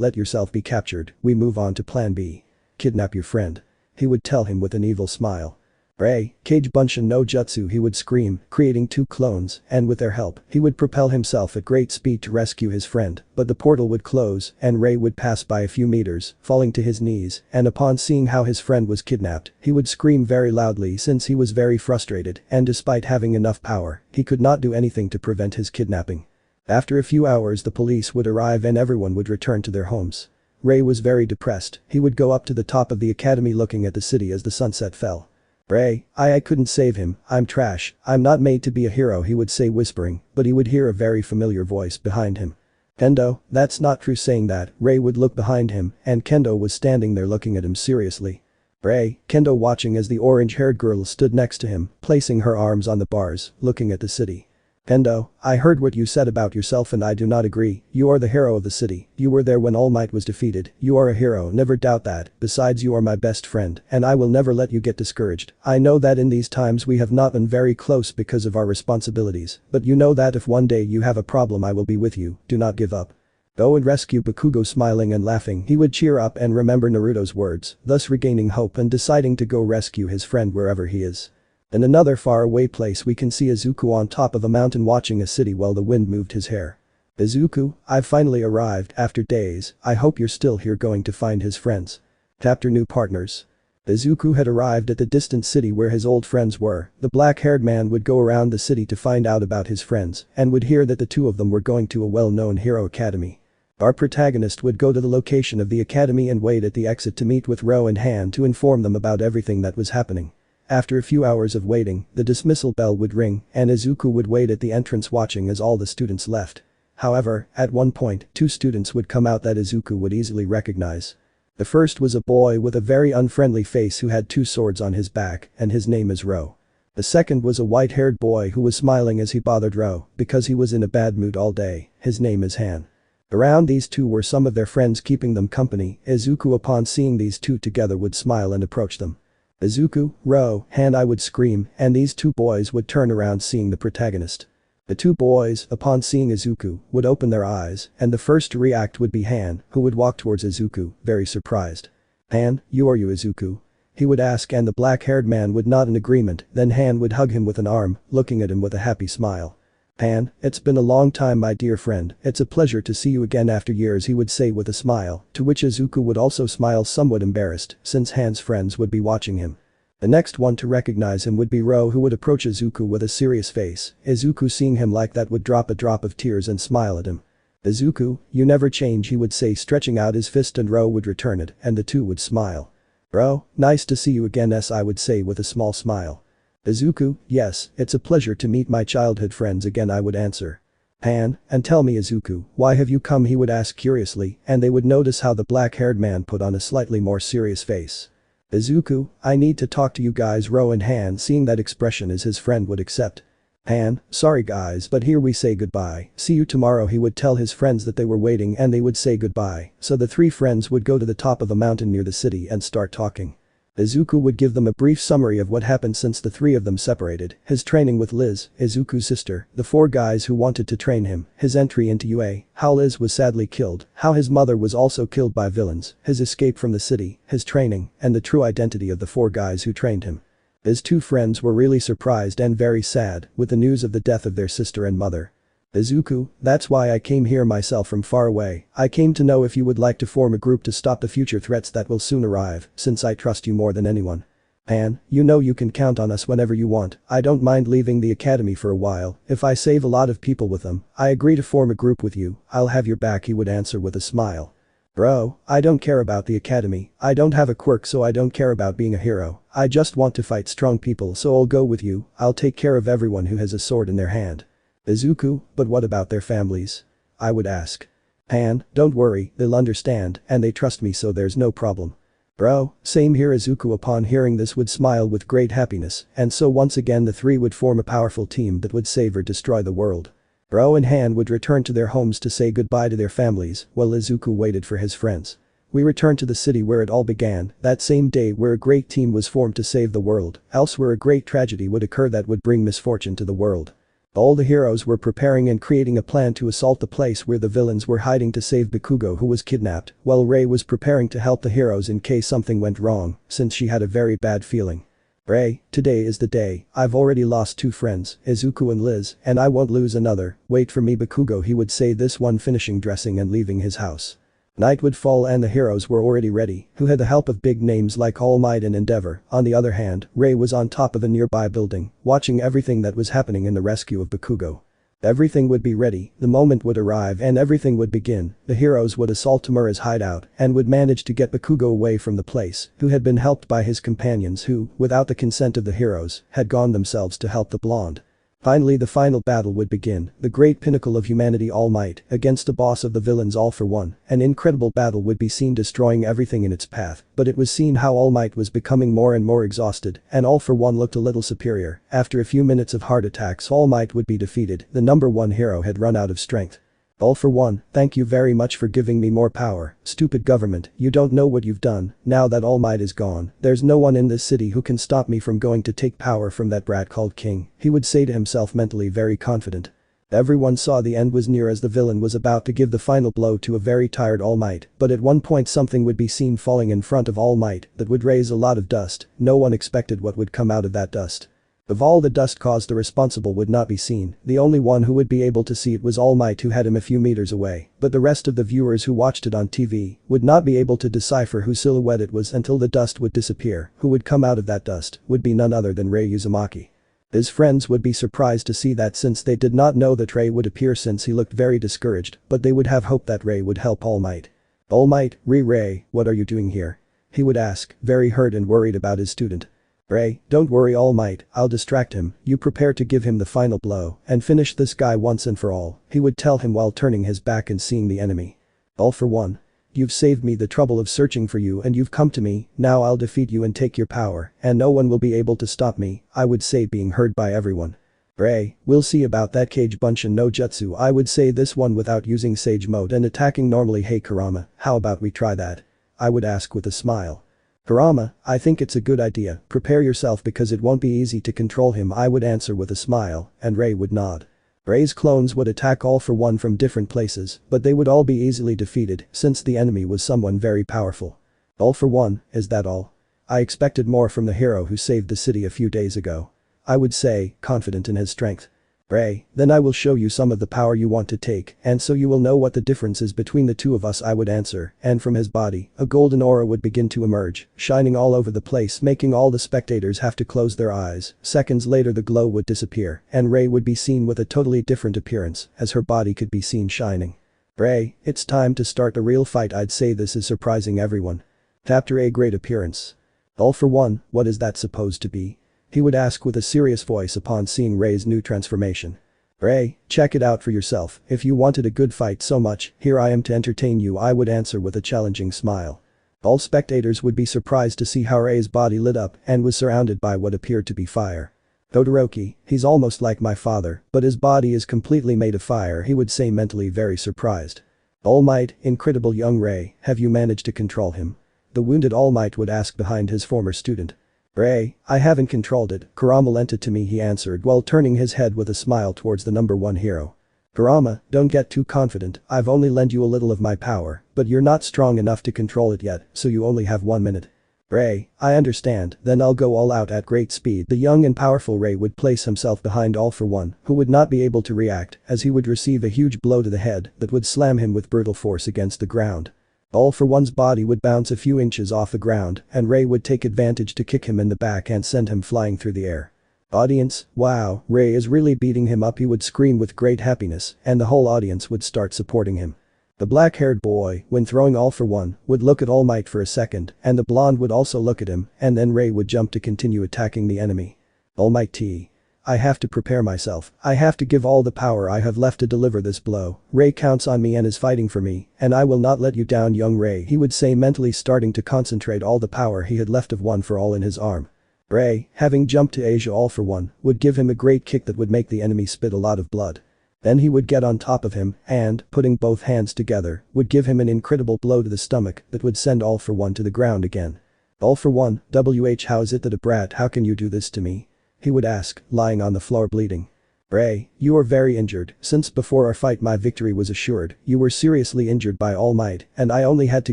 Speaker 1: let yourself be captured, we move on to plan B. Kidnap your friend. He would tell him with an evil smile. Ray, Kage Bunshin no Jutsu, he would scream, creating two clones, and with their help, he would propel himself at great speed to rescue his friend, but the portal would close and Ray would pass by a few meters, falling to his knees, and upon seeing how his friend was kidnapped, he would scream very loudly since he was very frustrated, and despite having enough power, he could not do anything to prevent his kidnapping. After a few hours, the police would arrive and everyone would return to their homes. Ray was very depressed. He would go up to the top of the academy looking at the city as the sunset fell. Ray, I couldn't save him, I'm trash, I'm not made to be a hero, he would say, whispering, but he would hear a very familiar voice behind him. Kendo, that's not true. Saying that, Ray would look behind him and Kendo was standing there looking at him seriously. Ray, Kendo watching as the orange-haired girl stood next to him, placing her arms on the bars, looking at the city. Kendo, I heard what you said about yourself and I do not agree. You are the hero of the city. You were there when Almight was defeated. You are a hero, never doubt that. Besides, you are my best friend and I will never let you get discouraged. I know that in these times we have not been very close because of our responsibilities, but you know that if one day you have a problem I will be with you. Do not give up. Go and rescue Bakugo. Smiling and laughing, he would cheer up and remember Naruto's words, thus regaining hope and deciding to go rescue his friend wherever he is. In another faraway place we can see Izuku on top of a mountain watching a city while the wind moved his hair. Izuku, I've finally arrived after days, I hope you're still here. Going to find his friends. Chapter New Partners. Izuku had arrived at the distant city where his old friends were. The black-haired man would go around the city to find out about his friends and would hear that the two of them were going to a well-known hero academy. Our protagonist would go to the location of the academy and wait at the exit to meet with Ro and Han to inform them about everything that was happening. After a few hours of waiting, the dismissal bell would ring and Izuku would wait at the entrance watching as all the students left. However, at one point, two students would come out that Izuku would easily recognize. The first was a boy with a very unfriendly face who had two swords on his back and his name is Ro. The second was a white-haired boy who was smiling as he bothered Ro because he was in a bad mood all day. His name is Han. Around these two were some of their friends keeping them company. Izuku, upon seeing these two together, would smile and approach them. Izuku, Ro, Han, I would scream, and these two boys would turn around seeing the protagonist. The two boys, upon seeing Izuku, would open their eyes, and the first to react would be Han, who would walk towards Izuku, very surprised. Han, you Izuku? He would ask and the black-haired man would nod in agreement, then Han would hug him with an arm, looking at him with a happy smile. Han, it's been a long time my dear friend, it's a pleasure to see you again after years, he would say with a smile, to which Izuku would also smile, somewhat embarrassed since Han's friends would be watching him. The next one to recognize him would be Ro, who would approach Izuku with a serious face. Izuku, seeing him like that, would drop a drop of tears and smile at him. Izuku, you never change, he would say, stretching out his fist, and Ro would return it, and the two would smile. Bro, nice to see you again, I would say with a small smile. Izuku, yes, it's a pleasure to meet my childhood friends again, I would answer. And tell me, Izuku, why have you come, he would ask curiously, and they would notice how the black-haired man put on a slightly more serious face. Izuku, I need to talk to you guys, Ro and Han, seeing that expression as his friend would accept. Han, sorry guys, but here we say goodbye, see you tomorrow, he would tell his friends that they were waiting, and they would say goodbye, so the three friends would go to the top of a mountain near the city and start talking. Izuku would give them a brief summary of what happened since the three of them separated, his training with Liz, Izuku's sister, the four guys who wanted to train him, his entry into UA, how Liz was sadly killed, how his mother was also killed by villains, his escape from the city, his training, and the true identity of the four guys who trained him. His two friends were really surprised and very sad with the news of the death of their sister and mother. Izuku, that's why I came here myself from far away, I came to know if you would like to form a group to stop the future threats that will soon arrive, since I trust you more than anyone. Han, you know you can count on us whenever you want, I don't mind leaving the academy for a while, if I save a lot of people with them, I agree to form a group with you, I'll have your back, he would answer with a smile. Bro, I don't care about the academy, I don't have a quirk, so I don't care about being a hero, I just want to fight strong people, so I'll go with you, I'll take care of everyone who has a sword in their hand. Izuku, but what about their families? I would ask. Han, don't worry, they'll understand, and they trust me, so there's no problem. Bro, same here. Izuku upon hearing this would smile with great happiness, and so once again the three would form a powerful team that would save or destroy the world. Bro and Han would return to their homes to say goodbye to their families, while Izuku waited for his friends. We returned to the city where it all began, that same day where a great team was formed to save the world, elsewhere a great tragedy would occur that would bring misfortune to the world. All the heroes were preparing and creating a plan to assault the place where the villains were hiding to save Bakugo, who was kidnapped, while Rei was preparing to help the heroes in case something went wrong, since she had a very bad feeling. Rei, today is the day, I've already lost two friends, Izuku and Liz, and I won't lose another, wait for me Bakugo, he would say, this one finishing dressing and leaving his house. Night would fall and the heroes were already ready, who had the help of big names like All Might and Endeavor. On the other hand, Rei was on top of a nearby building, watching everything that was happening in the rescue of Bakugo. Everything would be ready, the moment would arrive and everything would begin. The heroes would assault Tamura's hideout and would manage to get Bakugo away from the place, who had been helped by his companions who, without the consent of the heroes, had gone themselves to help the blonde. Finally the final battle would begin, the great pinnacle of humanity All Might against the boss of the villains All For One. An incredible battle would be seen destroying everything in its path, but it was seen how All Might was becoming more and more exhausted, and All For One looked a little superior. After a few minutes of heart attacks All Might would be defeated, the number one hero had run out of strength. All For One, thank you very much for giving me more power, stupid government, you don't know what you've done, now that All Might is gone, there's no one in this city who can stop me from going to take power from that brat called King, he would say to himself mentally, very confident. Everyone saw the end was near as the villain was about to give the final blow to a very tired All Might, but at one point something would be seen falling in front of All Might that would raise a lot of dust, no one expected what would come out of that dust. Of all the dust caused, the responsible would not be seen, the only one who would be able to see it was All Might, who had him a few meters away, but the rest of the viewers who watched it on TV would not be able to decipher whose silhouette it was until the dust would disappear. Who would come out of that dust would be none other than Rei Uzumaki. His friends would be surprised to see that, since they did not know that Rei would appear, since he looked very discouraged, but they would have hoped that Rei would help All Might. All Might, Rei, what are you doing here? He would ask, very hurt and worried about his student. Rei, don't worry All Might, I'll distract him, you prepare to give him the final blow and finish this guy once and for all, he would tell him while turning his back and seeing the enemy. All For One. You've saved me the trouble of searching for you and you've come to me, now I'll defeat you and take your power, and no one will be able to stop me, I would say, being heard by everyone. Rei, we'll see about that Cage Bunshin no Jutsu, I would say, this one without using Sage Mode and attacking normally. Hey Kurama, how about we try that? I would ask with a smile. Kurama, I think it's a good idea, prepare yourself because it won't be easy to control him, I would answer with a smile, and Rei would nod. Rei's clones would attack All For One from different places, but they would all be easily defeated since the enemy was someone very powerful. All For One, is that all? I expected more from the hero who saved the city a few days ago. I would say, confident in his strength. Rei, then I will show you some of the power you want to take, and so you will know what the difference is between the two of us, I would answer, and from his body, a golden aura would begin to emerge, shining all over the place, making all the spectators have to close their eyes. Seconds later the glow would disappear, and Rei would be seen with a totally different appearance, as her body could be seen shining. Ray, it's time to start the real fight. I'd say this is surprising everyone. After a great appearance. All for one, what is that supposed to be? He would ask with a serious voice upon seeing Ray's new transformation. Ray, check it out for yourself. If you wanted a good fight so much, here I am to entertain you, I would answer with a challenging smile. All spectators would be surprised to see how Ray's body lit up and was surrounded by what appeared to be fire. Todoroki, he's almost like my father, but his body is completely made of fire, he would say, mentally very surprised. Almight, incredible young Ray, have you managed to control him? The wounded Almight would ask behind his former student. Ray, I haven't controlled it, Kurama lent it to me, he answered while turning his head with a smile towards the number one hero. Kurama, don't get too confident, I've only lent you a little of my power, but you're not strong enough to control it yet, so you only have 1 minute. Ray, I understand, then I'll go all out at great speed. The young and powerful Ray would place himself behind All for One, who would not be able to react as he would receive a huge blow to the head that would slam him with brutal force against the ground. All for One's body would bounce a few inches off the ground and Ray would take advantage to kick him in the back and send him flying through the air. Audience, wow, Ray is really beating him up, he would scream with great happiness and the whole audience would start supporting him. The black-haired boy, when throwing All for One, would look at All Might for a second and the blonde would also look at him and then Ray would jump to continue attacking the enemy. All Might T. I have to prepare myself, I have to give all the power I have left to deliver this blow. Ray counts on me and is fighting for me, and I will not let you down, young Ray, he would say, mentally starting to concentrate all the power he had left of One for All in his arm. Ray, having jumped to Asia All for One, would give him a great kick that would make the enemy spit a lot of blood. Then he would get on top of him and, putting both hands together, would give him an incredible blow to the stomach that would send All for One to the ground again. All for One, how is it that a brat, how can you do this to me? He would ask, lying on the floor bleeding. Ray, you are very injured, since before our fight my victory was assured, you were seriously injured by All Might and I only had to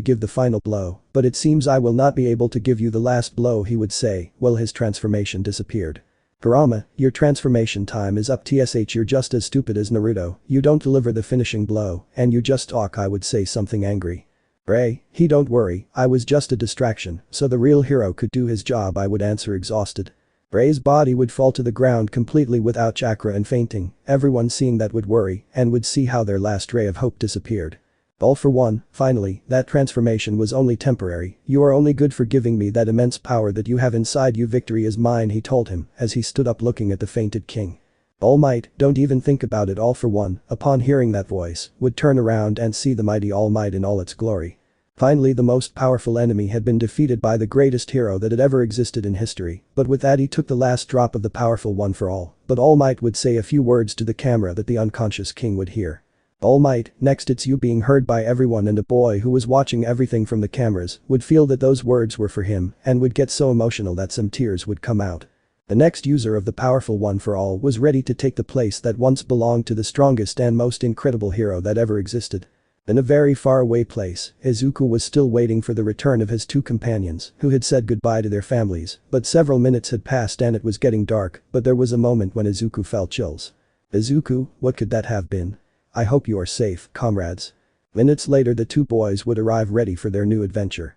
Speaker 1: give the final blow, but it seems I will not be able to give you the last blow, he would say, while his transformation disappeared. Kurama, your transformation time is up, you're just as stupid as Naruto, you don't deliver the finishing blow, and you just talk, I would say something angry. Ray, don't worry, I was just a distraction, so the real hero could do his job, I would answer exhausted. Ray's body would fall to the ground completely without chakra and fainting, everyone seeing that would worry and would see how their last ray of hope disappeared. All for One, finally, that transformation was only temporary, you are only good for giving me that immense power that you have inside you, victory is mine, he told him as he stood up looking at the fainted king. All Might, don't even think about it. All for One, upon hearing that voice, would turn around and see the mighty All Might in all its glory. Finally, the most powerful enemy had been defeated by the greatest hero that had ever existed in history, but with that he took the last drop of the powerful One for All, but All Might would say a few words to the camera that the unconscious king would hear. All Might, next it's you, being heard by everyone, and a boy who was watching everything from the cameras would feel that those words were for him and would get so emotional that some tears would come out. The next user of the powerful One for All was ready to take the place that once belonged to the strongest and most incredible hero that ever existed. In a very far away place, Izuku was still waiting for the return of his two companions who had said goodbye to their families, but several minutes had passed and it was getting dark, but there was a moment when Izuku felt chills. Izuku, what could that have been? I hope you are safe, comrades. Minutes later the two boys would arrive ready for their new adventure.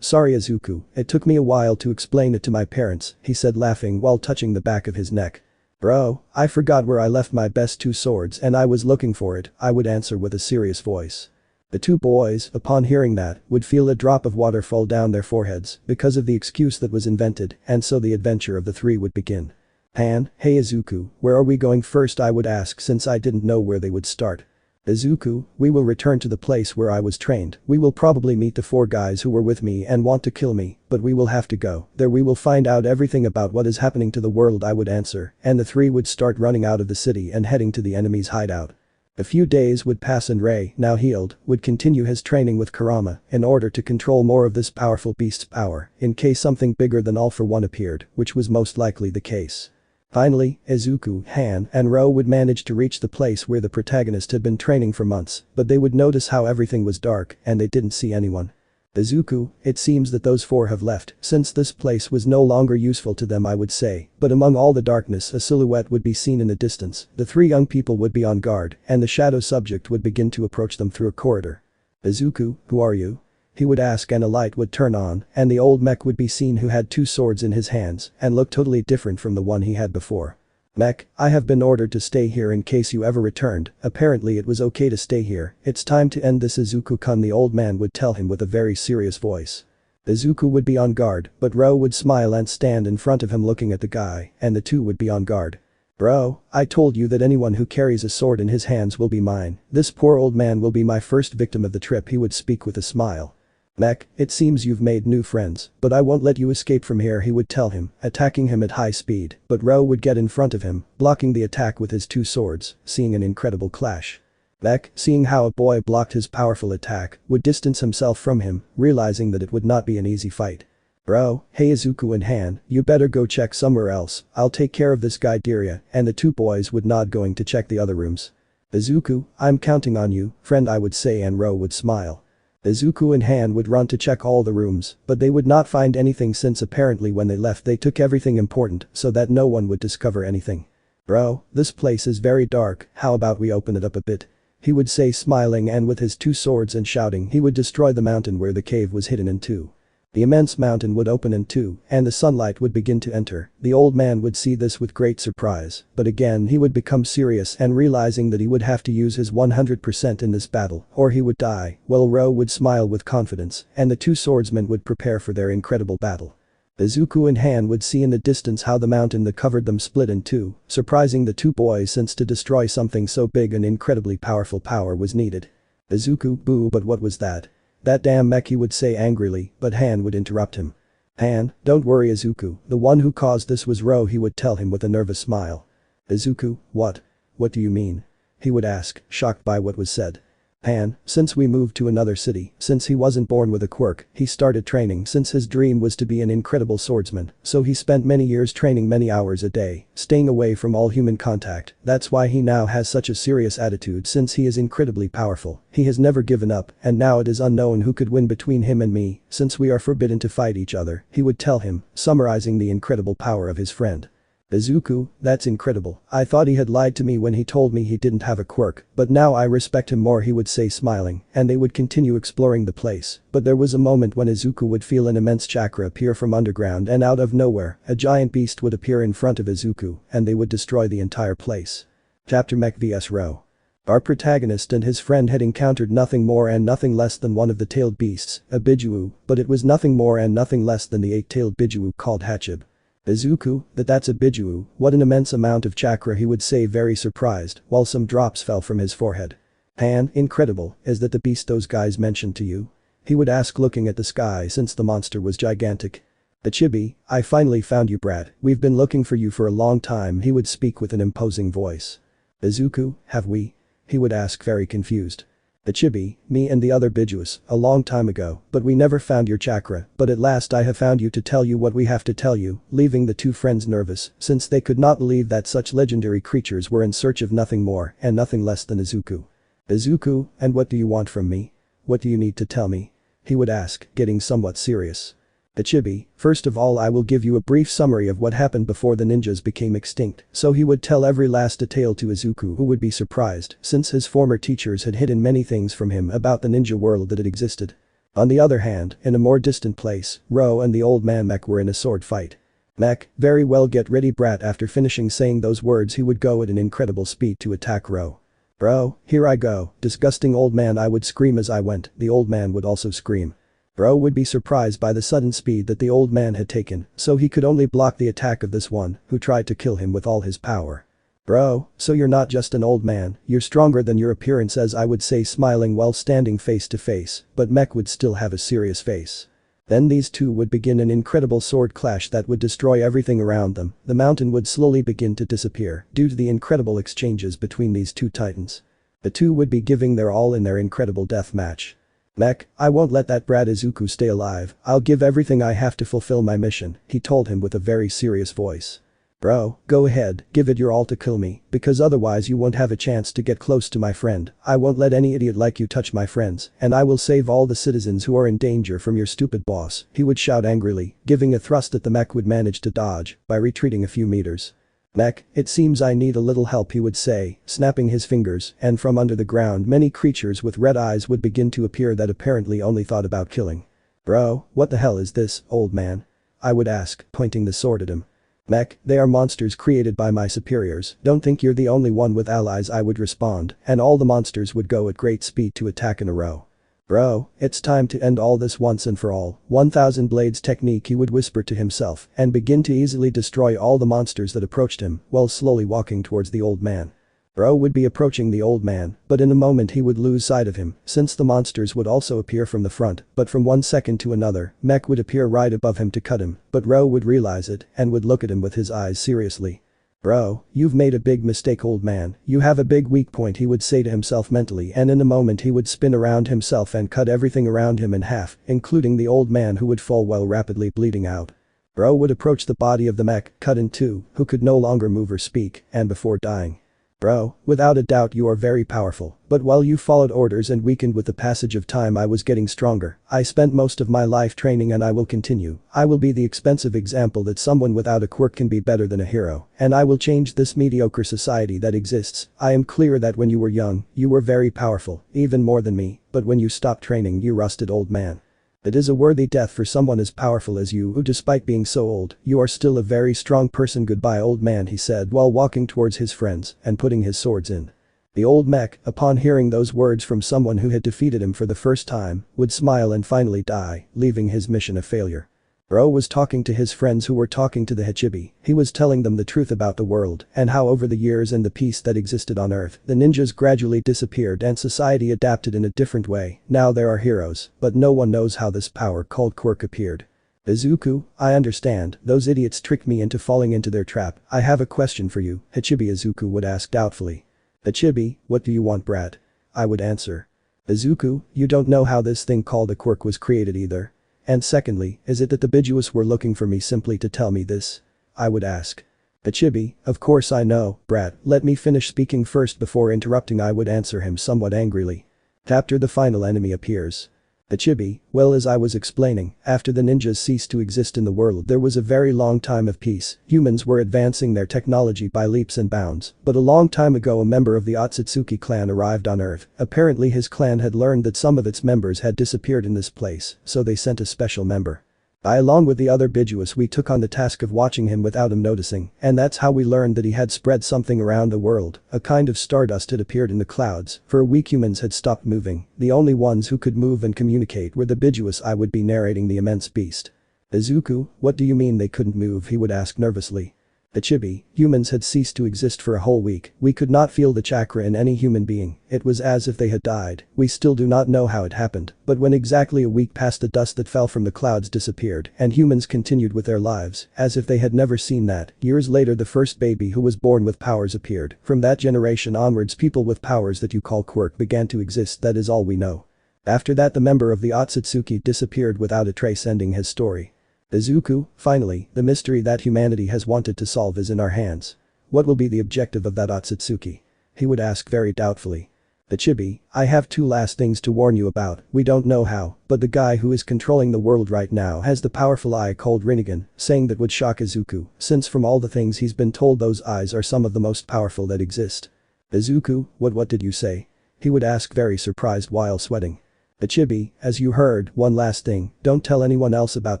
Speaker 1: Sorry Izuku, it took me a while to explain it to my parents, he said laughing while touching the back of his neck. Bro, I forgot where I left my best two swords and I was looking for it, I would answer with a serious voice. The two boys, upon hearing that, would feel a drop of water fall down their foreheads because of the excuse that was invented, and so the adventure of the three would begin. Hey Izuku, where are we going first, I would ask since I didn't know where they would start. Izuku, we will return to the place where I was trained, we will probably meet the four guys who were with me and want to kill me, but we will have to go, there we will find out everything about what is happening to the world, I would answer, and the three would start running out of the city and heading to the enemy's hideout. A few days would pass and Ray, now healed, would continue his training with Kurama in order to control more of this powerful beast's power in case something bigger than All for One appeared, which was most likely the case. Finally, Izuku, and Ro would manage to reach the place where the protagonist had been training for months, but they would notice how everything was dark and they didn't see anyone. Izuku, it seems that those four have left since this place was no longer useful to them, I would say, but among all the darkness a silhouette would be seen in the distance, the three young people would be on guard and the shadow subject would begin to approach them through a corridor. Izuku, who are you? He would ask and a light would turn on and the old mech would be seen who had two swords in his hands and looked totally different from the one he had before. Mech, I have been ordered to stay here in case you ever returned, apparently it was okay to stay here, it's time to end this Izuku-kun, the old man would tell him with a very serious voice. Izuku would be on guard, but Ro would smile and stand in front of him looking at the guy, and the two would be on guard. Bro, I told you that anyone who carries a sword in his hands will be mine, this poor old man will be my first victim of the trip, he would speak with a smile. Mech, it seems you've made new friends, but I won't let you escape from here, he would tell him, attacking him at high speed, but Ro would get in front of him, blocking the attack with his two swords, seeing an incredible clash. Mech, seeing how a boy blocked his powerful attack, would distance himself from him, realizing that it would not be an easy fight. Bro, hey Izuku and Han, you better go check somewhere else, I'll take care of this guy Dirya, and the two boys would nod going to check the other rooms. Izuku, I'm counting on you, friend, I would say, and Ro would smile. Izuku and Han would run to check all the rooms, but they would not find anything since apparently when they left they took everything important so that no one would discover anything. Bro, this place is very dark, how about we open it up a bit? He would say smiling, and with his two swords and shouting he would destroy the mountain where the cave was hidden in two. The immense mountain would open in two, and the sunlight would begin to enter. The old man would see this with great surprise, but again he would become serious and realizing that he would have to use his 100% in this battle, or he would die. Well, Ro would smile with confidence, and the two swordsmen would prepare for their incredible battle. Izuku and Han would see in the distance how the mountain that covered them split in two, surprising the two boys since to destroy something so big an incredibly powerful power was needed. Izuku, boo, but what was that? That damn mech, he would say angrily, but Han would interrupt him. Han, don't worry Izuku, the one who caused this was Ro, he would tell him with a nervous smile. Izuku, what? What do you mean? He would ask, shocked by what was said. Han, since we moved to another city, since he wasn't born with a quirk, he started training since his dream was to be an incredible swordsman, so he spent many years training many hours a day, staying away from all human contact, that's why he now has such a serious attitude since he is incredibly powerful, he has never given up, and now it is unknown who could win between him and me, since we are forbidden to fight each other, he would tell him, summarizing the incredible power of his friend. Izuku, that's incredible, I thought he had lied to me when he told me he didn't have a quirk, but now I respect him more, he would say smiling, and they would continue exploring the place, but there was a moment when Izuku would feel an immense chakra appear from underground, and out of nowhere, a giant beast would appear in front of Izuku, and they would destroy the entire place. Chapter Mech vs Ro. Our protagonist and his friend had encountered nothing more and nothing less than one of the tailed beasts, a Bijuu, but it was nothing more and nothing less than the 8-tailed Bijuu called Hachib. Izuku, that's a Bijuu, what an immense amount of chakra, he would say very surprised, while some drops fell from his forehead. Han, incredible, is that the beast those guys mentioned to you? He would ask looking at the sky since the monster was gigantic. The chibi, I finally found you brat, we've been looking for you for a long time, he would speak with an imposing voice. Izuku, have we? He would ask very confused. The chibi, me and the other Bijuus, a long time ago, but we never found your chakra, but at last I have found you to tell you what we have to tell you, leaving the two friends nervous since they could not believe that such legendary creatures were in search of nothing more and nothing less than Izuku. Izuku, and what do you want from me? What do you need to tell me? He would ask, getting somewhat serious. The chibi, first of all I will give you a brief summary of what happened before the ninjas became extinct, so he would tell every last detail to Izuku, who would be surprised since his former teachers had hidden many things from him about the ninja world that had existed. On the other hand, in a more distant place, Ro and the old man Mech were in a sword fight. Mech, very well, get ready brat. After finishing saying those words he would go at an incredible speed to attack Ro. Bro, here I go, disgusting old man, I would scream as I went, the old man would also scream. Ro would be surprised by the sudden speed that the old man had taken, so he could only block the attack of this one, who tried to kill him with all his power. Bro, so you're not just an old man, you're stronger than your appearance, as I would say smiling while standing face to face, but Mech would still have a serious face. Then these two would begin an incredible sword clash that would destroy everything around them, the mountain would slowly begin to disappear due to the incredible exchanges between these two titans. The two would be giving their all in their incredible death match. Mech, I won't let that brat Izuku stay alive, I'll give everything I have to fulfill my mission, he told him with a very serious voice. Bro, go ahead, give it your all to kill me, because otherwise you won't have a chance to get close to my friend, I won't let any idiot like you touch my friends, and I will save all the citizens who are in danger from your stupid boss, he would shout angrily, giving a thrust that the Mech would manage to dodge by retreating a few meters. Mech, it seems I need a little help, he would say, snapping his fingers, and from under the ground many creatures with red eyes would begin to appear that apparently only thought about killing. Bro, what the hell is this, old man? I would ask, pointing the sword at him. Mech, they are monsters created by my superiors, don't think you're the only one with allies, I would respond, and all the monsters would go at great speed to attack in a row. Bro, it's time to end all this once and for all. 1000 blades technique, he would whisper to himself and begin to easily destroy all the monsters that approached him while slowly walking towards the old man. Bro would be approaching the old man, but in a moment he would lose sight of him since the monsters would also appear from the front, but from one second to another, Mech would appear right above him to cut him, but Ro would realize it and would look at him with his eyes seriously. Bro, you've made a big mistake, old man, you have a big weak point, he would say to himself mentally, and in a moment he would spin around himself and cut everything around him in half, including the old man, who would fall while rapidly bleeding out. Bro would approach the body of the mech, cut in two, who could no longer move or speak, and before dying. Bro, without a doubt you are very powerful, but while you followed orders and weakened with the passage of time, I was getting stronger. I spent most of my life training and I will continue. I will be the expensive example that someone without a quirk can be better than a hero, and I will change this mediocre society that exists. I am clear that when you were young, you were very powerful, even more than me, but when you stopped training you rusted, old man. It is a worthy death for someone as powerful as you, who despite being so old, you are still a very strong person. Goodbye, old man, he said while walking towards his friends and putting his swords in. The old mech, upon hearing those words from someone who had defeated him for the first time, would smile and finally die, leaving his mission a failure. Ro was talking to his friends who were talking to the Hachibi. He was telling them the truth about the world and how over the years and the peace that existed on Earth, the ninjas gradually disappeared and society adapted in a different way. Now there are heroes, but no one knows how this power called Quirk appeared. Izuku, I understand, those idiots tricked me into falling into their trap. I have a question for you, Hachibi, Izuku would ask doubtfully. Hachibi, what do you want, brat? I would answer. Izuku, you don't know how this thing called a quirk was created either. And secondly, is it that the Bijuus were looking for me simply to tell me this? I would ask. Hachibi, of course I know, brat, let me finish speaking first before interrupting, I would answer him somewhat angrily. After the final enemy appears. Hachibi, well, as I was explaining, after the ninjas ceased to exist in the world there was a very long time of peace. Humans were advancing their technology by leaps and bounds, but a long time ago a member of the Otsutsuki clan arrived on Earth. Apparently his clan had learned that some of its members had disappeared in this place, so they sent a special member. I, along with the other Bijuus, we took on the task of watching him without him noticing, and that's how we learned that he had spread something around the world. A kind of stardust had appeared in the clouds. For a week humans had stopped moving. The only ones who could move and communicate were the Bijuus. I would be narrating the immense beast. Izuku, what do you mean they couldn't move, he would ask nervously. Hachibi, humans had ceased to exist for a whole week. We could not feel the chakra in any human being. It was as if they had died. We still do not know how it happened, but when exactly a week passed, the dust that fell from the clouds disappeared and humans continued with their lives as if they had never seen that. Years later the first baby who was born with powers appeared. From that generation onwards people with powers that you call quirk began to exist, that is all we know. After that the member of the Otsutsuki disappeared without a trace, ending his story. Izuku, finally, the mystery that humanity has wanted to solve is in our hands. What will be the objective of that Otsutsuki? He would ask very doubtfully. Hachibi, I have two last things to warn you about. We don't know how, but the guy who is controlling the world right now has the powerful eye called Rinnegan, saying that would shock Izuku, since from all the things he's been told those eyes are some of the most powerful that exist. Izuku, what did you say? He would ask very surprised while sweating. Hachibi, as you heard, one last thing, don't tell anyone else about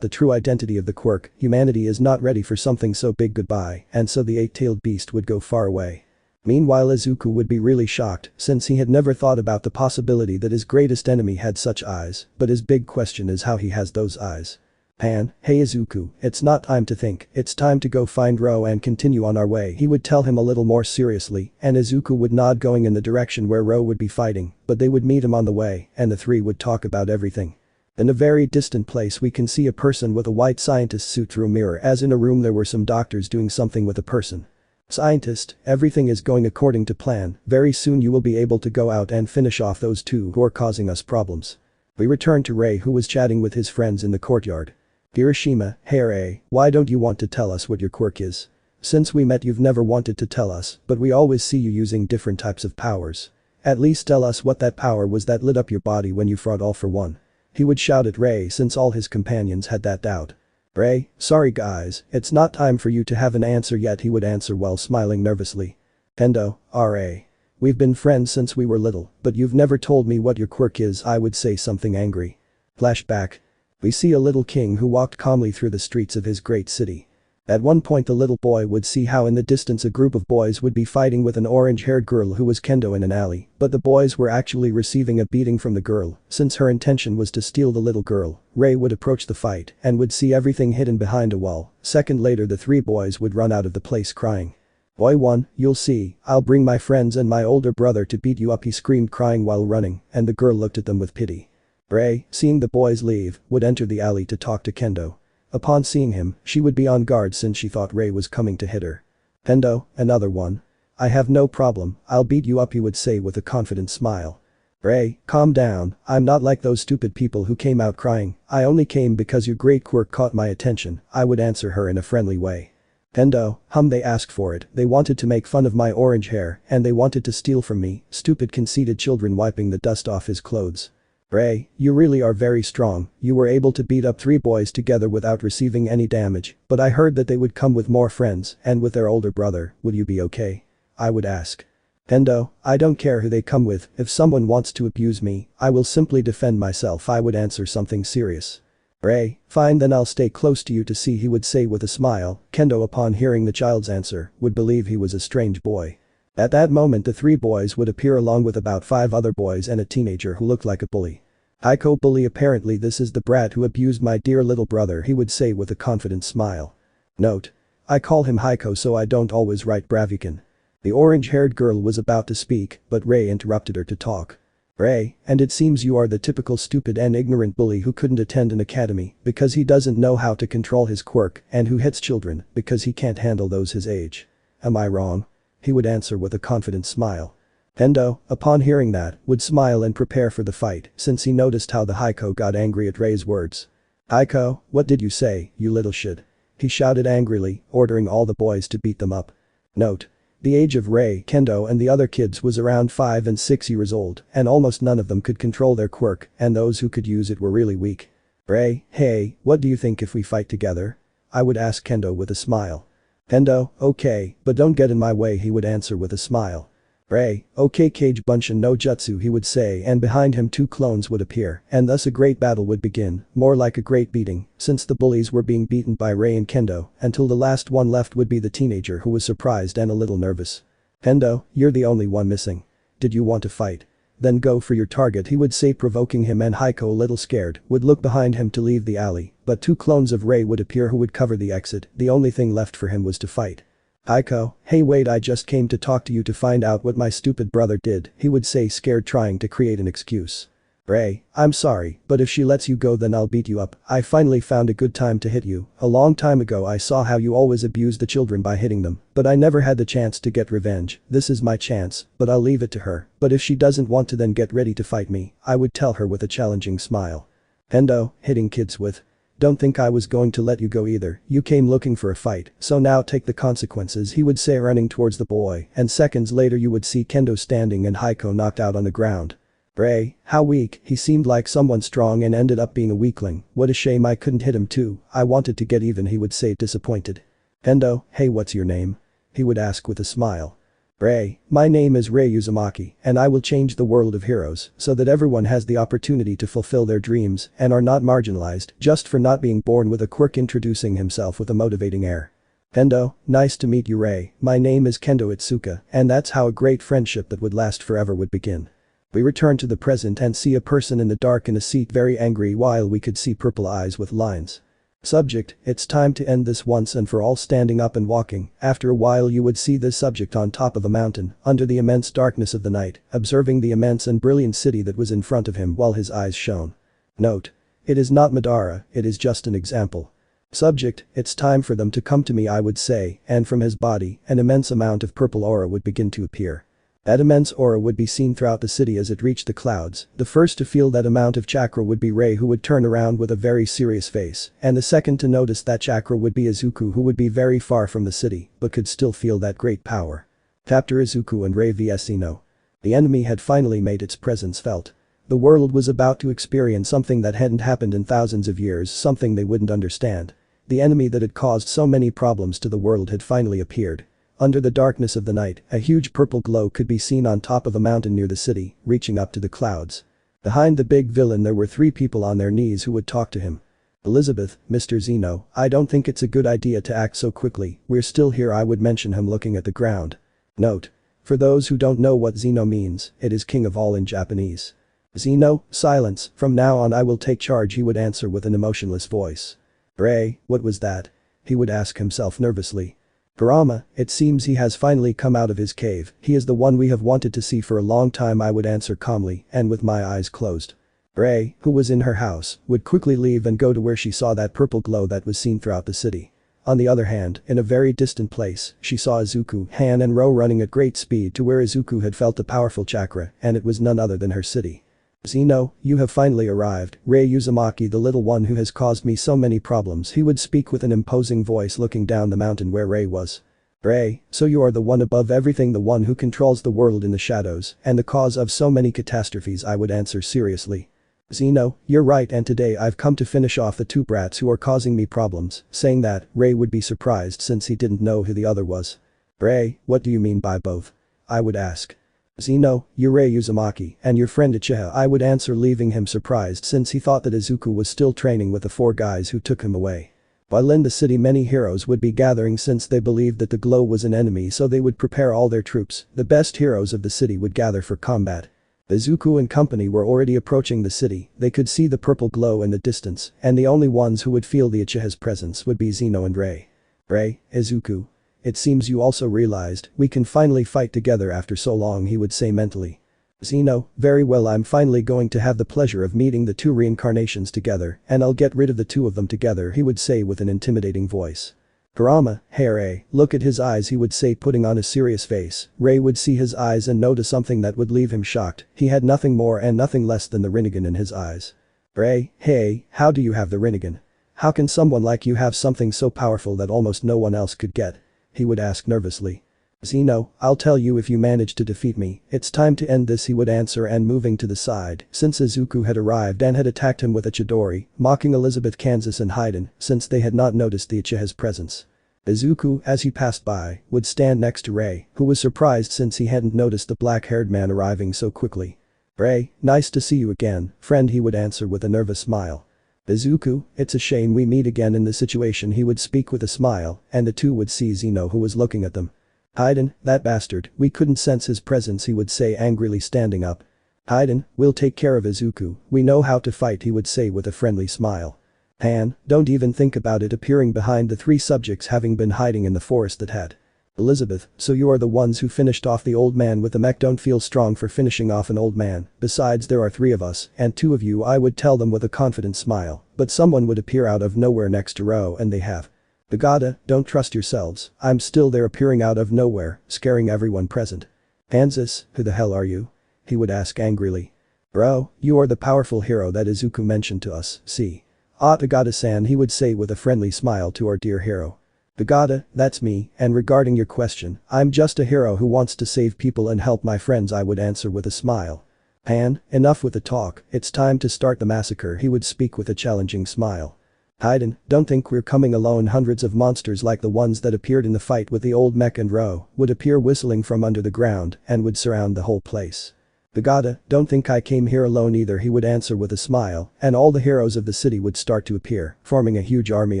Speaker 1: the true identity of the quirk. Humanity is not ready for something so big. Goodbye, and so the eight-tailed beast would go far away. Meanwhile Izuku would be really shocked since he had never thought about the possibility that his greatest enemy had such eyes, but his big question is how he has those eyes. Pan, hey Izuku, it's not time to think, it's time to go find Ro and continue on our way, he would tell him a little more seriously, and Izuku would nod, going in the direction where Ro would be fighting, but they would meet him on the way and the three would talk about everything. In a very distant place we can see a person with a white scientist suit through a mirror, as in a room there were some doctors doing something with a person. Scientist, everything is going according to plan, very soon you will be able to go out and finish off those two who are causing us problems. We return to Ray, who was chatting with his friends in the courtyard. Hiroshima, hey Ray, why don't you want to tell us what your quirk is? Since we met you've never wanted to tell us, but we always see you using different types of powers. At least tell us what that power was that lit up your body when you fought All for One. He would shout at Ray since all his companions had that doubt. Ray, sorry guys, it's not time for you to have an answer yet, he would answer while smiling nervously. Kendo, R.A. We've been friends since we were little, but you've never told me what your quirk is, I would say something angry. Flashback. We see a little king who walked calmly through the streets of his great city. At one point the little boy would see how in the distance a group of boys would be fighting with an orange-haired girl who was kendo in an alley, but the boys were actually receiving a beating from the girl, since her intention was to steal the little girl. Rei would approach the fight and would see everything hidden behind a wall. Second later the three boys would run out of the place crying. "Boy 1, you'll see, I'll bring my friends and my older brother to beat you up," he screamed crying while running, and the girl looked at them with pity. Rei, seeing the boys leave, would enter the alley to talk to Kendo. Upon seeing him, she would be on guard since she thought Rei was coming to hit her. "Kendo, another one. I have no problem, I'll beat you up," he would say with a confident smile. "Rei, calm down, I'm not like those stupid people who came out crying, I only came because your great quirk caught my attention," I would answer her in a friendly way. "Kendo, they asked for it, they wanted to make fun of my orange hair, and they wanted to steal from me," stupid conceited children wiping the dust off his clothes. "Rei, you really are very strong, you were able to beat up 3 boys together without receiving any damage, but I heard that they would come with more friends and with their older brother, will you be okay?" I would ask. "Kendo, I don't care who they come with, if someone wants to abuse me, I will simply defend myself," I would answer something serious. "Rei, fine then I'll stay close to you to see," he would say with a smile. Kendo upon hearing the child's answer, would believe he was a strange boy. At that moment the 3 boys would appear along with about 5 other boys and a teenager who looked like a bully. "Heiko bully, apparently this is the brat who abused my dear little brother," he would say with a confident smile. Note: I call him Heiko so I don't always write Braviken. The orange-haired girl was about to speak, but Rei interrupted her to talk. "Rei, and it seems you are the typical stupid and ignorant bully who couldn't attend an academy because he doesn't know how to control his quirk and who hits children because he can't handle those his age. Am I wrong?" He would answer with a confident smile. Kendo, upon hearing that, would smile and prepare for the fight since he noticed how the Heiko got angry at Rei's words. "Heiko, what did you say, you little shit?" he shouted angrily, ordering all the boys to beat them up. Note: the age of Rei, Kendo and the other kids was around 5 and 6 years old, and almost none of them could control their quirk, and those who could use it were really weak. "Rei, hey, what do you think if we fight together?" I would ask Kendo with a smile. "Kendo, okay, but don't get in my way," he would answer with a smile. "Rei, okay, Kage Bunshin no Jutsu," he would say, and behind him 2 clones would appear, and thus a great battle would begin, more like a great beating, since the bullies were being beaten by Rei and Kendo, until the last one left would be the teenager who was surprised and a little nervous. "Kendo, you're the only one missing. Did you want to fight? Then go for your target," he would say, provoking him, and Heiko, a little scared, would look behind him to leave the alley, but 2 clones of Rei would appear who would cover the exit. The only thing left for him was to fight. "Heiko, hey wait, I just came to talk to you to find out what my stupid brother did," he would say, scared, trying to create an excuse. "Rei, I'm sorry, but if she lets you go then I'll beat you up. I finally found a good time to hit you. A long time ago I saw how you always abused the children by hitting them, but I never had the chance to get revenge. This is my chance, but I'll leave it to her. But if she doesn't want to then get ready to fight me," I would tell her with a challenging smile. "Kendo, hitting kids with. Don't think I was going to let you go either, you came looking for a fight, so now take the consequences," he would say, running towards the boy, and seconds later you would see Kendo standing and Heiko knocked out on the ground. "Rei, how weak, he seemed like someone strong and ended up being a weakling. What a shame I couldn't hit him too, I wanted to get even," he would say, disappointed. "Kendo, hey what's your name?" he would ask with a smile. "Rei, my name is Rei Uzumaki, and I will change the world of heroes so that everyone has the opportunity to fulfill their dreams and are not marginalized just for not being born with a quirk," introducing himself with a motivating air. "Kendo, nice to meet you Rei, my name is Kendo Itsuka," and that's how a great friendship that would last forever would begin. We return to the present and see a person in the dark in a seat very angry while we could see purple eyes with lines. Subject: it's time to end this once and for all, standing up and walking. After a while you would see this subject on top of a mountain, under the immense darkness of the night, observing the immense and brilliant city that was in front of him while his eyes shone. Note: it is not Madara, it is just an example. Subject: it's time for them to come to me, I would say, and from his body, an immense amount of purple aura would begin to appear. That immense aura would be seen throughout the city as it reached the clouds. The first to feel that amount of chakra would be Rei, who would turn around with a very serious face, and the second to notice that chakra would be Izuku, who would be very far from the city but could still feel that great power. Chapter: Izuku and Rei vs Ino. The enemy had finally made its presence felt. The world was about to experience something that hadn't happened in thousands of years, something they wouldn't understand. The enemy that had caused so many problems to the world had finally appeared. Under the darkness of the night, a huge purple glow could be seen on top of a mountain near the city, reaching up to the clouds. Behind the big villain there were 3 people on their knees who would talk to him. Elizabeth, Mr. Zeno, I don't think it's a good idea to act so quickly, we're still here. I would mention him looking at the ground. Note. For those who don't know what Zeno means, it is king of all in Japanese. Zeno, silence, from now on I will take charge, he would answer with an emotionless voice. Ray, what was that? He would ask himself nervously. Kurama, it seems he has finally come out of his cave, he is the one we have wanted to see for a long time, I would answer calmly and with my eyes closed. Ray, who was in her house, would quickly leave and go to where she saw that purple glow that was seen throughout the city. On the other hand, in a very distant place, she saw Izuku, Han and Ro running at great speed to where Izuku had felt the powerful chakra, and it was none other than her city. Zeno, you have finally arrived, Rei Uzumaki, the little one who has caused me so many problems, he would speak with an imposing voice looking down the mountain where Rei was. Rei, so you are the one above everything, the one who controls the world in the shadows, and the cause of so many catastrophes, I would answer seriously. Zeno, you're right, and today I've come to finish off the two brats who are causing me problems. Saying that, Rei would be surprised since he didn't know who the other was. Rei, what do you mean by both? I would ask. Zeno, you're Rei Uzumaki, and your friend Uchiha, I would answer, leaving him surprised since he thought that Izuku was still training with the four guys who took him away. While in the city many heroes would be gathering since they believed that the glow was an enemy, so they would prepare all their troops. The best heroes of the city would gather for combat. Izuku and company were already approaching the city, they could see the purple glow in the distance, and the only ones who would feel the Uchiha's presence would be Zeno and Rei. Rei, Izuku. It seems you also realized, we can finally fight together after so long, he would say mentally. Zeno, very well, I'm finally going to have the pleasure of meeting the two reincarnations together, and I'll get rid of the two of them together, he would say with an intimidating voice. Kurama, hey Rei, look at his eyes, he would say, putting on a serious face. Rei would see his eyes and notice something that would leave him shocked, he had nothing more and nothing less than the Rinnegan in his eyes. Rei, hey, how do you have the Rinnegan? How can someone like you have something so powerful that almost no one else could get? He would ask nervously. Zeno, I'll tell you if you manage to defeat me, it's time to end this, he would answer, and moving to the side, since Izuku had arrived and had attacked him with a Chidori, mocking Elizabeth, Kansas and Hayden, since they had not noticed the Uchiha's presence. Izuku, as he passed by, would stand next to Rei, who was surprised since he hadn't noticed the black-haired man arriving so quickly. Rei, nice to see you again, friend, he would answer with a nervous smile. Izuku, it's a shame we meet again in this situation, he would speak with a smile, and the two would see Zeno who was looking at them. Hayden, that bastard, we couldn't sense his presence, he would say angrily, standing up. Hayden, we'll take care of Izuku, we know how to fight, he would say with a friendly smile. Han, don't even think about it, appearing behind the three subjects having been hiding in the forest that had. Elizabeth, so you are the ones who finished off the old man with the mech, don't feel strong for finishing off an old man, besides there are three of us, and two of you, I would tell them with a confident smile, but someone would appear out of nowhere next to Ro, and they have. Bagada, don't trust yourselves, I'm still there, appearing out of nowhere, scaring everyone present. Ainz, who the hell are you? He would ask angrily. Ro, you are the powerful hero that Izuku mentioned to us, see. Tagada-san, he would say with a friendly smile to our dear hero. Bagada, that's me, and regarding your question, I'm just a hero who wants to save people and help my friends, I would answer with a smile. Han, enough with the talk, it's time to start the massacre, he would speak with a challenging smile. Hayden, don't think we're coming alone, hundreds of monsters like the ones that appeared in the fight with the old mech and Ro would appear whistling from under the ground and would surround the whole place. Bagada, don't think I came here alone either, he would answer with a smile, and all the heroes of the city would start to appear, forming a huge army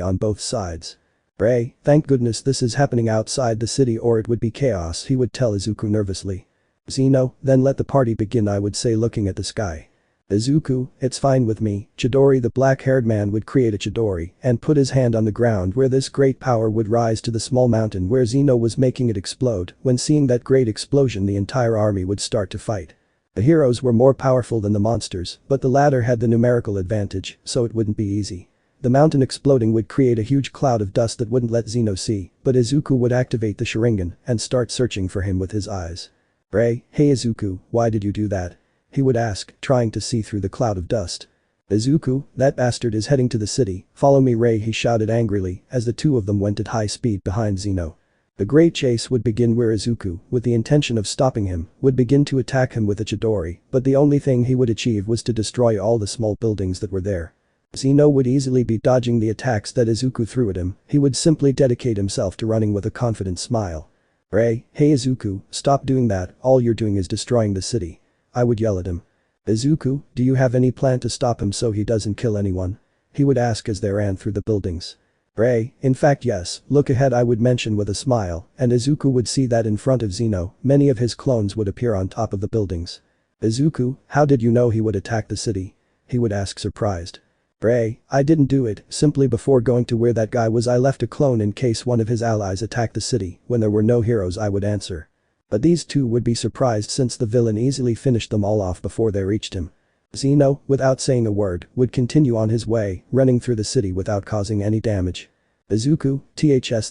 Speaker 1: on both sides. Rei, thank goodness this is happening outside the city or it would be chaos, he would tell Izuku nervously. Zeno, then let the party begin, I would say, looking at the sky. Izuku, it's fine with me, Chidori, the black-haired man would create a Chidori and put his hand on the ground where this great power would rise to the small mountain where Zeno was making it explode. When seeing that great explosion, the entire army would start to fight. The heroes were more powerful than the monsters, but the latter had the numerical advantage, so it wouldn't be easy. The mountain exploding would create a huge cloud of dust that wouldn't let Zeno see, but Izuku would activate the Sharingan and start searching for him with his eyes. Rei, hey Izuku, why did you do that? He would ask, trying to see through the cloud of dust. Izuku, that bastard is heading to the city, follow me Rei, he shouted angrily as the two of them went at high speed behind Zeno. The great chase would begin where Izuku, with the intention of stopping him, would begin to attack him with a Chidori, but the only thing he would achieve was to destroy all the small buildings that were there. Zeno would easily be dodging the attacks that Izuku threw at him, he would simply dedicate himself to running with a confident smile. Rei, hey Izuku, stop doing that, all you're doing is destroying the city. I would yell at him. Izuku, do you have any plan to stop him so he doesn't kill anyone? he would ask as they ran through the buildings. Rei, in fact yes, look ahead, I would mention with a smile, and Izuku would see that in front of Zeno, many of his clones would appear on top of the buildings. Izuku, how did you know he would attack the city? He would ask surprised. Rei, I didn't do it, simply before going to where that guy was I left a clone in case one of his allies attacked the city, when there were no heroes I would answer. But these two would be surprised since the villain easily finished them all off before they reached him. Zeno, without saying a word, would continue on his way, running through the city without causing any damage. Izuku,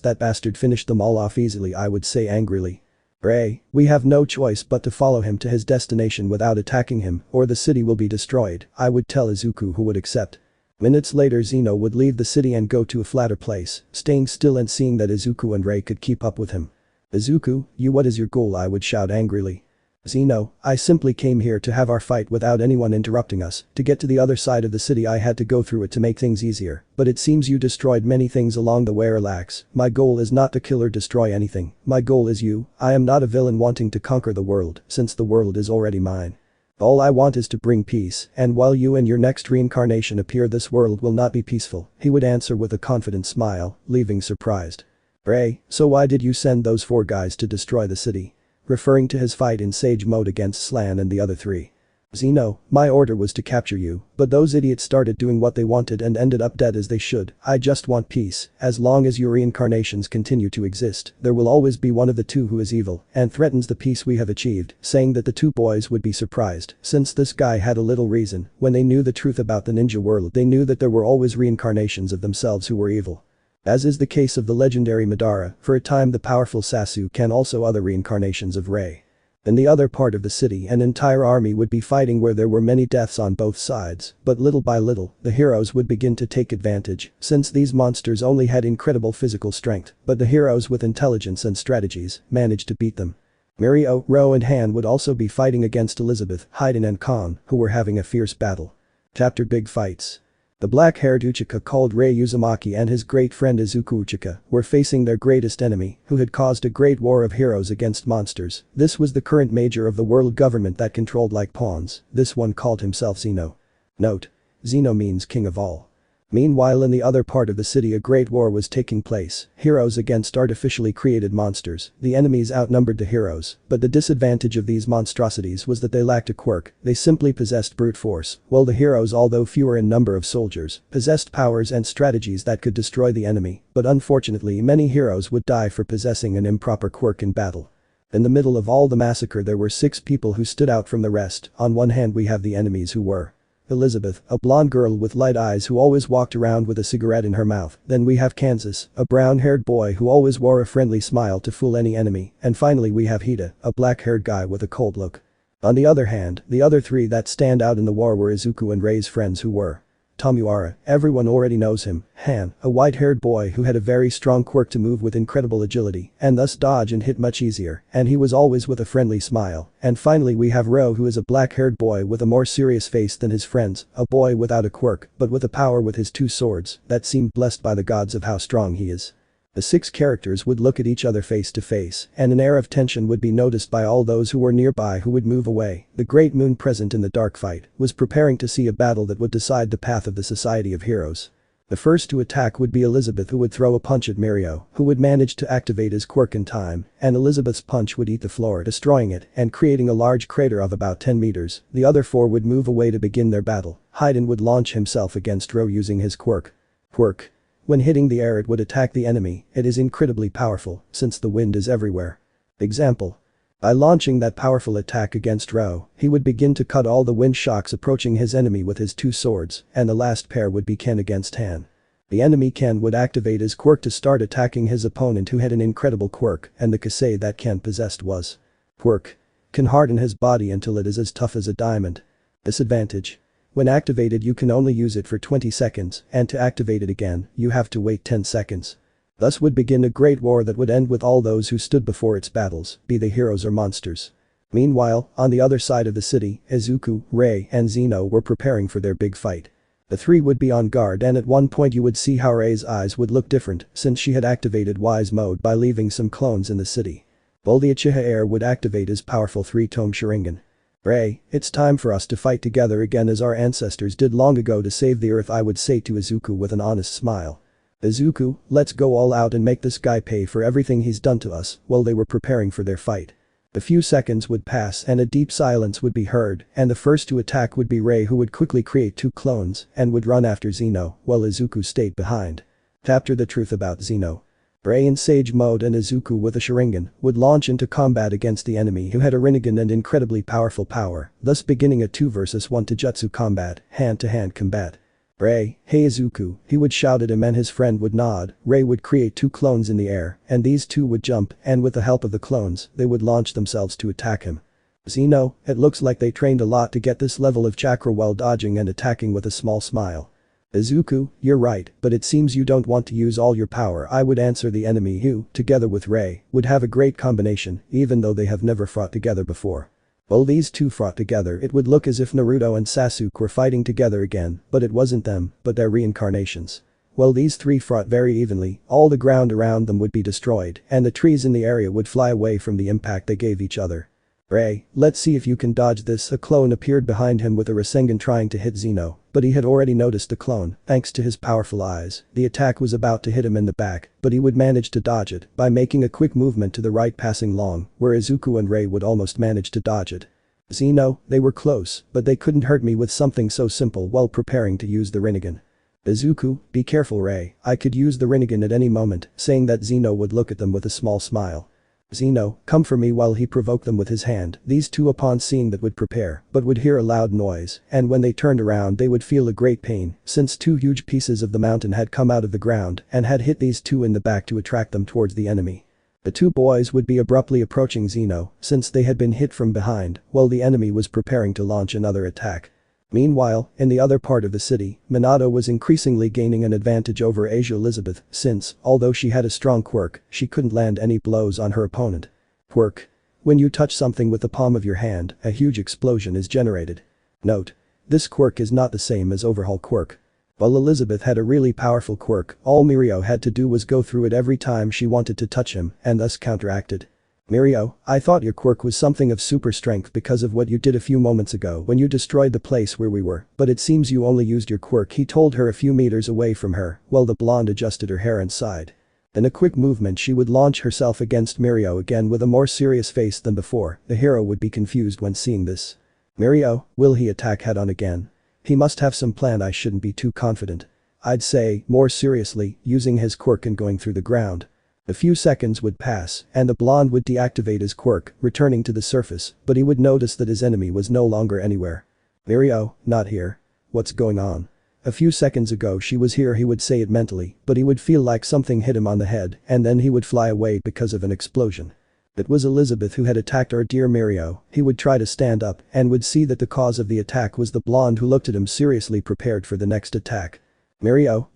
Speaker 1: that bastard finished them all off easily, I would say angrily. Rei, we have no choice but to follow him to his destination without attacking him, or the city will be destroyed, I would tell Izuku, who would accept. Minutes later Zeno would leave the city and go to a flatter place, staying still and seeing that Izuku and Rei could keep up with him. Izuku, what is your goal? I would shout angrily. Zeno, I simply came here to have our fight without anyone interrupting us, to get to the other side of the city I had to go through it to make things easier, but it seems you destroyed many things along the way. Relax, my goal is not to kill or destroy anything, my goal is you, I am not a villain wanting to conquer the world, since the world is already mine. All I want is to bring peace, and while you and your next reincarnation appear this world will not be peaceful, he would answer with a confident smile, leaving surprised. Rei, so why did you send those 4 guys to destroy the city? Referring to his fight in Sage mode against Slan and the other 3. Zeno, my order was to capture you, but those idiots started doing what they wanted and ended up dead as they should. I just want peace, as long as your reincarnations continue to exist, there will always be one of the two who is evil and threatens the peace we have achieved, saying that the 2 boys would be surprised, since this guy had a little reason, when they knew the truth about the ninja world they knew that there were always reincarnations of themselves who were evil. As is the case of the legendary Madara, for a time the powerful Sasuke can also other reincarnations of Rei. In the other part of the city an entire army would be fighting where there were many deaths on both sides, but little by little, the heroes would begin to take advantage, since these monsters only had incredible physical strength, but the heroes with intelligence and strategies managed to beat them. Mirio, Ro and Han would also be fighting against Elizabeth, Hayden and Kon, who were having a fierce battle. Chapter Big Fights. The black-haired Uchiha called Rei Uzumaki and his great friend Izuku Uchiha were facing their greatest enemy, who had caused a great war of heroes against monsters. This was the current major of the world government that controlled like pawns. This one called himself Zeno. Note: Zeno means king of all. Meanwhile in the other part of the city a great war was taking place, heroes against artificially created monsters. The enemies outnumbered the heroes, but the disadvantage of these monstrosities was that they lacked a quirk, they simply possessed brute force, while the heroes, although fewer in number of soldiers, possessed powers and strategies that could destroy the enemy, but unfortunately many heroes would die for possessing an improper quirk in battle. In the middle of all the massacre there were 6 people who stood out from the rest. On one hand we have the enemies who were Elizabeth, a blonde girl with light eyes who always walked around with a cigarette in her mouth. Then we have Kansas, a brown-haired boy who always wore a friendly smile to fool any enemy. And finally we have Hida, a black-haired guy with a cold look. On the other hand, the other 3 that stand out in the war were Izuku and Rei's friends who were Tomuara, everyone already knows him, Han, a white-haired boy who had a very strong quirk to move with incredible agility and thus dodge and hit much easier, and he was always with a friendly smile. And finally we have Ro, who is a black-haired boy with a more serious face than his friends, a boy without a quirk but with a power with his 2 swords that seemed blessed by the gods of how strong he is. The 6 characters would look at each other face to face, and an air of tension would be noticed by all those who were nearby who would move away. The great moon present in the dark fight was preparing to see a battle that would decide the path of the Society of Heroes. The first to attack would be Elizabeth, who would throw a punch at Mirio, who would manage to activate his quirk in time, and Elizabeth's punch would eat the floor, destroying it and creating a large crater of about 10 meters. The other 4 would move away to begin their battle. Hayden would launch himself against Ro using his quirk. Quirk. When hitting the air it would attack the enemy. It is incredibly powerful, since the wind is everywhere. Example. By launching that powerful attack against Ro, he would begin to cut all the wind shocks approaching his enemy with his 2 swords, and the last pair would be Ken against Han. The enemy Ken would activate his quirk to start attacking his opponent who had an incredible quirk, and the Kasei that Ken possessed was Quirk. Can harden his body until it is as tough as a diamond. Disadvantage. When activated you can only use it for 20 seconds, and to activate it again, you have to wait 10 seconds. Thus would begin a great war that would end with all those who stood before its battles, be they heroes or monsters. Meanwhile, on the other side of the city, Izuku, Rei, and Zeno were preparing for their big fight. The 3 would be on guard, and at one point you would see how Rei's eyes would look different since she had activated Wise mode by leaving some clones in the city. While the Uchiha heir would activate his powerful 3-tome Sharingan. Ray, it's time for us to fight together again as our ancestors did long ago to save the earth, I would say to Izuku with an honest smile. Izuku, let's go all out and make this guy pay for everything he's done to us. While they were preparing for their fight. A few seconds would pass and a deep silence would be heard, and the first to attack would be Ray, who would quickly create 2 clones and would run after Zeno while Izuku stayed behind. After the truth about Zeno. Ray in Sage mode and Izuku with a Sharingan would launch into combat against the enemy who had a Rinnegan and incredibly powerful power, thus beginning a 2 vs 1 Jujutsu combat, hand-to-hand combat. Ray, hey Izuku, he would shout at him and his friend would nod. Ray would create 2 clones in the air and these 2 would jump and with the help of the clones, they would launch themselves to attack him. Zeno, it looks like they trained a lot to get this level of chakra while dodging and attacking with a small smile. Izuku, you're right, but it seems you don't want to use all your power, I would answer the enemy who, together with Ray, would have a great combination even though they have never fought together before. While these 2 fought together, it would look as if Naruto and Sasuke were fighting together again, but it wasn't them, but their reincarnations. While these 3 fought very evenly, all the ground around them would be destroyed and the trees in the area would fly away from the impact they gave each other. Ray, let's see if you can dodge this. A clone appeared behind him with a Rasengan trying to hit Zeno, but he had already noticed the clone, thanks to his powerful eyes. The attack was about to hit him in the back, but he would manage to dodge it by making a quick movement to the right, passing long, where Izuku and Ray would almost manage to dodge it. Zeno, they were close, but they couldn't hurt me with something so simple while preparing to use the Rinnegan. Izuku, be careful Ray, I could use the Rinnegan at any moment, saying that Zeno would look at them with a small smile. Zeno, come for me while he provoked them with his hand. These 2 upon seeing that would prepare, but would hear a loud noise, and when they turned around they would feel a great pain, since 2 huge pieces of the mountain had come out of the ground and had hit these 2 in the back to attract them towards the enemy. The 2 boys would be abruptly approaching Zeno, since they had been hit from behind, while the enemy was preparing to launch another attack. Meanwhile, in the other part of the city, Minato was increasingly gaining an advantage over Asia Elizabeth since, although she had a strong quirk, she couldn't land any blows on her opponent. Quirk. When you touch something with the palm of your hand, a huge explosion is generated. Note. This quirk is not the same as Overhaul Quirk. While Elizabeth had a really powerful quirk, all Mirio had to do was go through it every time she wanted to touch him and thus counteracted. Mirio, I thought your quirk was something of super strength because of what you did a few moments ago when you destroyed the place where we were, but it seems you only used your quirk, he told her a few meters away from her, while the blonde adjusted her hair and sighed. In a quick movement she would launch herself against Mirio again with a more serious face than before. The hero would be confused when seeing this. Mirio, will he attack head-on again? He must have some plan, I shouldn't be too confident. I'd say, more seriously, using his quirk and going through the ground. A few seconds would pass, and the blonde would deactivate his quirk, returning to the surface, but he would notice that his enemy was no longer anywhere. Mirio, not here. What's going on? A few seconds ago she was here, he would say it mentally, but he would feel like something hit him on the head and then he would fly away because of an explosion. It was Elizabeth who had attacked our dear Mirio. He would try to stand up and would see that the cause of the attack was the blonde, who looked at him seriously, prepared for the next attack. Mirio,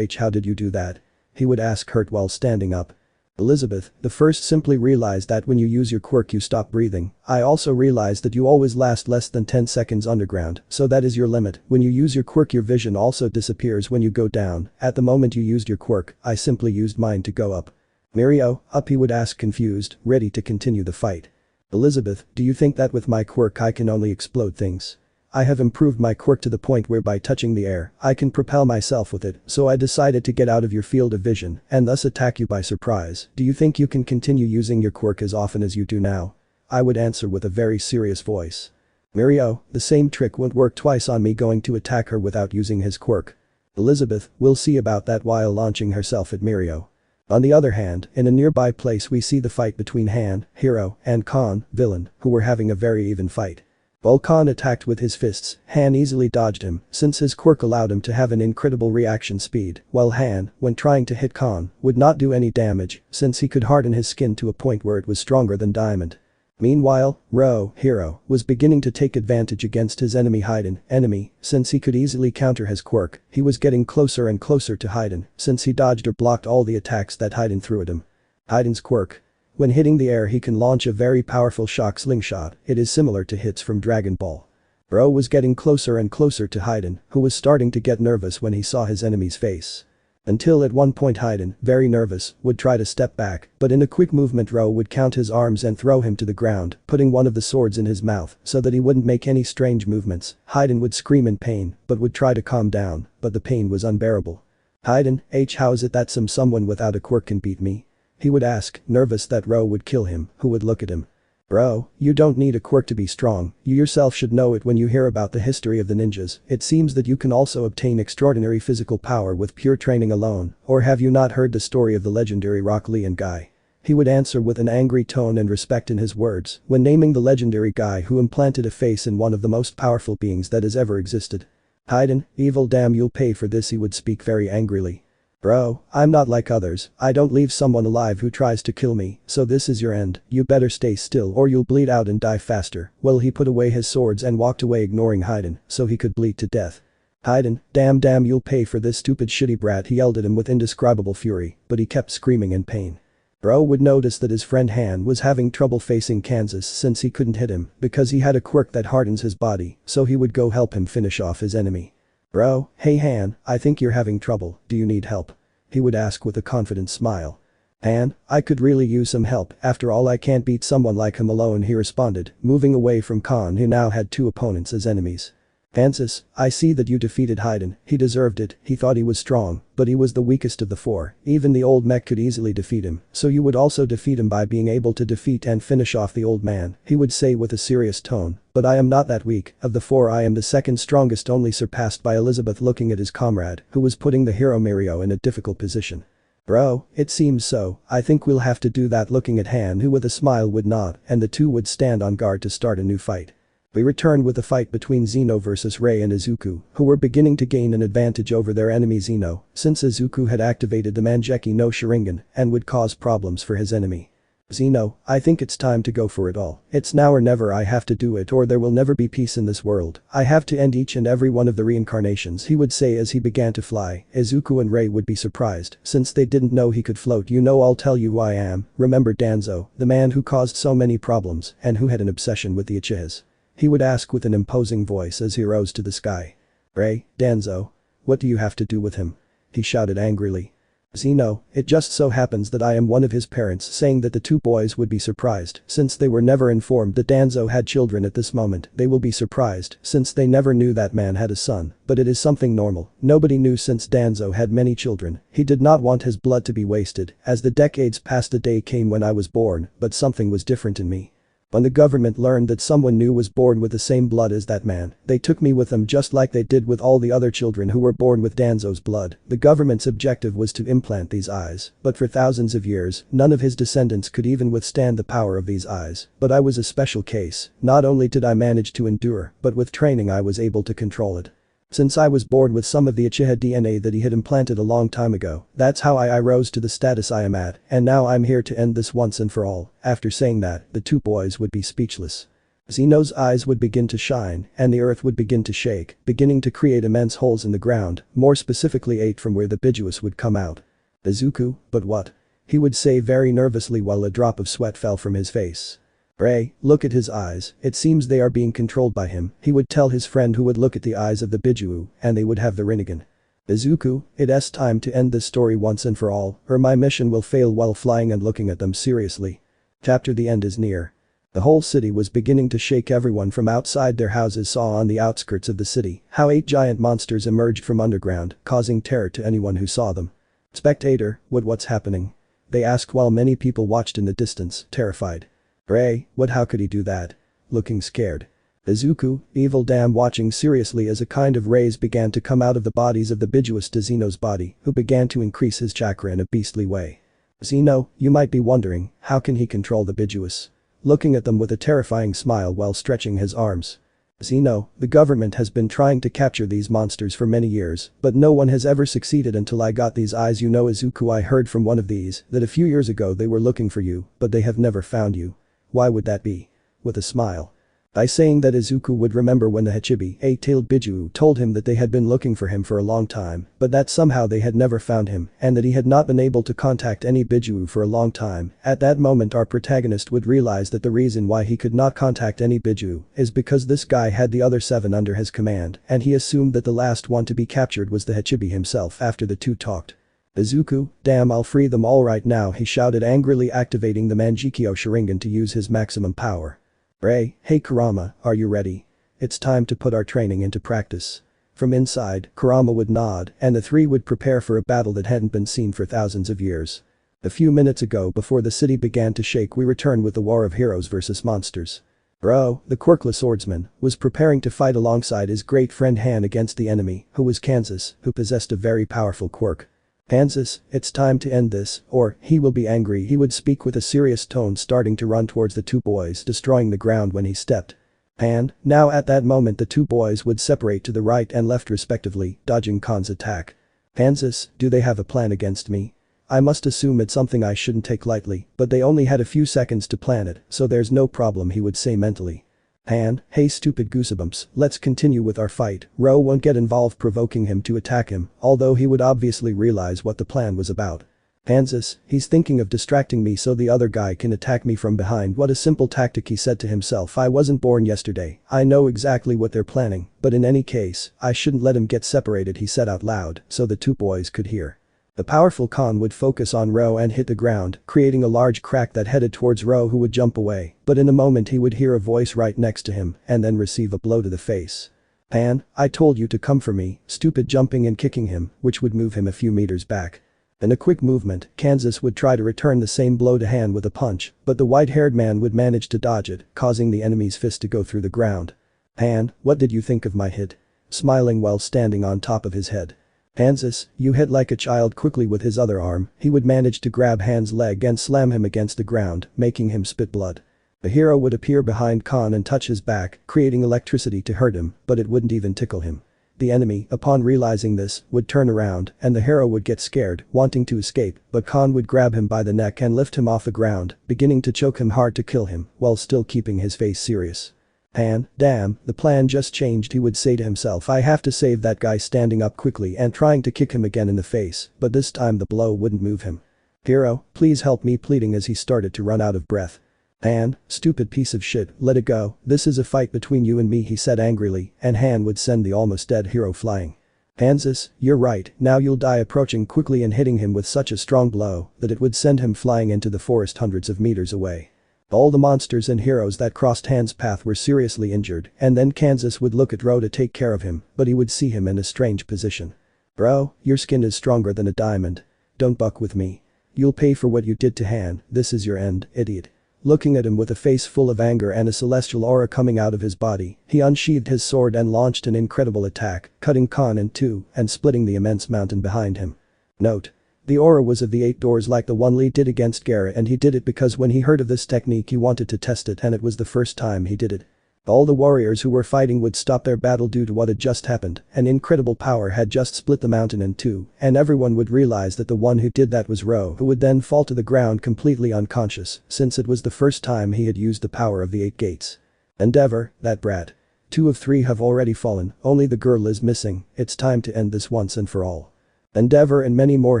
Speaker 1: how did you do that? He would ask, hurt while standing up. Elizabeth, the first simply realized that when you use your quirk you stop breathing. I also realized that you always last less than 10 seconds underground, so that is your limit. When you use your quirk your vision also disappears when you go down. At the moment you used your quirk, I simply used mine to go up. Mirio, up, he would ask, confused, ready to continue the fight. Elizabeth, do you think that with my quirk I can only explode things? I have improved my quirk to the point where by touching the air, I can propel myself with it, so I decided to get out of your field of vision and thus attack you by surprise. Do you think you can continue using your quirk as often as you do now? I would answer with a very serious voice. Mirio, the same trick won't work twice on me going to attack her without using his quirk. Elizabeth, we'll see about that, while launching herself at Mirio. On the other hand, in a nearby place we see the fight between Han, hero, and Khan, villain, who were having a very even fight. While Khan attacked with his fists, Han easily dodged him since his quirk allowed him to have an incredible reaction speed, while Han, when trying to hit Khan, would not do any damage since he could harden his skin to a point where it was stronger than diamond. Meanwhile, Ro, hero, was beginning to take advantage against his enemy Haiden, since he could easily counter his quirk. He was getting closer and closer to Haiden since he dodged or blocked all the attacks that Haiden threw at him. Haiden's quirk. When hitting the air he can launch a very powerful shock slingshot. It is similar to hits from Dragon Ball. Ro was getting closer and closer to Haiden, who was starting to get nervous when he saw his enemy's face. Until at one point Haydn, very nervous, would try to step back, but in a quick movement Ro would count his arms and throw him to the ground, putting one of the swords in his mouth so that he wouldn't make any strange movements. Haydn would scream in pain, but would try to calm down, but the pain was unbearable. Haydn, how is it that someone without a quirk can beat me? He would ask, nervous that Ro would kill him, who would look at him. Bro, you don't need a quirk to be strong, you yourself should know it when you hear about the history of the ninjas. It seems that you can also obtain extraordinary physical power with pure training alone, or have you not heard the story of the legendary Rock Lee and guy? He would answer with an angry tone and respect in his words when naming the legendary guy who implanted a face in one of the most powerful beings that has ever existed. Haydn, evil damn you'll pay for this, he would speak very angrily. Bro, I'm not like others, I don't leave someone alive who tries to kill me, so this is your end, you better stay still or you'll bleed out and die faster. Well, he put away his swords and walked away ignoring Haydn so he could bleed to death. Haydn, damn you'll pay for this stupid shitty brat, he yelled at him with indescribable fury, but he kept screaming in pain. Bro would notice that his friend Han was having trouble facing Kansas since he couldn't hit him because he had a quirk that hardens his body, so he would go help him finish off his enemy. Bro, hey Han, I think you're having trouble, do you need help? He would ask with a confident smile. Han, I could really use some help, after all I can't beat someone like him alone, he responded, moving away from Khan who now had two opponents as enemies. Ainz, I see that you defeated Haydn, he deserved it, he thought he was strong, but he was the weakest of the four, even the old mech could easily defeat him, so you would also defeat him by being able to defeat and finish off the old man, he would say with a serious tone, but I am not that weak, of the four I am the second strongest, only surpassed by Elizabeth, looking at his comrade, who was putting the hero Mirio in a difficult position. Bro, it seems so, I think we'll have to do that, looking at Han who with a smile would nod, and the two would stand on guard to start a new fight. We return with a fight between Zeno versus Rei and Izuku, who were beginning to gain an advantage over their enemy Zeno, since Izuku had activated the Manjeki no Sharingan and would cause problems for his enemy. Zeno, I think it's time to go for it all. It's now or never, I have to do it or there will never be peace in this world. I have to end each and every one of the reincarnations, he would say as he began to fly. Izuku and Rei would be surprised, since they didn't know he could float. You know, I'll tell you who I am, remember Danzo, the man who caused so many problems and who had an obsession with the Uchihas? He would ask with an imposing voice as he rose to the sky. Rei, Danzo. What do you have to do with him? He shouted angrily. Zeno, it just so happens that I am one of his parents, saying that the two boys would be surprised since they were never informed that Danzo had children at this moment. They will be surprised since they never knew that man had a son, but it is something normal. Nobody knew since Danzo had many children. He did not want his blood to be wasted. As the decades passed, the day came when I was born, but something was different in me. When the government learned that someone new was born with the same blood as that man, they took me with them just like they did with all the other children who were born with Danzo's blood. The government's objective was to implant these eyes, but for thousands of years, none of his descendants could even withstand the power of these eyes. But I was a special case. Not only did I manage to endure, but with training I was able to control it. Since I was born with some of the Uchiha DNA that he had implanted a long time ago, that's how I rose to the status I am at, and now I'm here to end this once and for all. After saying that, the two boys would be speechless. Zeno's eyes would begin to shine, and the earth would begin to shake, beginning to create immense holes in the ground, more specifically 8 from where the Bijuus would come out. Izuku, but what? He would say very nervously while a drop of sweat fell from his face. Rei, look at his eyes, it seems they are being controlled by him, he would tell his friend who would look at the eyes of the Biju, and they would have the Rinnegan. Izuku, it's time to end this story once and for all, or my mission will fail while flying and looking at them seriously. Chapter The end is near. The whole city was beginning to shake. Everyone from outside their houses saw on the outskirts of the city how 8 giant monsters emerged from underground, causing terror to anyone who saw them. Spectator, what's happening? They asked while many people watched in the distance, terrified. Rei, how could he do that? Looking scared. Izuku, evil damn, watching seriously as a kind of rays began to come out of the bodies of the Bijuus to Zeno's body, who began to increase his chakra in a beastly way. Zeno, you might be wondering, how can he control the Bijuus? Looking at them with a terrifying smile while stretching his arms. Zeno, the government has been trying to capture these monsters for many years, but no one has ever succeeded until I got these eyes. You know, Izuku, I heard from one of these that a few years ago they were looking for you, but they have never found you. Why would that be? With a smile. By saying that, Izuku would remember when the Hachibi, 8-tailed Biju, told him that they had been looking for him for a long time, but that somehow they had never found him, and that he had not been able to contact any Biju for a long time. At that moment our protagonist would realize that the reason why he could not contact any Biju is because this guy had the other 7 under his command, and he assumed that the last one to be captured was the Hachibi himself. After the two talked, Izuku, damn, I'll free them all right now, he shouted angrily, activating the Mangekyo Sharingan to use his maximum power. Rei, hey Kurama, are you ready? It's time to put our training into practice. From inside, Kurama would nod, and the three would prepare for a battle that hadn't been seen for thousands of years. A few minutes ago, before the city began to shake, we returned with the war of heroes versus monsters. Bro, the Quirkless swordsman, was preparing to fight alongside his great friend Han against the enemy, who was Kansas, who possessed a very powerful quirk. Kansas, it's time to end this, or he will be angry, he would speak with a serious tone, starting to run towards the two boys, destroying the ground when he stepped. And, now at that moment the two boys would separate to the right and left respectively, dodging Khan's attack. Kansas, do they have a plan against me? I must assume it's something I shouldn't take lightly, but they only had a few seconds to plan it, so there's no problem, he would say mentally. Han, hey stupid goosebumps, let's continue with our fight. Ro won't get involved, provoking him to attack him, although he would obviously realize what the plan was about. Kansas, he's thinking of distracting me so the other guy can attack me from behind. What a simple tactic, he said to himself. I wasn't born yesterday, I know exactly what they're planning, but in any case, I shouldn't let him get separated, he said out loud, so the two boys could hear. The powerful Khan would focus on Ro and hit the ground, creating a large crack that headed towards Ro, who would jump away, but in a moment he would hear a voice right next to him and then receive a blow to the face. Han, I told you to come for me, stupid, jumping and kicking him, which would move him a few meters back. In a quick movement, Kansas would try to return the same blow to Han with a punch, but the white-haired man would manage to dodge it, causing the enemy's fist to go through the ground. Han, what did you think of my hit? Smiling while standing on top of his head. Kansas, you hit like a child. Quickly with his other arm, he would manage to grab Han's leg and slam him against the ground, making him spit blood. The hero would appear behind Khan and touch his back, creating electricity to hurt him, but it wouldn't even tickle him. The enemy, upon realizing this, would turn around and the hero would get scared, wanting to escape, but Khan would grab him by the neck and lift him off the ground, beginning to choke him hard to kill him, while still keeping his face serious. Han, damn, the plan just changed, he would say to himself. I have to save that guy, standing up quickly and trying to kick him again in the face, but this time the blow wouldn't move him. Hero, please help me, pleading as he started to run out of breath. Han, stupid piece of shit, let it go, this is a fight between you and me, he said angrily, and Han would send the almost dead hero flying. Kansas, you're right, now you'll die, approaching quickly and hitting him with such a strong blow that it would send him flying into the forest hundreds of meters away. All the monsters and heroes that crossed Han's path were seriously injured, and then Kansas would look at Ro to take care of him, but he would see him in a strange position. Bro, your skin is stronger than a diamond. Don't buck with me. You'll pay for what you did to Han, this is your end, idiot. Looking at him with a face full of anger and a celestial aura coming out of his body, he unsheathed his sword and launched an incredible attack, cutting Khan in two and splitting the immense mountain behind him. Note: the aura was of the 8 doors like the one Lee did against Gara, and he did it because when he heard of this technique he wanted to test it, and it was the first time he did it. All the warriors who were fighting would stop their battle due to what had just happened. An incredible power had just split the mountain in two, and everyone would realize that the one who did that was Ro, who would then fall to the ground completely unconscious, since it was the first time he had used the power of the 8 gates. Endeavor, that brat. 2 of 3 have already fallen, only the girl is missing, it's time to end this once and for all. Endeavor and many more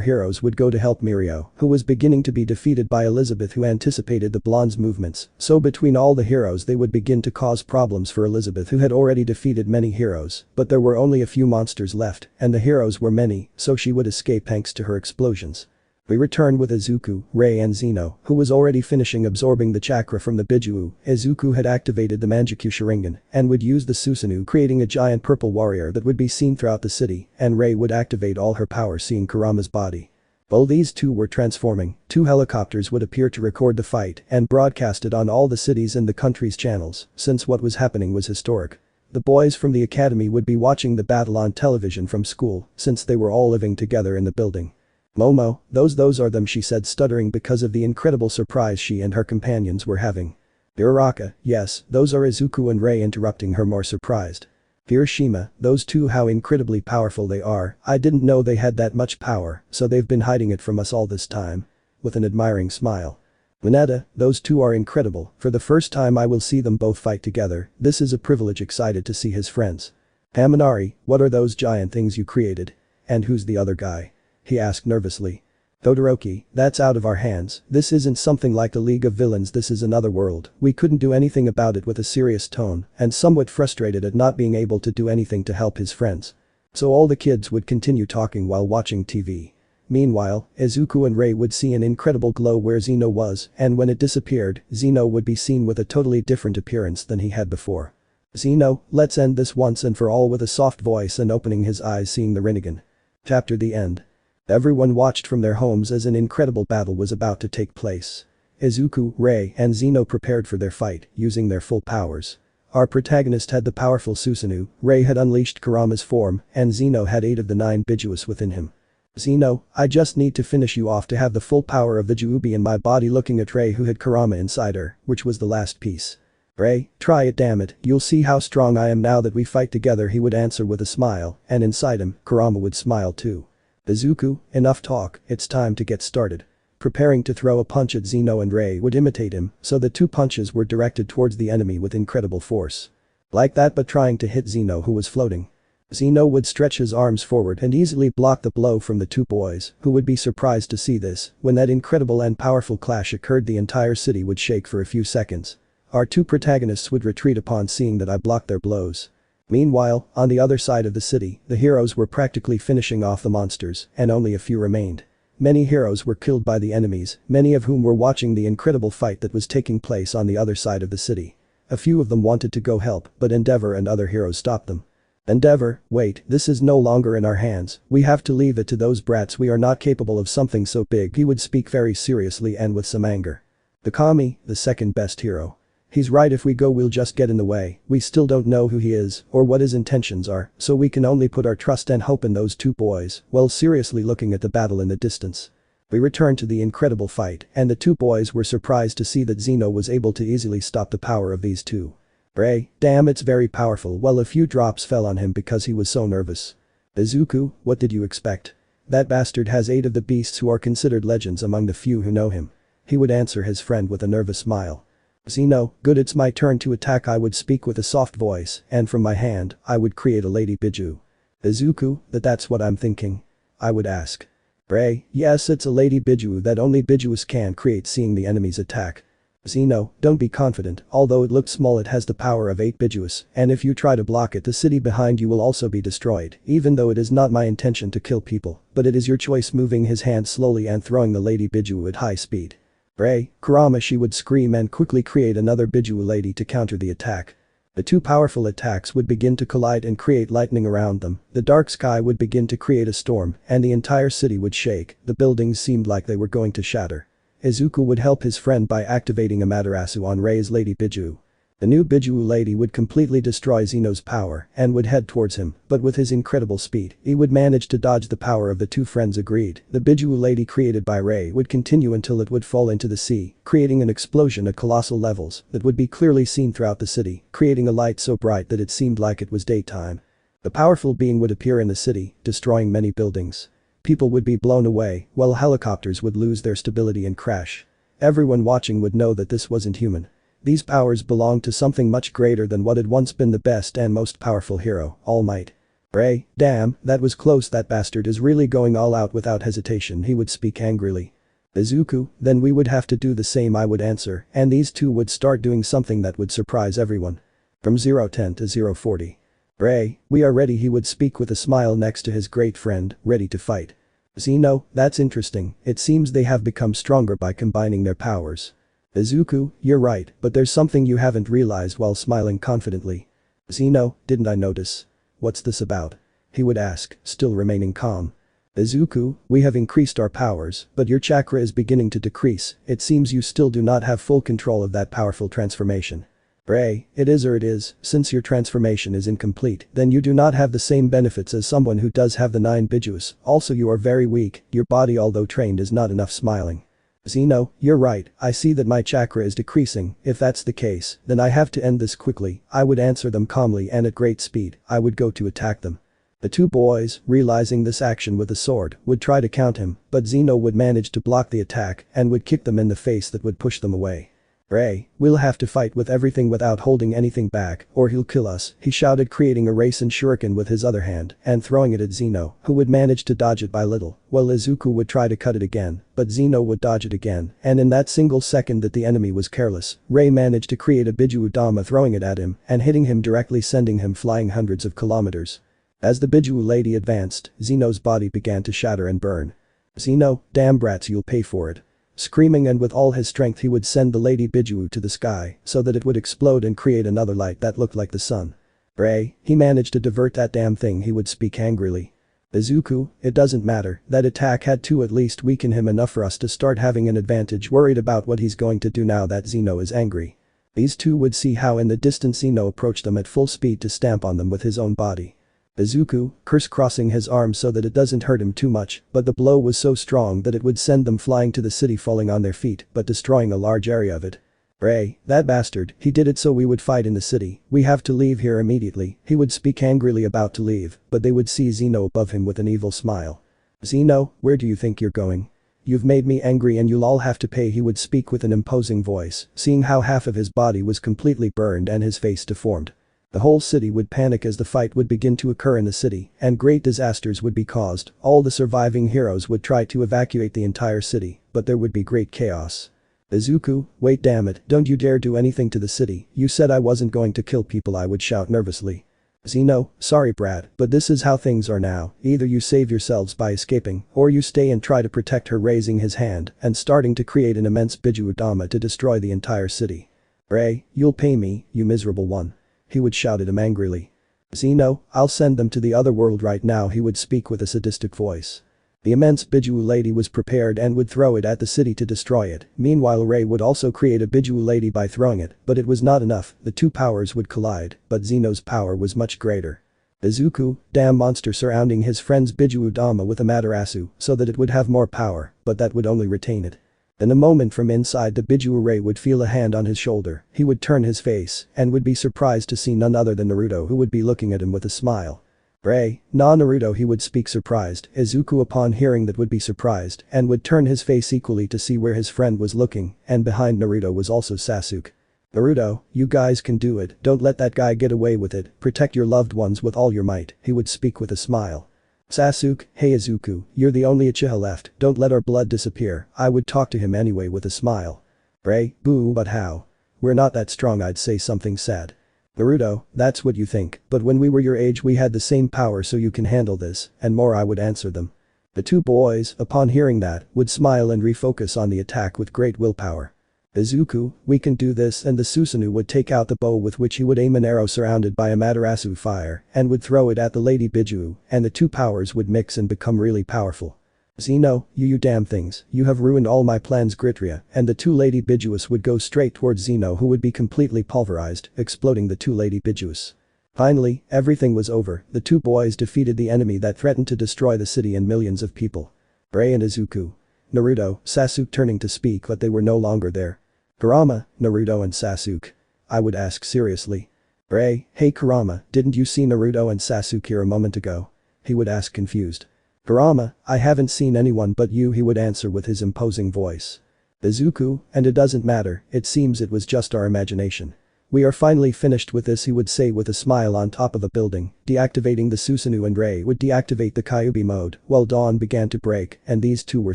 Speaker 1: heroes would go to help Mirio, who was beginning to be defeated by Elizabeth, who anticipated the blonde's movements, so between all the heroes they would begin to cause problems for Elizabeth, who had already defeated many heroes, but there were only a few monsters left, and the heroes were many, so she would escape thanks to her explosions. We return with Izuku, Rei and Zeno, who was already finishing absorbing the chakra from the Biju. Izuku had activated the Mangekyo Sharingan and would use the Susanoo, creating a giant purple warrior that would be seen throughout the city, and Rei would activate all her power, seeing Kurama's body. While these two were transforming, 2 helicopters would appear to record the fight and broadcast it on all the cities in the country's channels, since what was happening was historic. The boys from the academy would be watching the battle on television from school, since they were all living together in the building. Momo, those are them, she said, stuttering because of the incredible surprise she and her companions were having. Uraraka, yes, those are Izuku and Rei, interrupting her, more surprised. Hiroshima, those two, how incredibly powerful they are, I didn't know they had that much power, so they've been hiding it from us all this time. With an admiring smile. Luneta, those two are incredible, for the first time I will see them both fight together, this is a privilege, excited to see his friends. Haminari, what are those giant things you created? And who's the other guy? He asked nervously. Todoroki, that's out of our hands, this isn't something like the League of Villains, this is another world, we couldn't do anything about it, with a serious tone, and somewhat frustrated at not being able to do anything to help his friends. So all the kids would continue talking while watching TV. Meanwhile, Izuku and Rei would see an incredible glow where Zeno was, and when it disappeared, Zeno would be seen with a totally different appearance than he had before. "Zeno, let's end this once and for all," with a soft voice and opening his eyes seeing the Rinnegan. Chapter the end. Everyone watched from their homes as an incredible battle was about to take place. Izuku, Rei, and Zeno prepared for their fight, using their full powers. Our protagonist had the powerful Susanoo, Rei had unleashed Kurama's form, and Zeno had 8 of the 9 Bijuus within him. "Zeno, I just need to finish you off to have the full power of the Juubi in my body," looking at Rei who had Kurama inside her, which was the last piece. "Rei, try it, damn it, you'll see how strong I am now that we fight together," he would answer with a smile, and inside him, Kurama would smile too. "Izuku, enough talk, it's time to get started." Preparing to throw a punch at Zeno and Rei would imitate him, so the 2 punches were directed towards the enemy with incredible force. Like that, but trying to hit Zeno who was floating. Zeno would stretch his arms forward and easily block the blow from the 2 boys, who would be surprised to see this. When that incredible and powerful clash occurred, the entire city would shake for a few seconds. Our 2 protagonists would retreat upon seeing that I blocked their blows. Meanwhile, on the other side of the city, the heroes were practically finishing off the monsters, and only a few remained. Many heroes were killed by the enemies, many of whom were watching the incredible fight that was taking place on the other side of the city. A few of them wanted to go help, but Endeavor and other heroes stopped them. "Endeavor, wait, this is no longer in our hands, we have to leave it to those brats, we are not capable of something so big," he would speak very seriously and with some anger. "The Kami, the second best hero. He's right, if we go we'll just get in the way, we still don't know who he is or what his intentions are, so we can only put our trust and hope in those 2 boys," while seriously looking at the battle in the distance. We returned to the incredible fight, and the 2 boys were surprised to see that Zeno was able to easily stop the power of these 2. "Rei, damn, it's very powerful," while a few drops fell on him because he was so nervous. "Izuku, what did you expect? That bastard has 8 of the beasts who are considered legends among the few who know him." He would answer his friend with a nervous smile. "Zeno, good, it's my turn to attack," I would speak with a soft voice, and from my hand, I would create a Lady Biju. "Izuku, that's what I'm thinking?" I would ask. "Rei, yes, it's a Lady Biju that only Bijuus can create," seeing the enemy's attack. "Zeno, don't be confident, although it looked small it has the power of 8 Bijuus, and if you try to block it the city behind you will also be destroyed, even though it is not my intention to kill people, but it is your choice," moving his hand slowly and throwing the Lady Biju at high speed. "Rei, Kurama," she would scream and quickly create another Biju lady to counter the attack. The 2 powerful attacks would begin to collide and create lightning around them, the dark sky would begin to create a storm, and the entire city would shake, the buildings seemed like they were going to shatter. Izuku would help his friend by activating Amaterasu on Rei's Lady Biju. The new Biju lady would completely destroy Zeno's power and would head towards him, but with his incredible speed, he would manage to dodge the power of the 2 friends agreed. The Biju lady created by Rei would continue until it would fall into the sea, creating an explosion at colossal levels that would be clearly seen throughout the city, creating a light so bright that it seemed like it was daytime. The powerful being would appear in the city, destroying many buildings. People would be blown away, while helicopters would lose their stability and crash. Everyone watching would know that this wasn't human. These powers belonged to something much greater than what had once been the best and most powerful hero, Almight. "Rei, damn, that was close, that bastard is really going all out without hesitation," he would speak angrily. "Izuku, then we would have to do the same," I would answer, and these 2 would start doing something that would surprise everyone. From 0:10 to 0:40. "Rei, we are ready," he would speak with a smile next to his great friend, ready to fight. "Zeno, that's interesting, it seems they have become stronger by combining their powers." "Izuku, you're right, but there's something you haven't realized," while smiling confidently. "Zeno, didn't I notice? What's this about?" he would ask, still remaining calm. "Izuku, we have increased our powers, but your chakra is beginning to decrease, it seems you still do not have full control of that powerful transformation." "Rei, it is, since your transformation is incomplete, then you do not have the same benefits as someone who does have the 9 Bijuus, also you are very weak, your body although trained is not enough," smiling. "Zeno, you're right, I see that my chakra is decreasing, if that's the case, then I have to end this quickly," I would answer them calmly, and at great speed, I would go to attack them. The 2 boys, realizing this action with the sword, would try to count him, but Zeno would manage to block the attack and would kick them in the face that would push them away. "Rei, we'll have to fight with everything without holding anything back, or he'll kill us," he shouted, creating a Rasen shuriken with his other hand and throwing it at Zeno, who would manage to dodge it by little, while Izuku would try to cut it again, but Zeno would dodge it again, and in that single second that the enemy was careless, Rei managed to create a Biju Dama, throwing it at him and hitting him directly, sending him flying hundreds of kilometers. As the Biju lady advanced, Zeno's body began to shatter and burn. Zeno, damn brats, you'll pay for it. Screaming, and with all his strength he would send the Lady Biju to the sky so that it would explode and create another light that looked like the sun. Ray, he managed to divert that damn thing, he would speak angrily. Izuku, it doesn't matter, that attack had to at least weaken him enough for us to start having an advantage, worried about what he's going to do now that Zeno is angry. These two would see how in the distance Zeno approached them at full speed to stamp on them with his own body. Izuku, crossing his arms so that it doesn't hurt him too much, but the blow was so strong that it would send them flying to the city, falling on their feet but destroying a large area of it. Ray, that bastard, he did it so we would fight in the city, we have to leave here immediately, he would speak angrily, about to leave, but they would see Zeno above him with an evil smile. Zeno, where do you think you're going? You've made me angry and you'll all have to pay, he would speak with an imposing voice, seeing how half of his body was completely burned and his face deformed. The whole city would panic as the fight would begin to occur in the city, and great disasters would be caused. All the surviving heroes would try to evacuate the entire city, but there would be great chaos. Izuku, wait, damn it, don't you dare do anything to the city, you said I wasn't going to kill people, I would shout nervously. Zeno, sorry Brad, but this is how things are now, either you save yourselves by escaping, or you stay and try to protect her, raising his hand and starting to create an immense Biju Udama to destroy the entire city. Ray, you'll pay me, you miserable one. He would shout at him angrily. Zeno, I'll send them to the other world right now, he would speak with a sadistic voice. The immense Biju lady was prepared and would throw it at the city to destroy it. Meanwhile Ray would also create a Biju lady by throwing it, but it was not enough, the two powers would collide, but Zeno's power was much greater. Izuku, damn monster, surrounding his friend's Biju Udama with Amaterasu so that it would have more power, but that would only retain it. In a moment from inside the Biju Ray would feel a hand on his shoulder, he would turn his face and would be surprised to see none other than Naruto, who would be looking at him with a smile. Ray, nah Naruto, he would speak surprised. Izuku upon hearing that would be surprised and would turn his face equally to see where his friend was looking, and behind Naruto was also Sasuke. Naruto, you guys can do it, don't let that guy get away with it, protect your loved ones with all your might, he would speak with a smile. Sasuke, hey Izuku, you're the only Uchiha left, don't let our blood disappear, I would talk to him anyway with a smile. Ray, boo, but how? We're not that strong, I'd say something sad. Naruto, that's what you think, but when we were your age we had the same power, so you can handle this, and more, I would answer them. The two boys, upon hearing that, would smile and refocus on the attack with great willpower. Izuku, we can do this, and the Susanoo would take out the bow with which he would aim an arrow surrounded by Amaterasu fire and would throw it at the Lady Biju, and the two powers would mix and become really powerful. Zeno, you damn things, you have ruined all my plans, Gritria, and the two Lady Bijuus would go straight towards Zeno, who would be completely pulverized, exploding the two Lady Bijuus. Finally, everything was over, the two boys defeated the enemy that threatened to destroy the city and millions of people. Ray and Izuku. Naruto, Sasuke turning to speak, but they were no longer there. Kurama, Naruto and Sasuke. I would ask seriously. Ray, hey Kurama, didn't you see Naruto and Sasuke here a moment ago? He would ask confused. Kurama, I haven't seen anyone but you, he would answer with his imposing voice. Izuku, and it doesn't matter, it seems it was just our imagination. We are finally finished with this, he would say with a smile on top of a building, deactivating the Susanoo, and Ray would deactivate the Kyuubi mode while dawn began to break and these two were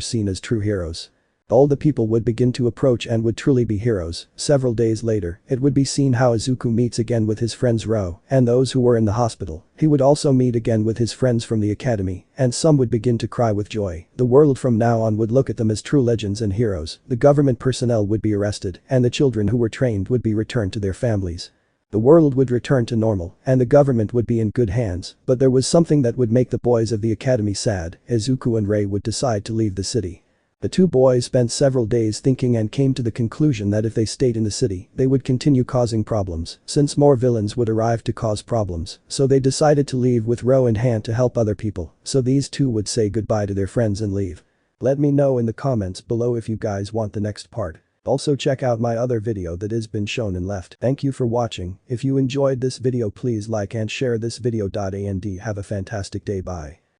Speaker 1: seen as true heroes. All the people would begin to approach and would truly be heroes. Several days later, it would be seen how Izuku meets again with his friends Ro and those who were in the hospital. He would also meet again with his friends from the academy, and some would begin to cry with joy. The world from now on would look at them as true legends and heroes. The government personnel would be arrested, and the children who were trained would be returned to their families. The world would return to normal, and the government would be in good hands, but there was something that would make the boys of the academy sad. Izuku and Ray would decide to leave the city. The two boys spent several days thinking and came to the conclusion that if they stayed in the city, they would continue causing problems, since more villains would arrive to cause problems, so they decided to leave with Ro in hand to help other people, so these two would say goodbye to their friends and leave. Let me know in the comments below if you guys want the next part. Also check out my other video that has been shown and left. Thank you for watching. If you enjoyed this video, please like and share this video. And have a fantastic day. Bye.